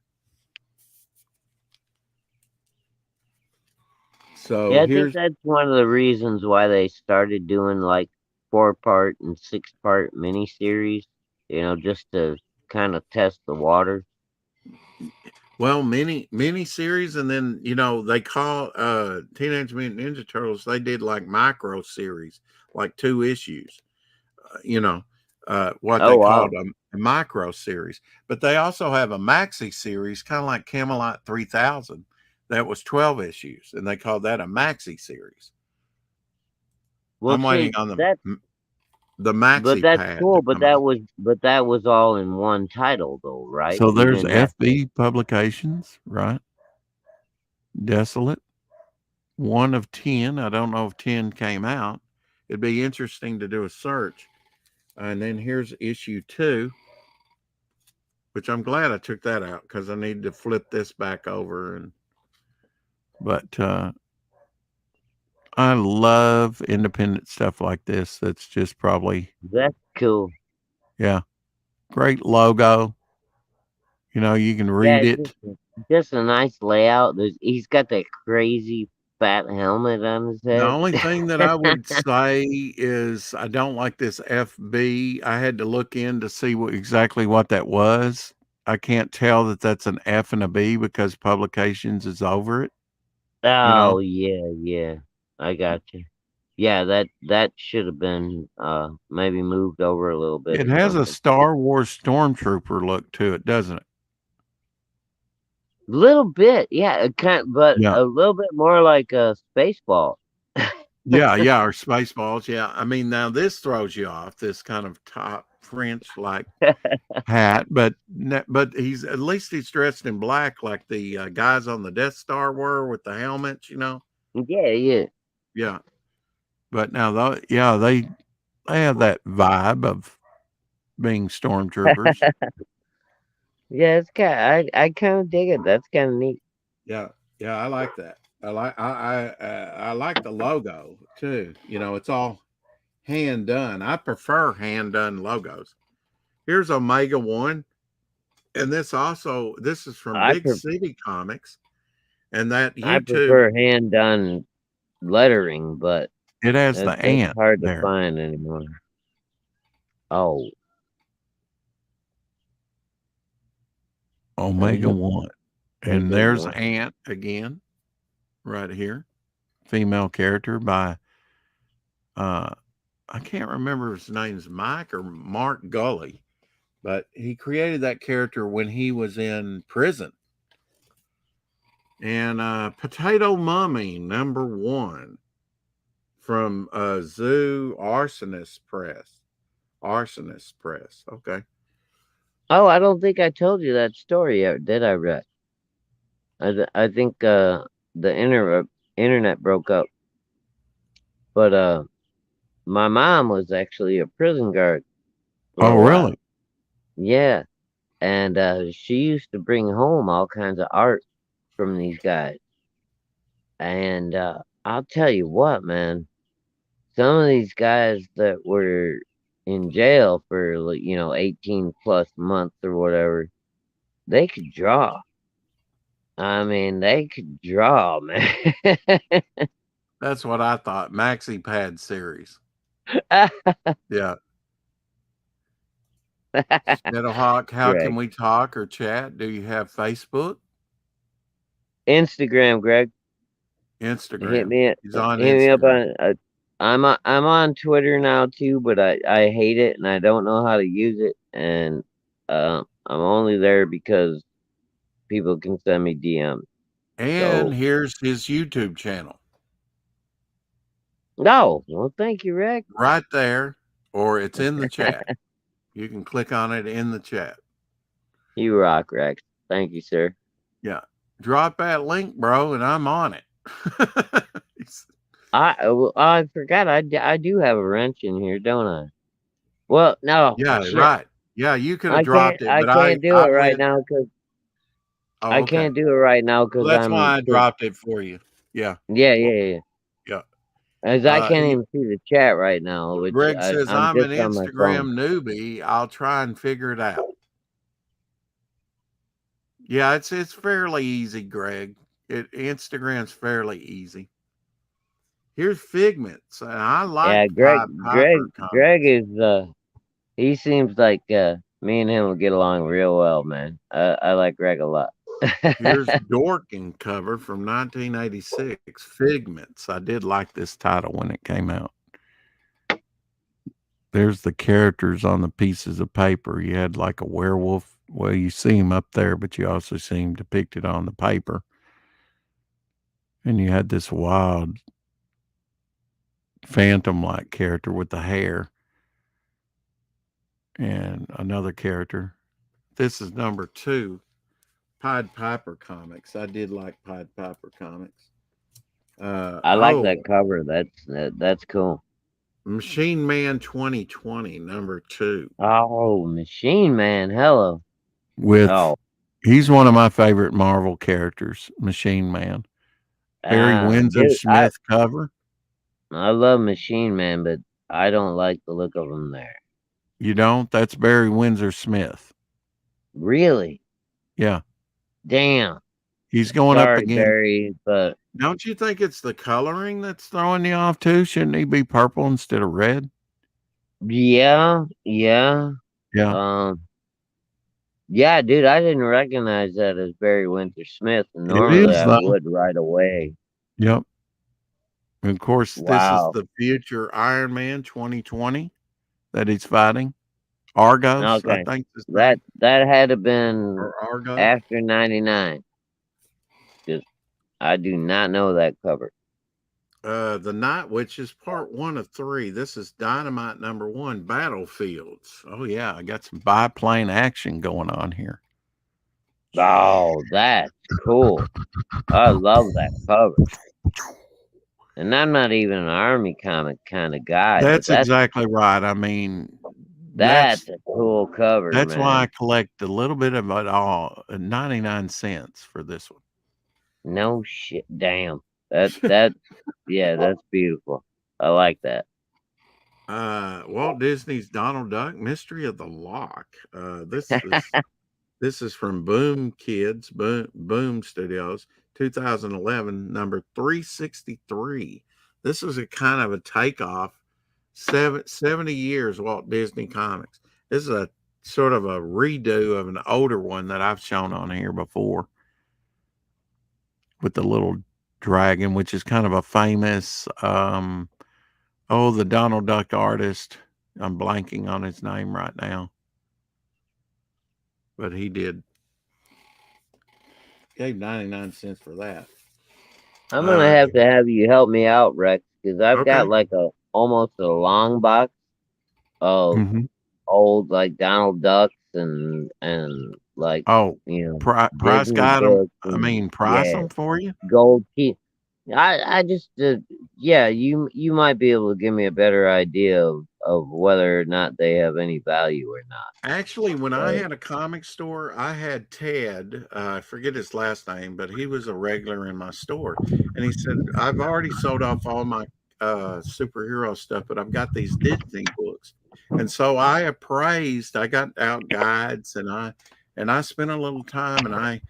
So yeah, I think that's one of the reasons why they started doing like 4-part and 6-part miniseries, just to kind of test the water. Well, mini series, and then they call Teenage Mutant Ninja Turtles. They did like micro series, like 2 issues. What they called a micro series, but they also have a maxi series, kind of like Camelot 3000. That was 12 issues, and they called that a maxi series. Well, I'm waiting on the maxi. But that's cool. But that was all in one title, though, right? So there's FB Publications, right? Desolate, 1 of 10. I don't know if 10 came out. It'd be interesting to do a search. And then here's issue 2, which I'm glad I took that out because I need to flip this back over. But I love independent stuff like this. That's just probably. That's cool. Yeah. Great logo. You can read it. Just a nice layout. He's got that crazy fat helmet on his head. The only thing that I would say is I don't like this FB. I had to look in to see exactly what that was. I can't tell that that's an F and a B because Publications is over it. Oh, yeah. I got you. Yeah, that should have been maybe moved over a little bit. It has a Star Wars Stormtrooper look to it, doesn't it? A little bit, yeah. A little bit more like a Spaceball. Yeah, or Spaceballs. Yeah, I mean, now this throws you off. This kind of top French like hat, but he's at least he's dressed in black like the guys on the Death Star were with the helmets. Yeah. But now, they have that vibe of being stormtroopers. Yeah, it's I kind of dig it. That's kind of neat. Yeah, I like that. I like the logo too. It's all hand done. I prefer hand done logos. Here's Omega 1, and this is from Big City Comics, and that YouTube. I prefer hand done lettering, but it has the ant. Hard to find anymore. Oh. Omega 1. And there's Ant again, right here. Female character by, I can't remember if his name's Mike or Mark Gully, but he created that character when he was in prison. And Potato Mummy, #1 from Zoo Arsonist Press. Okay. Oh, I don't think I told you that story yet, did I, Rex? I think the internet broke up. But my mom was actually a prison guard. Oh, really? Yeah. And she used to bring home all kinds of art from these guys. And I'll tell you what, man. some of these guys that were in jail for 18 plus months or whatever, they could draw. I mean, they could draw, man. That's what I thought. Maxi Pad series. Yeah. Shadowhawk, how Greg. can we talk or chat? Do you have Facebook? Instagram, Greg. Instagram. He's on hit me up Instagram. on. I'm on Twitter now too, but I hate it and I don't know how to use it, and I'm only there because people can send me DMs. And So here's his YouTube channel. no, well, thank you, Rick. Right there, or it's in the chat. You can click on it in the chat. You rock, Rex. Thank you, sir. Yeah. Drop that link, bro, and I'm on it. I forgot I do have a wrench in here, don't I? Well, no. Yeah, shit. right. Yeah, you could have dropped it, but I can't do it right went, now because oh, I okay. can't do it right now because Well, that's why I dropped it for you. Yeah. Yeah. As I can't he- even see the chat right now. Which Greg says, I'm an just on my Instagram phone. newbie. I'll try and figure it out. Yeah, it's fairly easy, Greg. Instagram's fairly easy. Here's Figments, and I like Greg is he seems like me and him will get along real well, man. I like Greg a lot. Here's Dorking cover from 1986, Figments. I did like this title when it came out. There's the characters on the pieces of paper. You had like a werewolf. Well, you see him up there, but you also see him depicted on the paper. And you had this wild phantom-like character with the hair. And another character. This is number 2. Pied Piper comics. I did like Pied Piper comics. I like that cover. That's cool. Machine Man 2020, number 2. Oh, Machine Man, hello. He's one of my favorite Marvel characters, Machine Man. Barry Windsor Smith cover. I love Machine Man, but I don't like the look of him there. You don't? That's Barry Windsor Smith. Really? Yeah. Damn. He's going up again. Barry, but don't you think it's the coloring that's throwing you off too? Shouldn't he be purple instead of red? Yeah. Yeah, dude, I didn't recognize that as Barry Windsor Smith. Normally I would right away. Yep. Of course, This is the future Iron Man 2020 that he's fighting. Argos, okay. I think. That had to been after 99. I do not know that cover. The Night Witches, part 1 of 3. This is Dynamite number 1, Battlefields. Oh yeah, I got some biplane action going on here. Oh, that's cool. I love that cover. And I'm not even an army comic kind of guy. That's exactly right. I mean, that's a cool cover. That's man. why I collect a little bit of it all. 99 cents for this one. No shit. Damn. That's beautiful. I like that. Walt Disney's Donald Duck, Mystery of the Lock. This is from Boom Studios, 2011, number 363. This was a kind of a takeoff. 70 years Walt Disney Comics. This is a sort of a redo of an older one that I've shown on here before, with the little dragon, which is kind of a famous the Donald Duck artist. I'm blanking on his name right now, but he gave 99 cents for that. I'm gonna have to have you help me out, Rex, because I've got like almost a long box of old like Donald Ducks and like Price got them. I mean, price them for you. Gold key. I just you might be able to give me a better idea of whether or not they have any value or not. Actually, when I had a comic store, I had Ted, I forget his last name, but he was a regular in my store. And he said, I've already sold off all my superhero stuff, but I've got these Disney books, and so I got out guides, and I spent a little time, and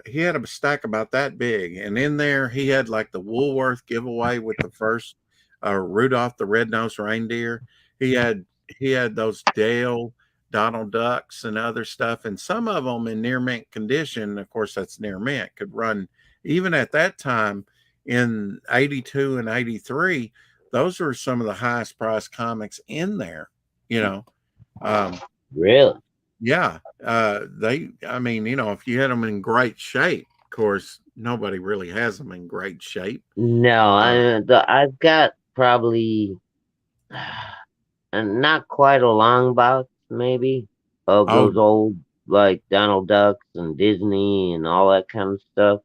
he had a stack about that big, and in there he had like the Woolworth giveaway with the first Rudolph the Red-Nosed Reindeer. He had he had those Dale Donald Ducks and other stuff, and some of them in near mint condition. Of course, that's near mint, could run even at that time in 82 and 83. Those were some of the highest priced comics in there, you know. Um, Really? yeah, I mean, if you had them in great shape, of course, nobody really has them in great shape. No, Uh, I've got probably and not quite a long box, maybe, of oh, those old like Donald Ducks and Disney and all that kind of stuff.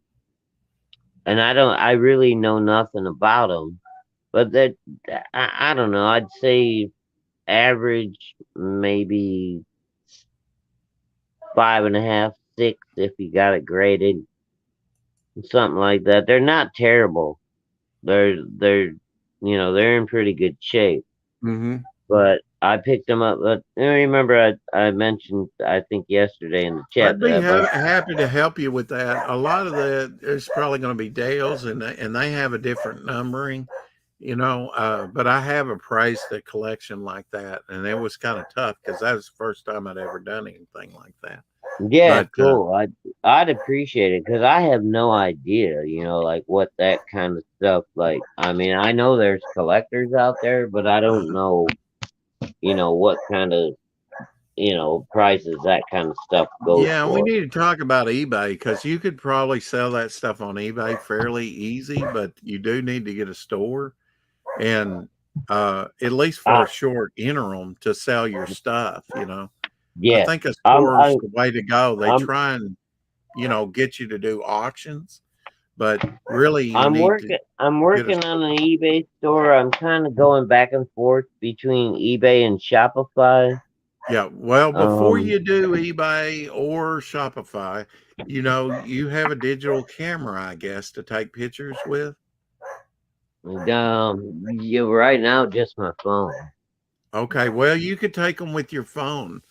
And I really know nothing about them, but I don't know. I'd say average maybe 5.5, 6 if you got it graded, something like that. They're not terrible. They're they're in pretty good shape. hmm But I picked them up. But I remember I mentioned I think yesterday in the chat I'd that be I bought. happy to help you with that. A lot of that is probably going to be Dale's, and they have a different numbering, but I have appraised a collection like that, and it was kind of tough because that was the first time I'd ever done anything like that. Yeah, But cool. I'd appreciate it because I have no idea, like what that kind of stuff. Like, I mean, I know there's collectors out there, but I don't know, what kind of prices that kind of stuff goes yeah, we for. need to talk about eBay because you could probably sell that stuff on eBay fairly easy, but you do need to get a store and at least for I a short interim to sell your stuff. I Yeah, think a I'm store's I the way to go. They I'm try and, get you to do auctions, but really you I'm need to working I'm get a working on store. an eBay store. I'm kind of going back and forth between eBay and Shopify. Yeah, well, before Um, you do eBay or Shopify, you have a digital camera, I guess, to take pictures with. you right now just my phone. Okay, well, you could take them with your phone,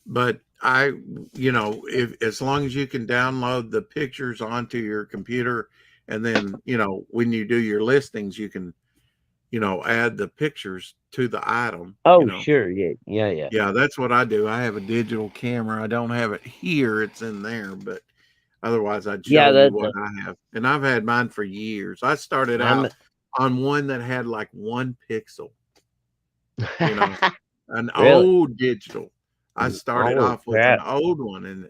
but if as long as you can download the pictures onto your computer, and then, when you do your listings, you can, add the pictures to the item, Oh, sure, yeah. Yeah, that's what I do. I have a digital camera. I don't have it here, it's in there, but otherwise I'd Yeah, show you what I have. And I've had mine for years. I started I'm out on one that had like 1 pixel, you know. An really. old digital. I started Holy off with an crap. old one,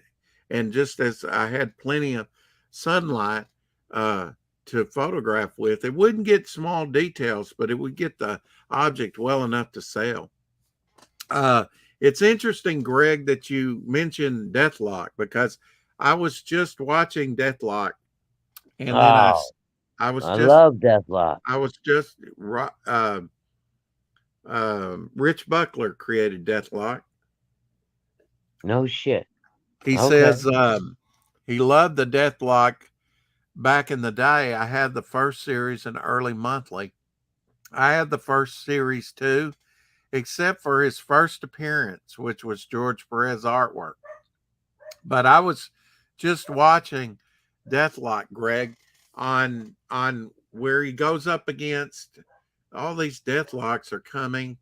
and just as I had plenty of sunlight to photograph with, it wouldn't get small details, but it would get the object well enough to sell. Uh, it's interesting, Greg, that you mentioned Deathlock because I was just watching Deathlock, and then Oh, I was I just love Deathlock. I was just Rich Buckler created Deathlock. No shit. He Okay. says he loved the Deathlock back in the day. I had the first series in early monthly. I had the first series too, except for his first appearance, which was George Perez artwork. But I was just watching Deathlock, Greg, on where he goes up against all these Deathlocks are coming.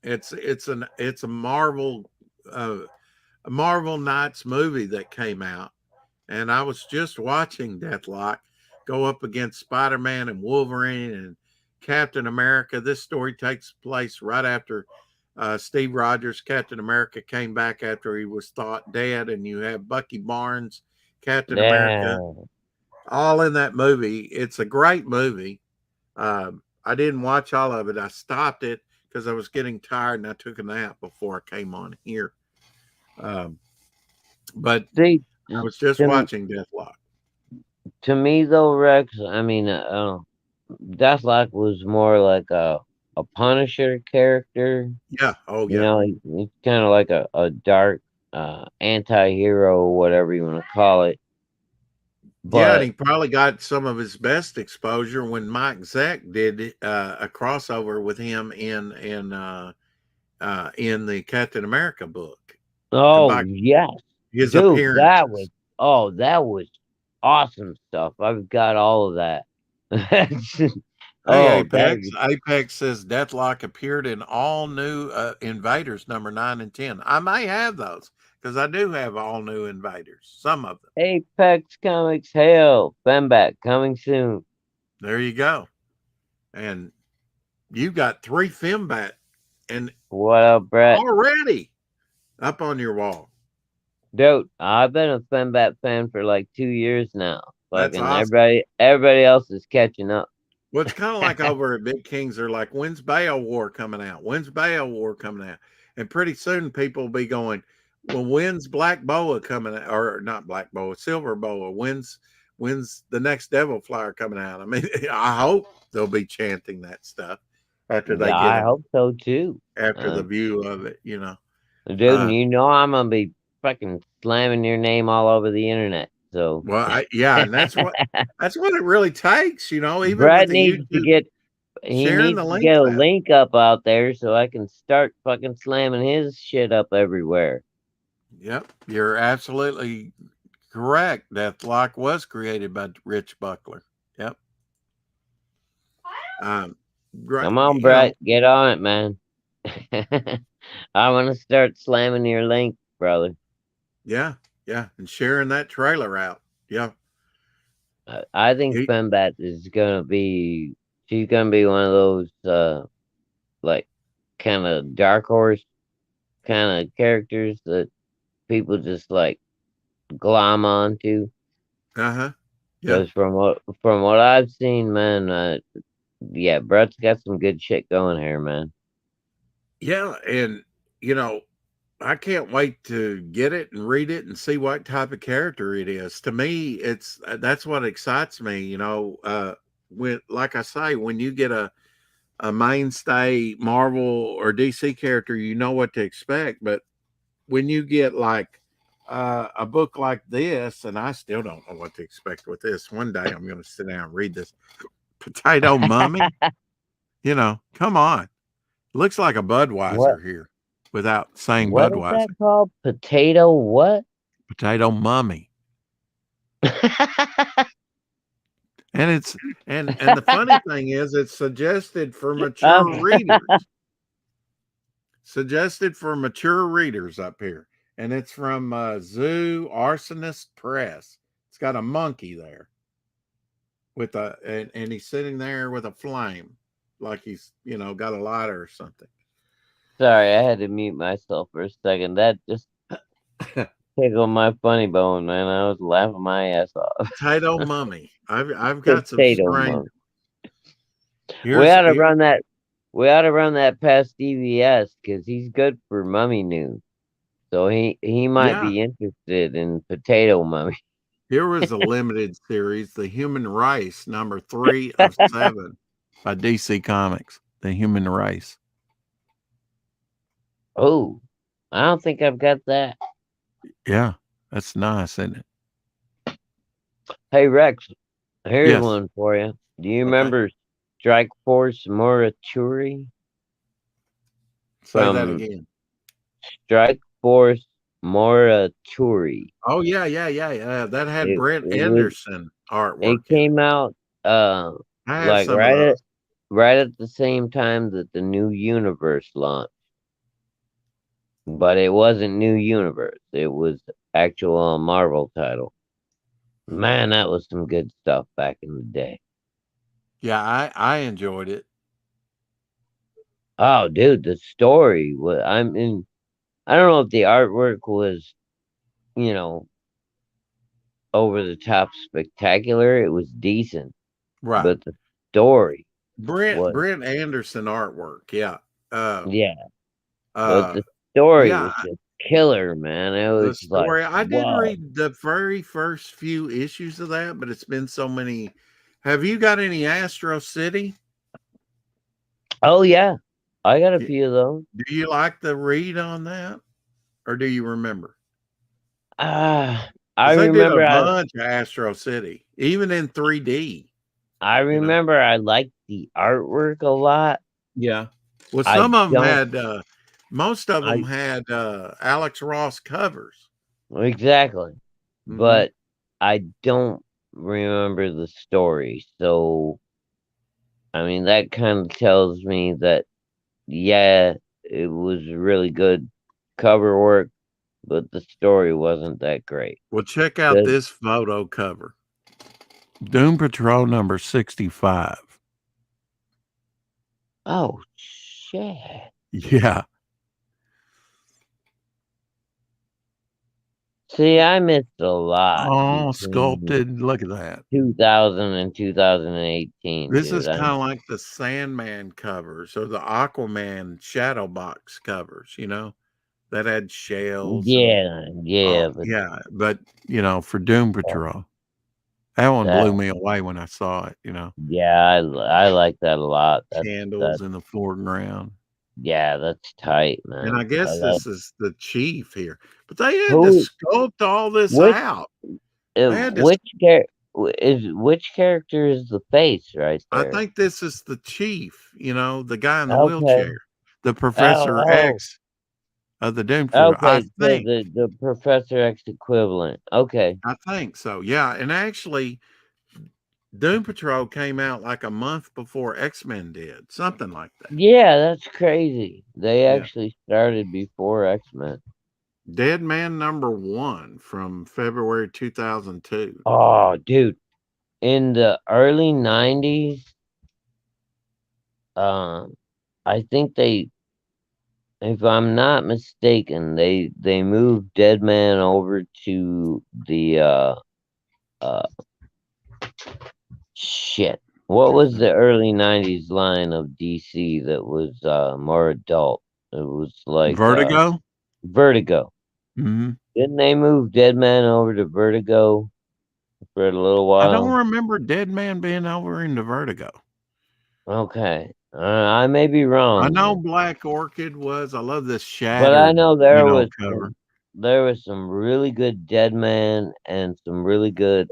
It's a Marvel Knights movie that came out, and I was just watching Deathlock go up against Spider-Man and Wolverine and Captain America. This story takes place right after Steve Rogers, Captain America, came back after he was thought dead, and you have Bucky Barnes, Captain America, Yeah. all in that movie. It's a great movie. I didn't watch all of it. I stopped it because I was getting tired, and I took a nap before I came on here. Um, but See, I was just to, watching Deathlock. to me though, Rex, I mean, Deathlock was more like a Punisher character. Yeah. Oh, yeah. He's kind of like a dark anti-hero, whatever you want to call it. Yeah, and But he probably got some of his best exposure when Mike Zeck did a crossover with him in the Captain America book. And oh by yes, his dude, appearances. that was awesome stuff. I've got all of that. Hey, Oh, that Apex. Apex says Deathlock appeared in all new Invaders number 9 and 10. I may have those because I do have all new Invaders, some of them. Apex Comics, hell, Femback coming soon. There you go. And you got 3 Fembat and What up, Brett? already up on your wall. Dude, I've been a Fembat fan for like 2 years now. That's Fucking awesome. everybody else is catching up. Well, it's kind of like over at Big Kings, they're like, when's Bayo War coming out? When's Bayo War coming out? And pretty soon people will be going, well, when's Black Boa coming out? Or not Black Boa, Silver Boa. When's the next Devil Flyer coming out? I mean, I hope they'll be chanting that stuff after they Yeah, get I hope so too. after the view of it, you know. Dude, and you know I'm gonna be fucking slamming your name all over the internet. So Well, yeah, and that's what it really takes, you know, even with Brett the needs to YouTube get he sharing needs the to get links a out. link up out there so I can start fucking slamming his shit up everywhere. Yep, you're absolutely correct. Deathlock was created by Rich Buckler. Yep. Right. Come on, You Brett, know, get on it, man. I'm gonna start slamming your link, brother. yeah, and sharing that trailer out. Yeah. I think He, Fembat is gonna be she's gonna be one of those like kind of dark horse kind of characters that people just like glom onto. uh-huh. Yeah. Because from what I've seen, man, yeah, Brett's got some good shit going here, man. Yeah, and you know, I can't wait to get it and read it and see what type of character it is. To me, it's that's what excites me, you know, when like I say, when you get a mainstay Marvel or DC character, you know what to expect. But when you get like a book like this, and I still don't know what to expect with this. One day I'm going to sit down and read this Potato Mummy. You know, come on. Looks like a What Budweiser here without saying what is that Budweiser. called? Potato what? Potato Mummy. And it's and the funny thing is it's suggested for mature readers. Suggested for mature readers up here. And it's from Zoo Arsonist Press. It's got a monkey there with and he's sitting there with a flame, like he's, you know, got a lighter or something. Sorry, I had to mute myself for a second. That just tickled my funny bone, man. I was laughing my ass off. Potato Mummy. I've got some Potato strange. mummy. We ought to run that. We ought to run that past DVS because he's good for mummy news. So he might be interested in Potato Mummy. Here was a limited series, The Human Race, number 3 of 7 by DC Comics. The Human Race. Oh, I don't think I've got that. Yeah, that's nice, isn't it? Hey Rex, here's Yes. one for you. Do you remember Strike Force Morituri? Say that again. Strike Force Morituri. Oh yeah. That had Brent Anderson artwork. It came out like right at the same time that the New Universe launched. But it wasn't New Universe. It was actual Marvel title. Man, that was some good stuff back in the day. Yeah, I enjoyed it. Oh, dude, the story was. I mean, I don't know if the artwork was, you know, over the top spectacular. It was decent, Right. but the story. Brent Anderson artwork. Yeah. Yeah. But the story was just killer, man. It was the story. like, I did read the very first few issues of that, but it's been so many. Have you got any Astro City? Oh yeah, I got a few of those. Do you like the read on that, or do you remember? I I 'Cause they did a remember I bunch of Astro City, even in 3D. I You know. remember I liked the artwork a lot. Yeah. Well, I some of them don't had. Most of them I had Alex Ross covers. exactly. Hmm. But I don't remember the story. So I mean that kind of tells me that yeah, it was really good cover work, but the story wasn't that great. Well, check out The, this photo cover. Doom Patrol number 65. oh shit. Yeah. See, I missed a lot Oh, between sculpted. Look at that. 2000 and 2018, This dude. is kind of like the Sandman covers or the Aquaman shadow box covers, that had shells and Yeah, but yeah, but for Doom Patrol, that one that blew me away when I saw it, yeah, I like that a lot. That candles in the foreground. yeah, that's tight, And I man. I guess love this is the chief here, but they had to who sculpt all this which out. They had to, which character is the face right I there? think this is the chief, the guy in the Okay. wheelchair, the Oh, Professor oh. X of the Doom Patrol. Okay, so the Professor X equivalent. Okay. I think so. Yeah, and actually, Doom Patrol came out like a month before X-Men did, something like that. Yeah, that's crazy. They Yeah. actually started before X-Men. Dead Man number 1 from February 2002. Oh, dude. In the early 90s, I think if I'm not mistaken, they moved Dead Man over to the uh shit. What was the early 90s line of DC that was more adult? It was like Vertigo? Vertigo. Hmm. Didn't they move Dead Man over to Vertigo for a little I don't while? remember Dead Man being over into Vertigo. Okay. I may be wrong. I know Here. Black Orchid was. I love this But I shattered, know cover. there was some really good Dead Man and some really good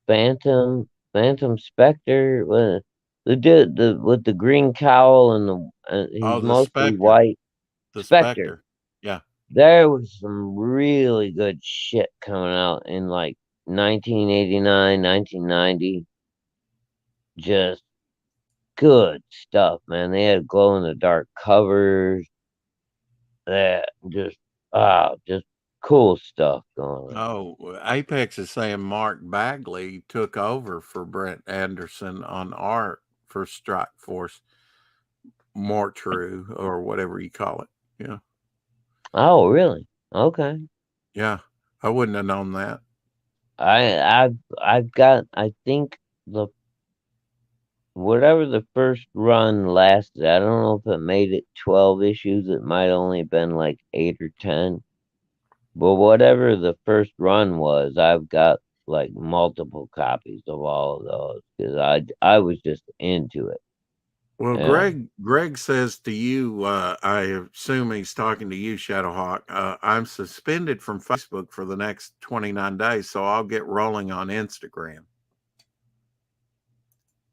Phantom Spectre with with the green cowl and Oh, he's the mostly Spectre. white. The Spectre. Spectre. Yeah. There was some really good shit coming out in like 1989, 1990. Just good stuff, man. They had glow in the dark covers. That just cool stuff going on. Oh, Apex is saying Mark Bagley took over for Brent Anderson on art for Strike Force More True or whatever you call it. Yeah. Oh, really? Okay. Yeah. I wouldn't have known that. I've got I think the whatever the first run lasted, I don't know if it made it 12 issues, it might only been like 8 or 10. But whatever the first run was, I've got like multiple copies of all of those because I was just into it. Well, Yeah. Greg says to you, I assume he's talking to you, Shadowhawk. I'm suspended from Facebook for the next 29 days, so I'll get rolling on Instagram.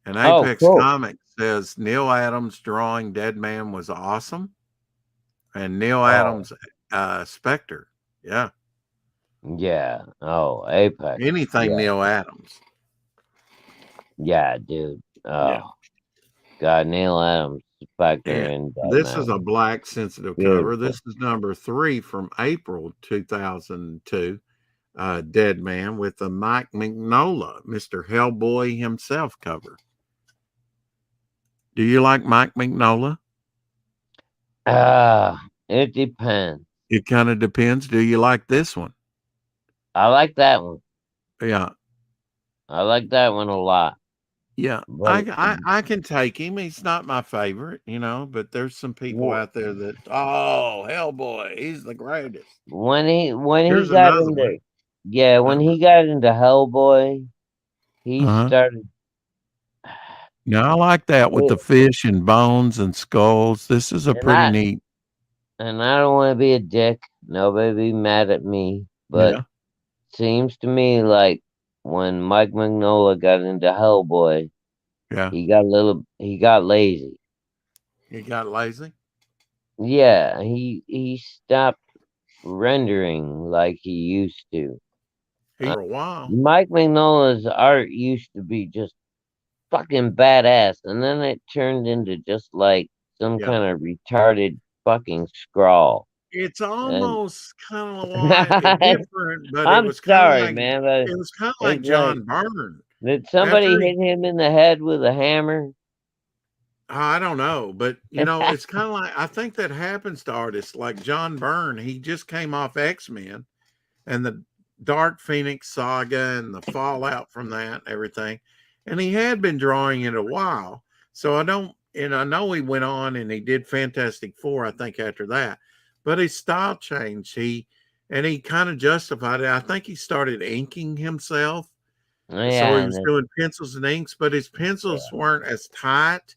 And Oh, Apex cool. Comics says Neil Adams drawing Dead Man was awesome. And Neil Oh, Adams Spectre. Yeah. yeah. Oh, Apex. Anything Yeah. Neil Adams. Yeah, dude. Yeah. Oh, God, Neil Adams, Spectre, And and this is Batman. a black sensitive cover. Beautiful. This is number 3 from April 2002. Dead Man with the Mike Mignola, Mr. Hellboy himself cover. Do you like Mike Mignola? It depends. It kind of depends. Do you like this one? I like that one. Yeah. I like that one a lot. Yeah. But I can take him. He's not my favorite, but there's some people out there that, oh, Hellboy, he's the greatest. when he Here's got another into one. when he got into Hellboy, he started. Now I like that with the fish and bones and skulls. This is a pretty neat. And I don't want to be a dick, nobody be mad at me, but Yeah. seems to me like when Mike Mignola got into Hellboy, Yeah. he got lazy. He got lazy. Yeah, he stopped rendering like he used to. For a while. Mike Mignola's art used to be just fucking badass, and then it turned into just like some Yeah. kind of retarded fucking scrawl. It's And almost kind of like different, but it I'm was kind of sorry, like man, but it's like, John Byrne. did somebody After he, hit him in the head with a hammer? I don't know, but you know, it's kind of like I think that happens to artists like John Byrne. He just came off X-Men and the Dark Phoenix saga and the fallout from that and everything. And he had been drawing it a while. So I know he went on and he did Fantastic Four, I think, after that. But his style changed. He kind of justified it. I think he started inking himself. So Yeah, he was doing pencils and inks, but his pencils weren't as tight.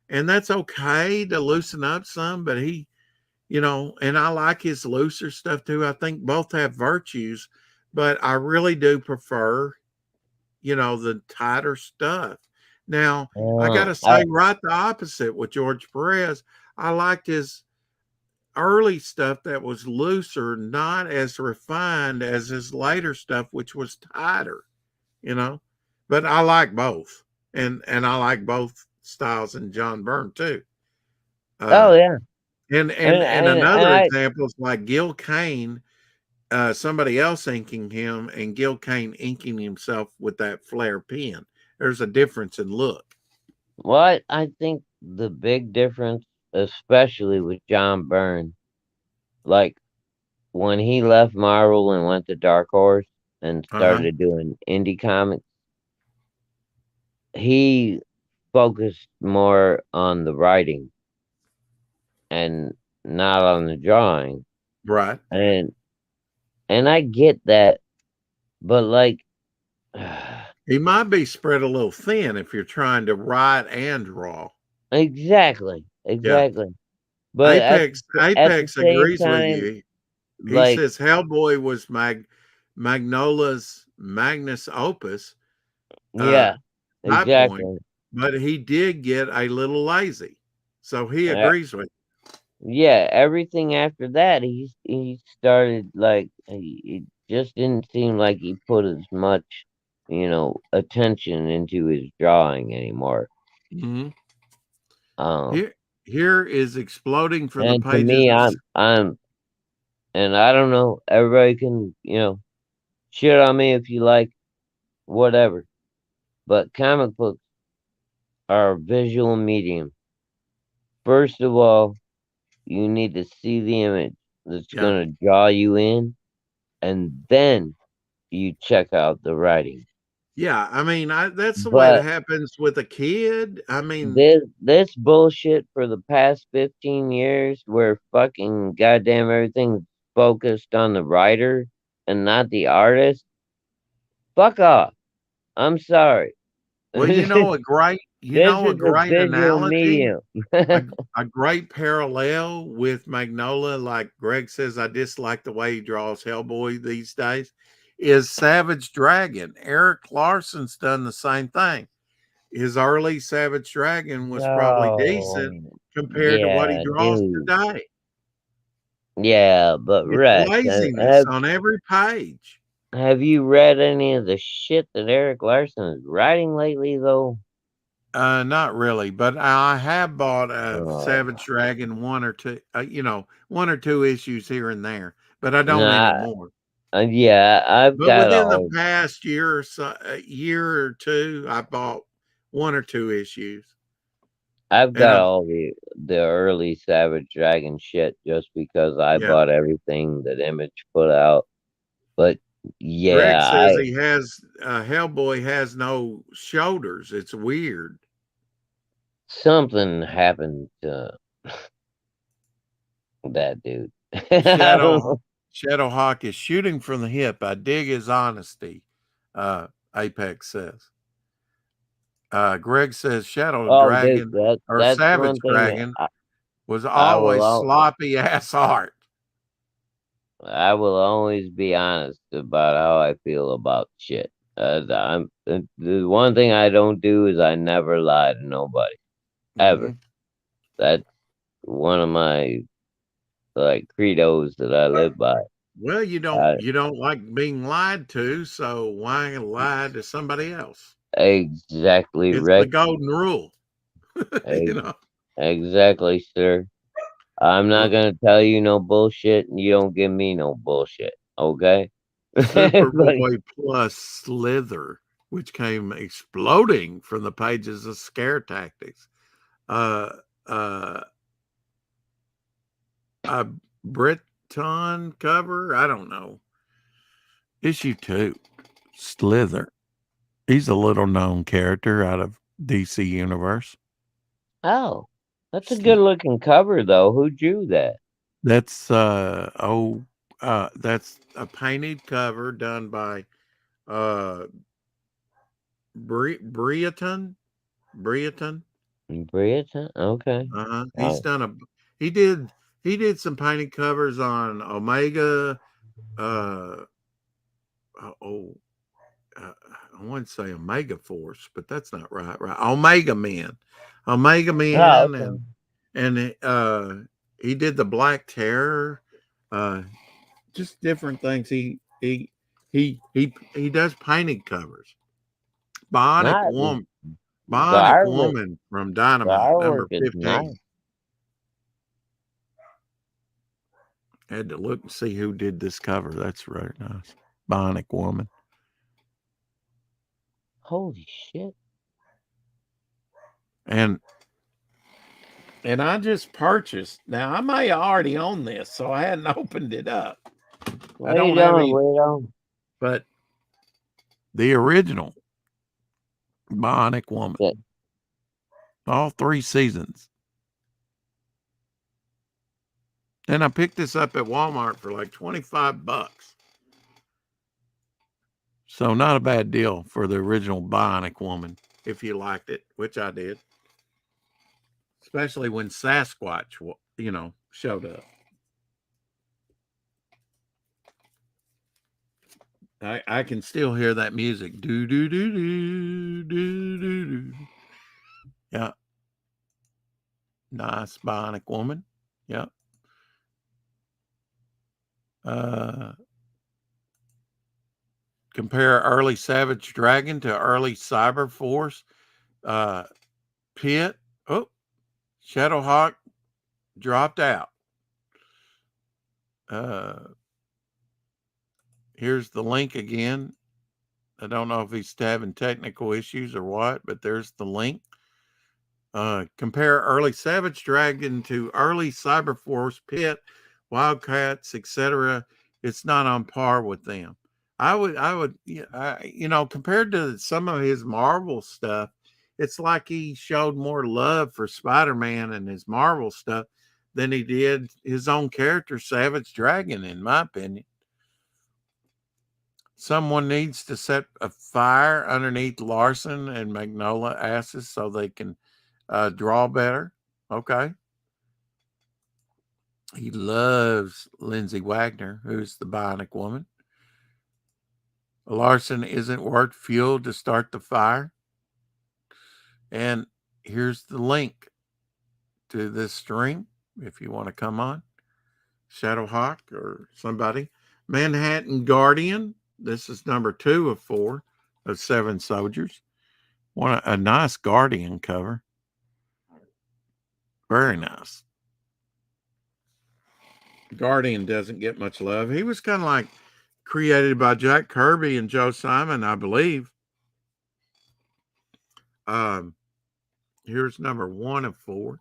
And that's okay to loosen up some, but he, you know, and I like his looser stuff too. I think both have virtues, but I really do prefer, you know, the tighter stuff. Now, I got to I, say, right the opposite with George Perez. I liked his early stuff that was looser, not as refined as his later stuff, which was tighter, you know. But I like both, and I like both styles in John Byrne too. Uh, oh yeah, and and another I example is like Gil Kane, somebody else inking him, and Gil Kane inking himself with that flare pen. There's a difference in look. what I think the big difference, especially with John Byrne, like when he left Marvel and went to Dark Horse and Uh-huh. started doing indie comics, he focused more on the writing and not on the drawing. Right. And I get that, but like He might be spread a little thin if you're trying to write and draw. exactly, Yeah. exactly. But at the Apex same agrees with time, you. He like says Hellboy was Magnola's magnus opus, uh, yeah, high point, exactly. but he did get a little lazy. So he Uh, agrees with yeah, everything after that, he started like it just didn't seem like he put as much, attention into his drawing anymore. you. Mhm. Um, Here is exploding from the and to pages me, of and I don't know, everybody can, shit on me if you like, whatever. But comic books are a visual medium. First of all, you need to see the image that's yeah. going to draw you in, and then you check out the writing. Yeah, I mean, that's the way it But happens with a kid. I mean, this bullshit for the past 15 years where fucking goddamn everything's focused on the writer and not the artist, fuck off. I'm sorry. well, This you know a is a great visual analogy, medium. a great parallel with Magnolia, like Greg says, I dislike the way he draws Hellboy these days, is Savage Dragon. Eric Larson's done the same thing. His early Savage Dragon was probably Oh, decent compared to what he yeah, draws dude. today. Yeah, but It's Rex, laziness on every page. have you read any of the shit that Eric Larson is writing lately, though? Not really, but I have bought a Oh, Savage Dragon one or two, one or two issues here and there, but I don't nah, anymore. yeah, I've But got within the all, past year or so, a year or two, I bought one or two issues, I've and got I'm all the early Savage Dragon shit just because I yeah. bought everything that Image put out. But Greg yeah, says he has Hellboy has no shoulders. It's weird. something happened to that dude. I don't Shadow know. Shadowhawk is shooting from the hip. I dig his honesty. Apex says. Greg says Shadow Oh, dude, Dragon or that's Savage one thing Dragon was I will always sloppy ass art. I will always be honest about how I feel about shit. The one thing I don't do is I never lie to nobody ever. Mhm. That's one of my like credos that I live by. Well, I, you don't like being lied to, so why lie to somebody else? exactly, It's the Rick. golden rule, you Ex- know. Exactly, sir. I'm not Well, gonna tell you no bullshit, and you don't give me no bullshit. Okay? Like, Superboy plus Slither, which came exploding from the pages of Scare Tactics. Uh, uh, a Breton cover, I don't know. Issue 2, Slither. He's a little known character out of DC Universe. oh, that's a good looking cover, though. Who drew that? That's that's a painted cover done by uh Breton. Breton. Brianna? Okay. Uh-huh. He's Oh, done a he did he did some painted covers on Omega uh oh I want to say Omega Force, but that's not right. Right. Omega Men. Omega oh, Men okay. and he did the Black Terror. Uh just different things. He does painted covers. Bionic Not Woman, the Bionic artwork. Woman from The Dynamite, artwork number is 15. nice. Had to look and see who did this cover. That's really nice. Bionic Woman. Holy shit! And I just purchased. Now I may already own this, so I hadn't opened it up. I What are you don't have doing, any, weirdo? but the original Bionic Woman, Yeah. all 3 seasons. And I picked this up at Walmart for like $25. So not a bad deal for the original Bionic Woman, if you liked it, which I did. Especially when Sasquatch, showed up. I can still hear that music. Do do do do do do do. Yeah, nice Bionic Woman. Yeah. Uh, compare early Savage Dragon to early Cyber Force. Pit. Oh, Shadowhawk dropped out. Uh, here's the link again. I don't know if he's having technical issues or what, but there's the link. Compare early Savage Dragon to early Cyberforce, Pit, Wildcats, etc. It's not on par with them. Compared to some of his Marvel stuff, it's like he showed more love for Spider-Man and his Marvel stuff than he did his own character, Savage Dragon, in my opinion. Someone needs to set a fire underneath Larson and Magnola asses so they can draw better. Okay. He loves Lindsay Wagner, who's the Bionic Woman. Larson isn't worth fuel to start the fire. And here's the link to this stream if you want to come on. Shadowhawk or somebody. Manhattan Guardian. This is number 2 of 4 of 7 soldiers. A nice Guardian cover. Very nice. Guardian doesn't get much love. He was kind of like created by Jack Kirby and Joe Simon, I believe. Here's number 1 of 4.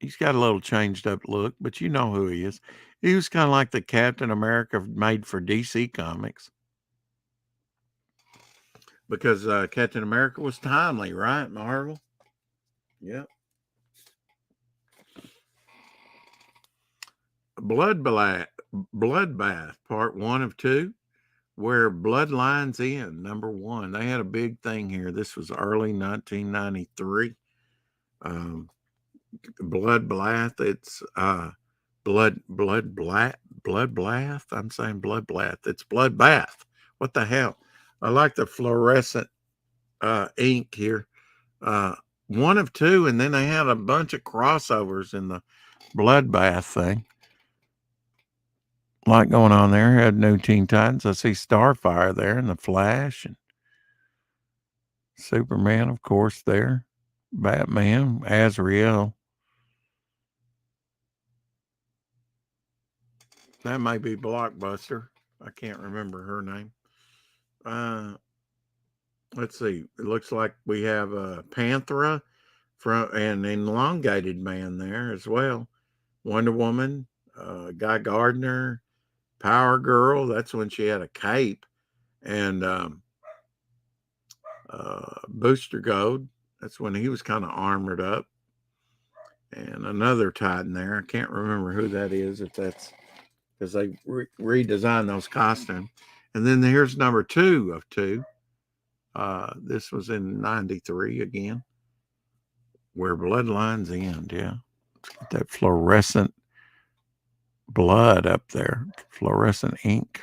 He's got a little changed up look, but you know who he is. He was kind of like the Captain America made for DC Comics. Because Captain America was timely, right, Marvel? Yep. Bloodbath, part 1 of 2, where Bloodlines End, number 1. They had a big thing here. This was early 1993. Bloodbath. It's Bloodbath. I'm saying bloodbath. It's bloodbath. What the hell? I like the fluorescent ink here. One of two, and then they had a bunch of crossovers in the bloodbath thing. Like going on there. Had New Teen Titans. I see Starfire there and the Flash and Superman, of course, there. Batman, Azrael. That might be Blockbuster. I can't remember her name. Let's see. It looks like we have Panthera from and Elongated Man there as well. Wonder Woman, Guy Gardner, Power Girl. That's when she had a cape. And Booster Gold. That's when he was kind of armored up. And another Titan there. I can't remember who that is. If that's because they redesigned those costumes. And then here's number 2 of 2. This was in 93 again. Where Bloodlines End. Yeah. Let's get that fluorescent blood up there. Fluorescent ink.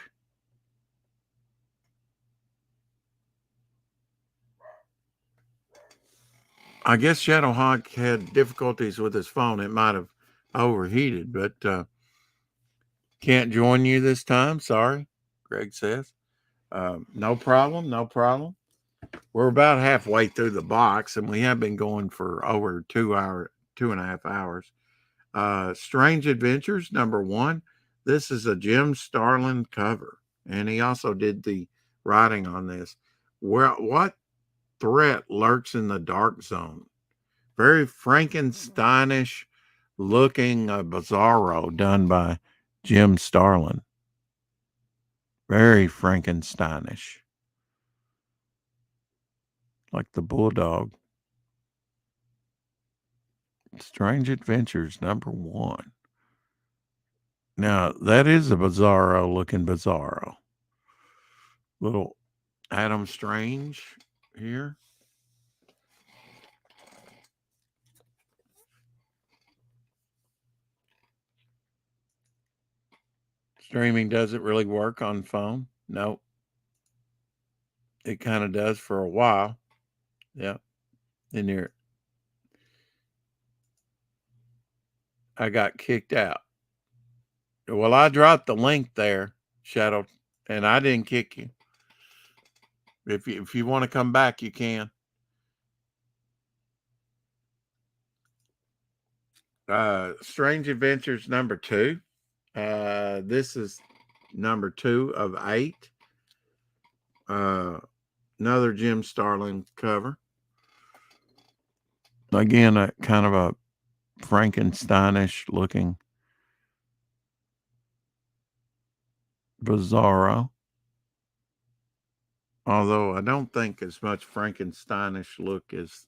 I guess Shadowhawk had difficulties with his phone. It might have overheated, but can't join you this time. Sorry, Greg says. No problem. No problem. We're about halfway through the box, and we have been going for over 2.5 hours. Strange Adventures, number 1. This is a Jim Starlin cover, and he also did the writing on this. What threat lurks in the dark zone? Very Frankensteinish looking Bizarro done by Jim Starlin. Very Frankensteinish. Like the Bulldog. Strange Adventures, number 1. Now, that is a Bizarro looking Bizarro. Little Adam Strange here. Streaming doesn't really work on phone. Nope. It kind of does for a while. Yeah. And here, I got kicked out. Well, I dropped the link there, Shadow, and I didn't kick you. If you want to come back, you can. Strange Adventures number 2. This is number 2 of 8. Another Jim Starlin cover. Again, a kind of a Frankensteinish looking Bizarro. Although I don't think as much Frankensteinish look as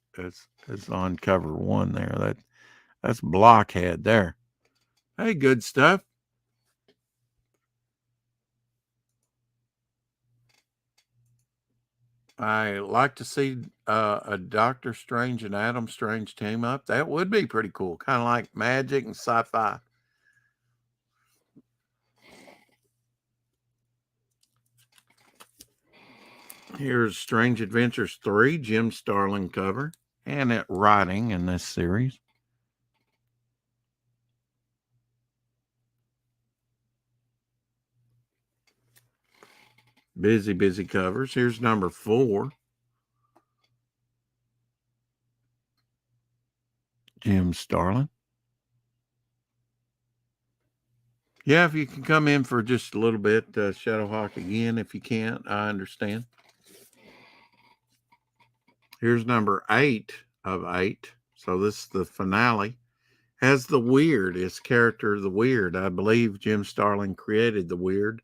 on cover 1 there. That's Blockhead there. Hey, good stuff. I like to see a Doctor Strange and Adam Strange team up. That would be pretty cool. Kind of like magic and sci-fi. Here's Strange Adventures 3, Jim Starlin cover, and it writing in this series. Busy covers. Here's number 4. Jim Starlin. Yeah, if you can come in for just a little bit, Shadowhawk again. If you can't, I understand. Here's number 8 of 8. So this is the finale. Has the Weird, his character, the Weird. I believe Jim Starlin created the Weird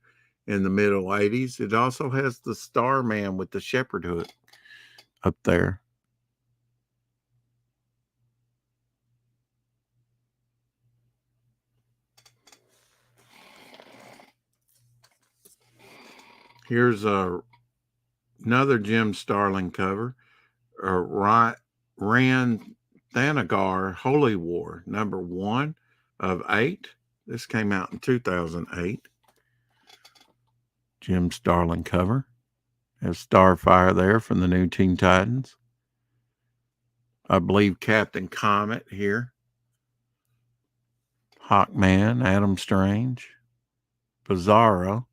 in the middle 80s. It also has the Starman with the shepherd hook up there. Here's another Jim Starlin cover. Ran Thanagar Holy War, number 1 of 8. This came out in 2008. Jim Starlin cover. Has Starfire there from the new Teen Titans. I believe Captain Comet here. Hawkman, Adam Strange, Bizarro.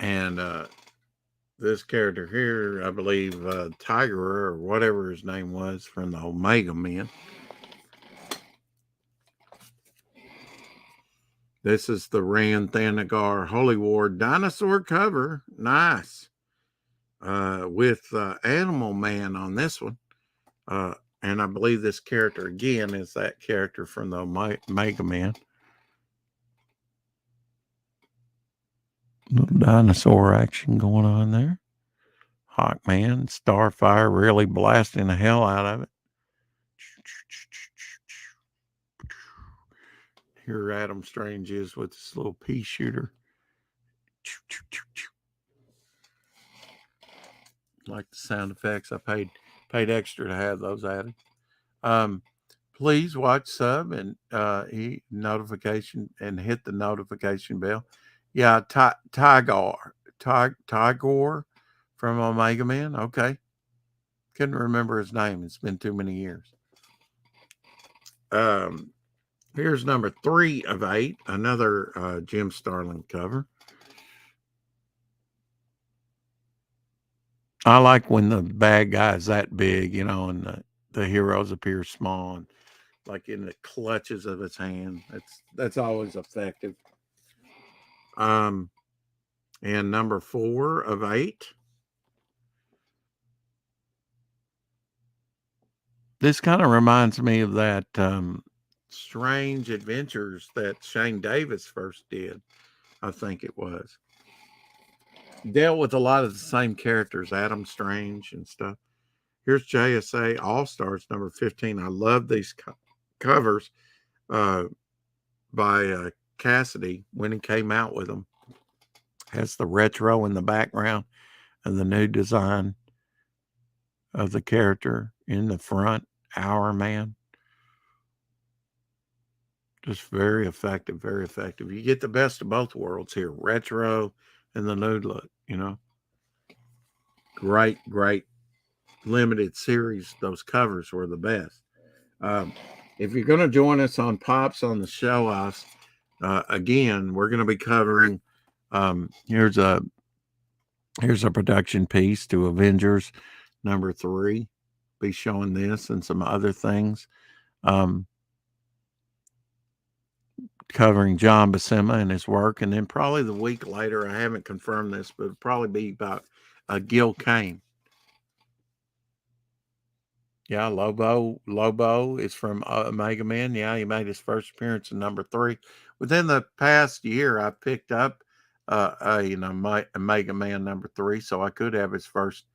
And this character here, I believe Tiger or whatever his name was from the Omega Men. This is the Rand Thanagar Holy War dinosaur cover. Nice. With Animal Man on this one. And I believe this character again is that character from the Omega Man. Little dinosaur action going on there. Hawkman, Starfire really blasting the hell out of it. Here Adam Strange is with this little pea shooter. Like the sound effects. I paid extra to have those added. Please watch, sub, and notification and hit the notification bell. Yeah, Tigor from Omega Man. Okay. Couldn't remember his name. It's been too many years. Here's number 3 of 8. Another Jim Starlin cover. I like when the bad guy is that big, and the heroes appear small and like in the clutches of his hand. That's always effective. And number 4 of 8. This kind of reminds me of that Strange Adventures that Shane Davis first did. I think it was. Dealt with a lot of the same characters, Adam Strange and stuff. Here's JSA All-Stars number 15. I love these covers by Cassidy when he came out with them. Has the retro in the background and the new design of the character in the front, Our Man. Just very effective, very effective. You get the best of both worlds here, retro and the new look, Great limited series. Those covers were the best. If you're going to join us on Pops on the show-offs, again, we're going to be covering, here's a production piece to Avengers number 3. Be showing this and some other things. Covering John Buscema and his work. And then probably the week later, I haven't confirmed this, but it'll probably be about Gil Kane. Yeah, Lobo is from Omega Man. Yeah, he made his first appearance in number 3. Within the past year, I picked up Omega Man number 3, so I could have his first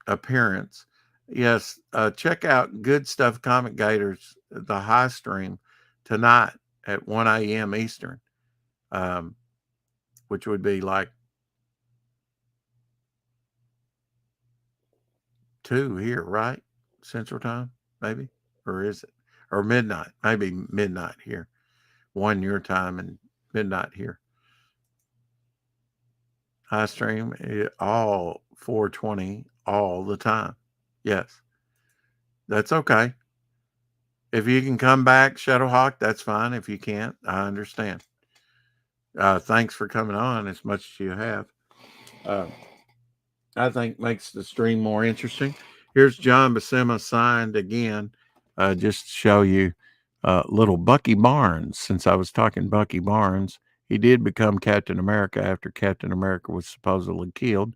appearance. Yes, check out Good Stuff Comic Gators, the high stream, tonight at 1 a.m. Eastern, which would be like 2 here, right? Central Time, maybe? Or is it? Or midnight, maybe midnight here. 1 your time and midnight here. High stream, all 420 all the time. Yes. That's okay. If you can come back, Shadowhawk, that's fine. If you can't, I understand. Thanks for coming on as much as you have. I think makes the stream more interesting. Here's John Buscema signed again, just to show you little Bucky Barnes. Since I was talking Bucky Barnes, he did become Captain America after Captain America was supposedly killed.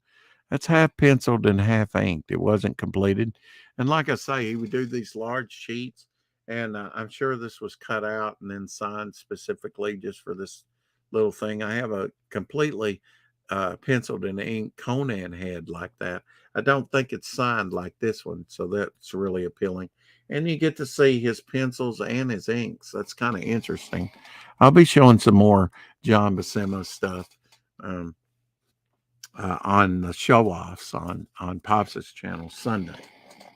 That's half penciled and half inked. It wasn't completed. And like I say, he would do these large sheets, and I'm sure this was cut out and then signed specifically just for this little thing. I have a completely penciled and inked Conan head like that. I don't think it's signed like this one, so that's really appealing. And you get to see his pencils and his inks. That's kind of interesting. I'll be showing some more John Buscema stuff on the show-offs on Pops' channel Sunday.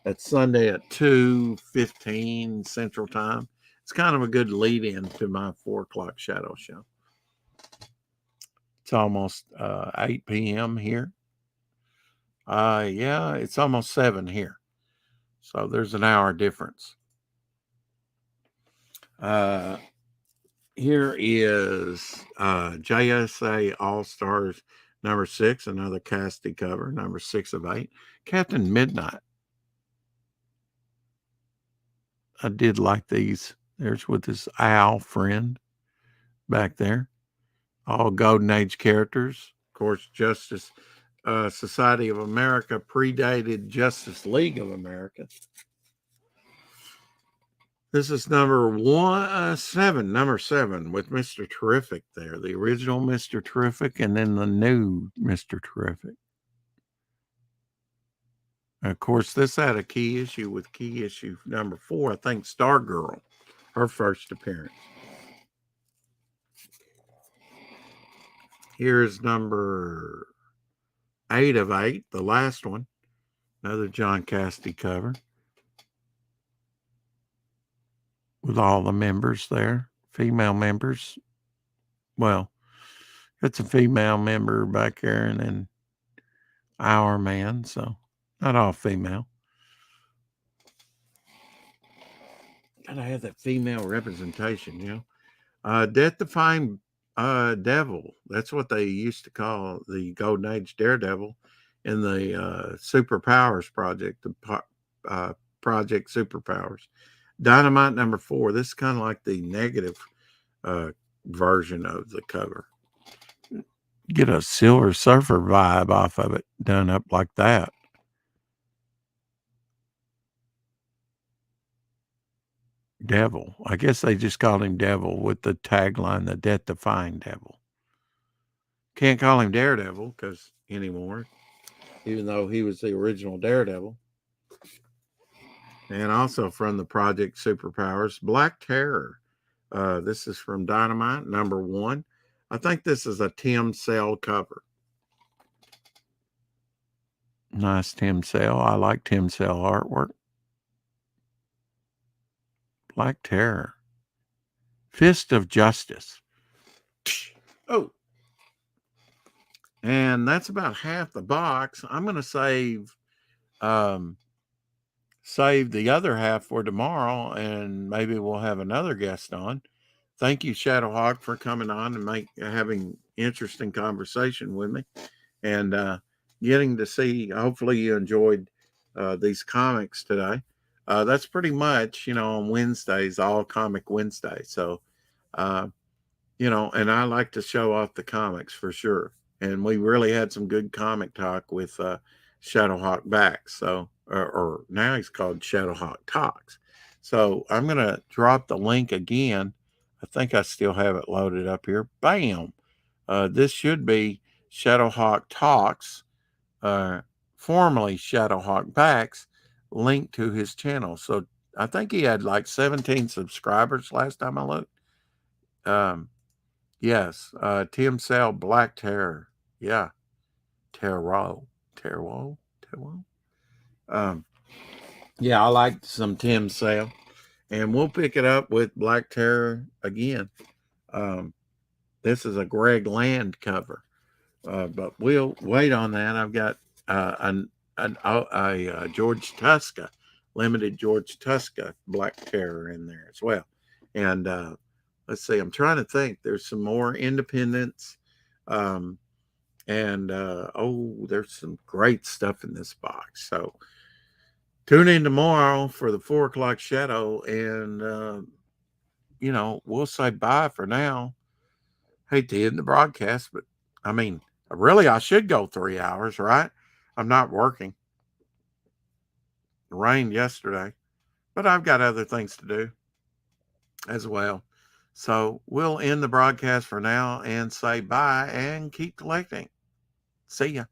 That's Sunday at 2:15 Central Time. It's kind of a good lead in to my 4 o'clock shadow show. It's almost 8 p.m. here. Yeah, it's almost 7 here. So there's an hour difference. Here is JSA All-Stars number 6, another casty cover, number 6 of 8. Captain Midnight. I did like these. There's with his owl friend back there. All Golden Age characters. Of course, Justice Society of America predated Justice League of America. This is number 7 with Mr. Terrific there. The original Mr. Terrific and then the new Mr. Terrific. Of course, this had a key issue with key issue number 4. I think Stargirl, her first appearance. Here's number 8 of 8, the last one. Another John Casty cover. With all the members there, female members. Well, it's a female member back there and then our man, so not all female. Gotta have that female representation, you know. Death-defying Devil. That's what they used to call the Golden Age Daredevil in the Superpowers project, the Project Superpowers. Dynamite number 4. This is kind of like the negative version of the cover. Get a Silver Surfer vibe off of it, done up like that. Devil. I guess they just called him Devil with the tagline, the Death-defying Devil. Can't call him Daredevil because anymore, even though he was the original Daredevil. And also from the Project Superpowers, Black Terror. This is from Dynamite, number 1. I think this is a Tim Sale cover. Nice Tim Sale. I like Tim Sale artwork. Black Terror. Fist of Justice. Oh. And that's about half the box. I'm going to save the other half for tomorrow, and maybe we'll have another guest on. Thank you, Shadowhawk, for coming on and having interesting conversation with me, and getting to see. Hopefully, you enjoyed these comics today. That's pretty much, on Wednesdays, all Comic Wednesday. So, and I like to show off the comics for sure. And we really had some good comic talk with Shadowhawk back. So, or now he's called Shadowhawk Talks. So I'm going to drop the link again. I think I still have it loaded up here. Bam. This should be Shadowhawk Talks, formerly Shadowhawk Backs, linked to his channel. So I think he had like 17 subscribers last time I looked. Yes. Tim Sale, Black Terror. Yeah. Terror. Yeah, I like some Tim Sale. And we'll pick it up with Black Terror again. This is a Greg Land cover. But we'll wait on that. I've got a George Tuska, limited George Tuska Black Terror in there as well. And let's see, I'm trying to think. There's some more independents. There's some great stuff in this box. So tune in tomorrow for the 4 o'clock shadow, and we'll say bye for now. Hate to end the broadcast, but I should go 3 hours, right? I'm not working. It rained yesterday, but I've got other things to do as well. So we'll end the broadcast for now and say bye and keep collecting. See ya.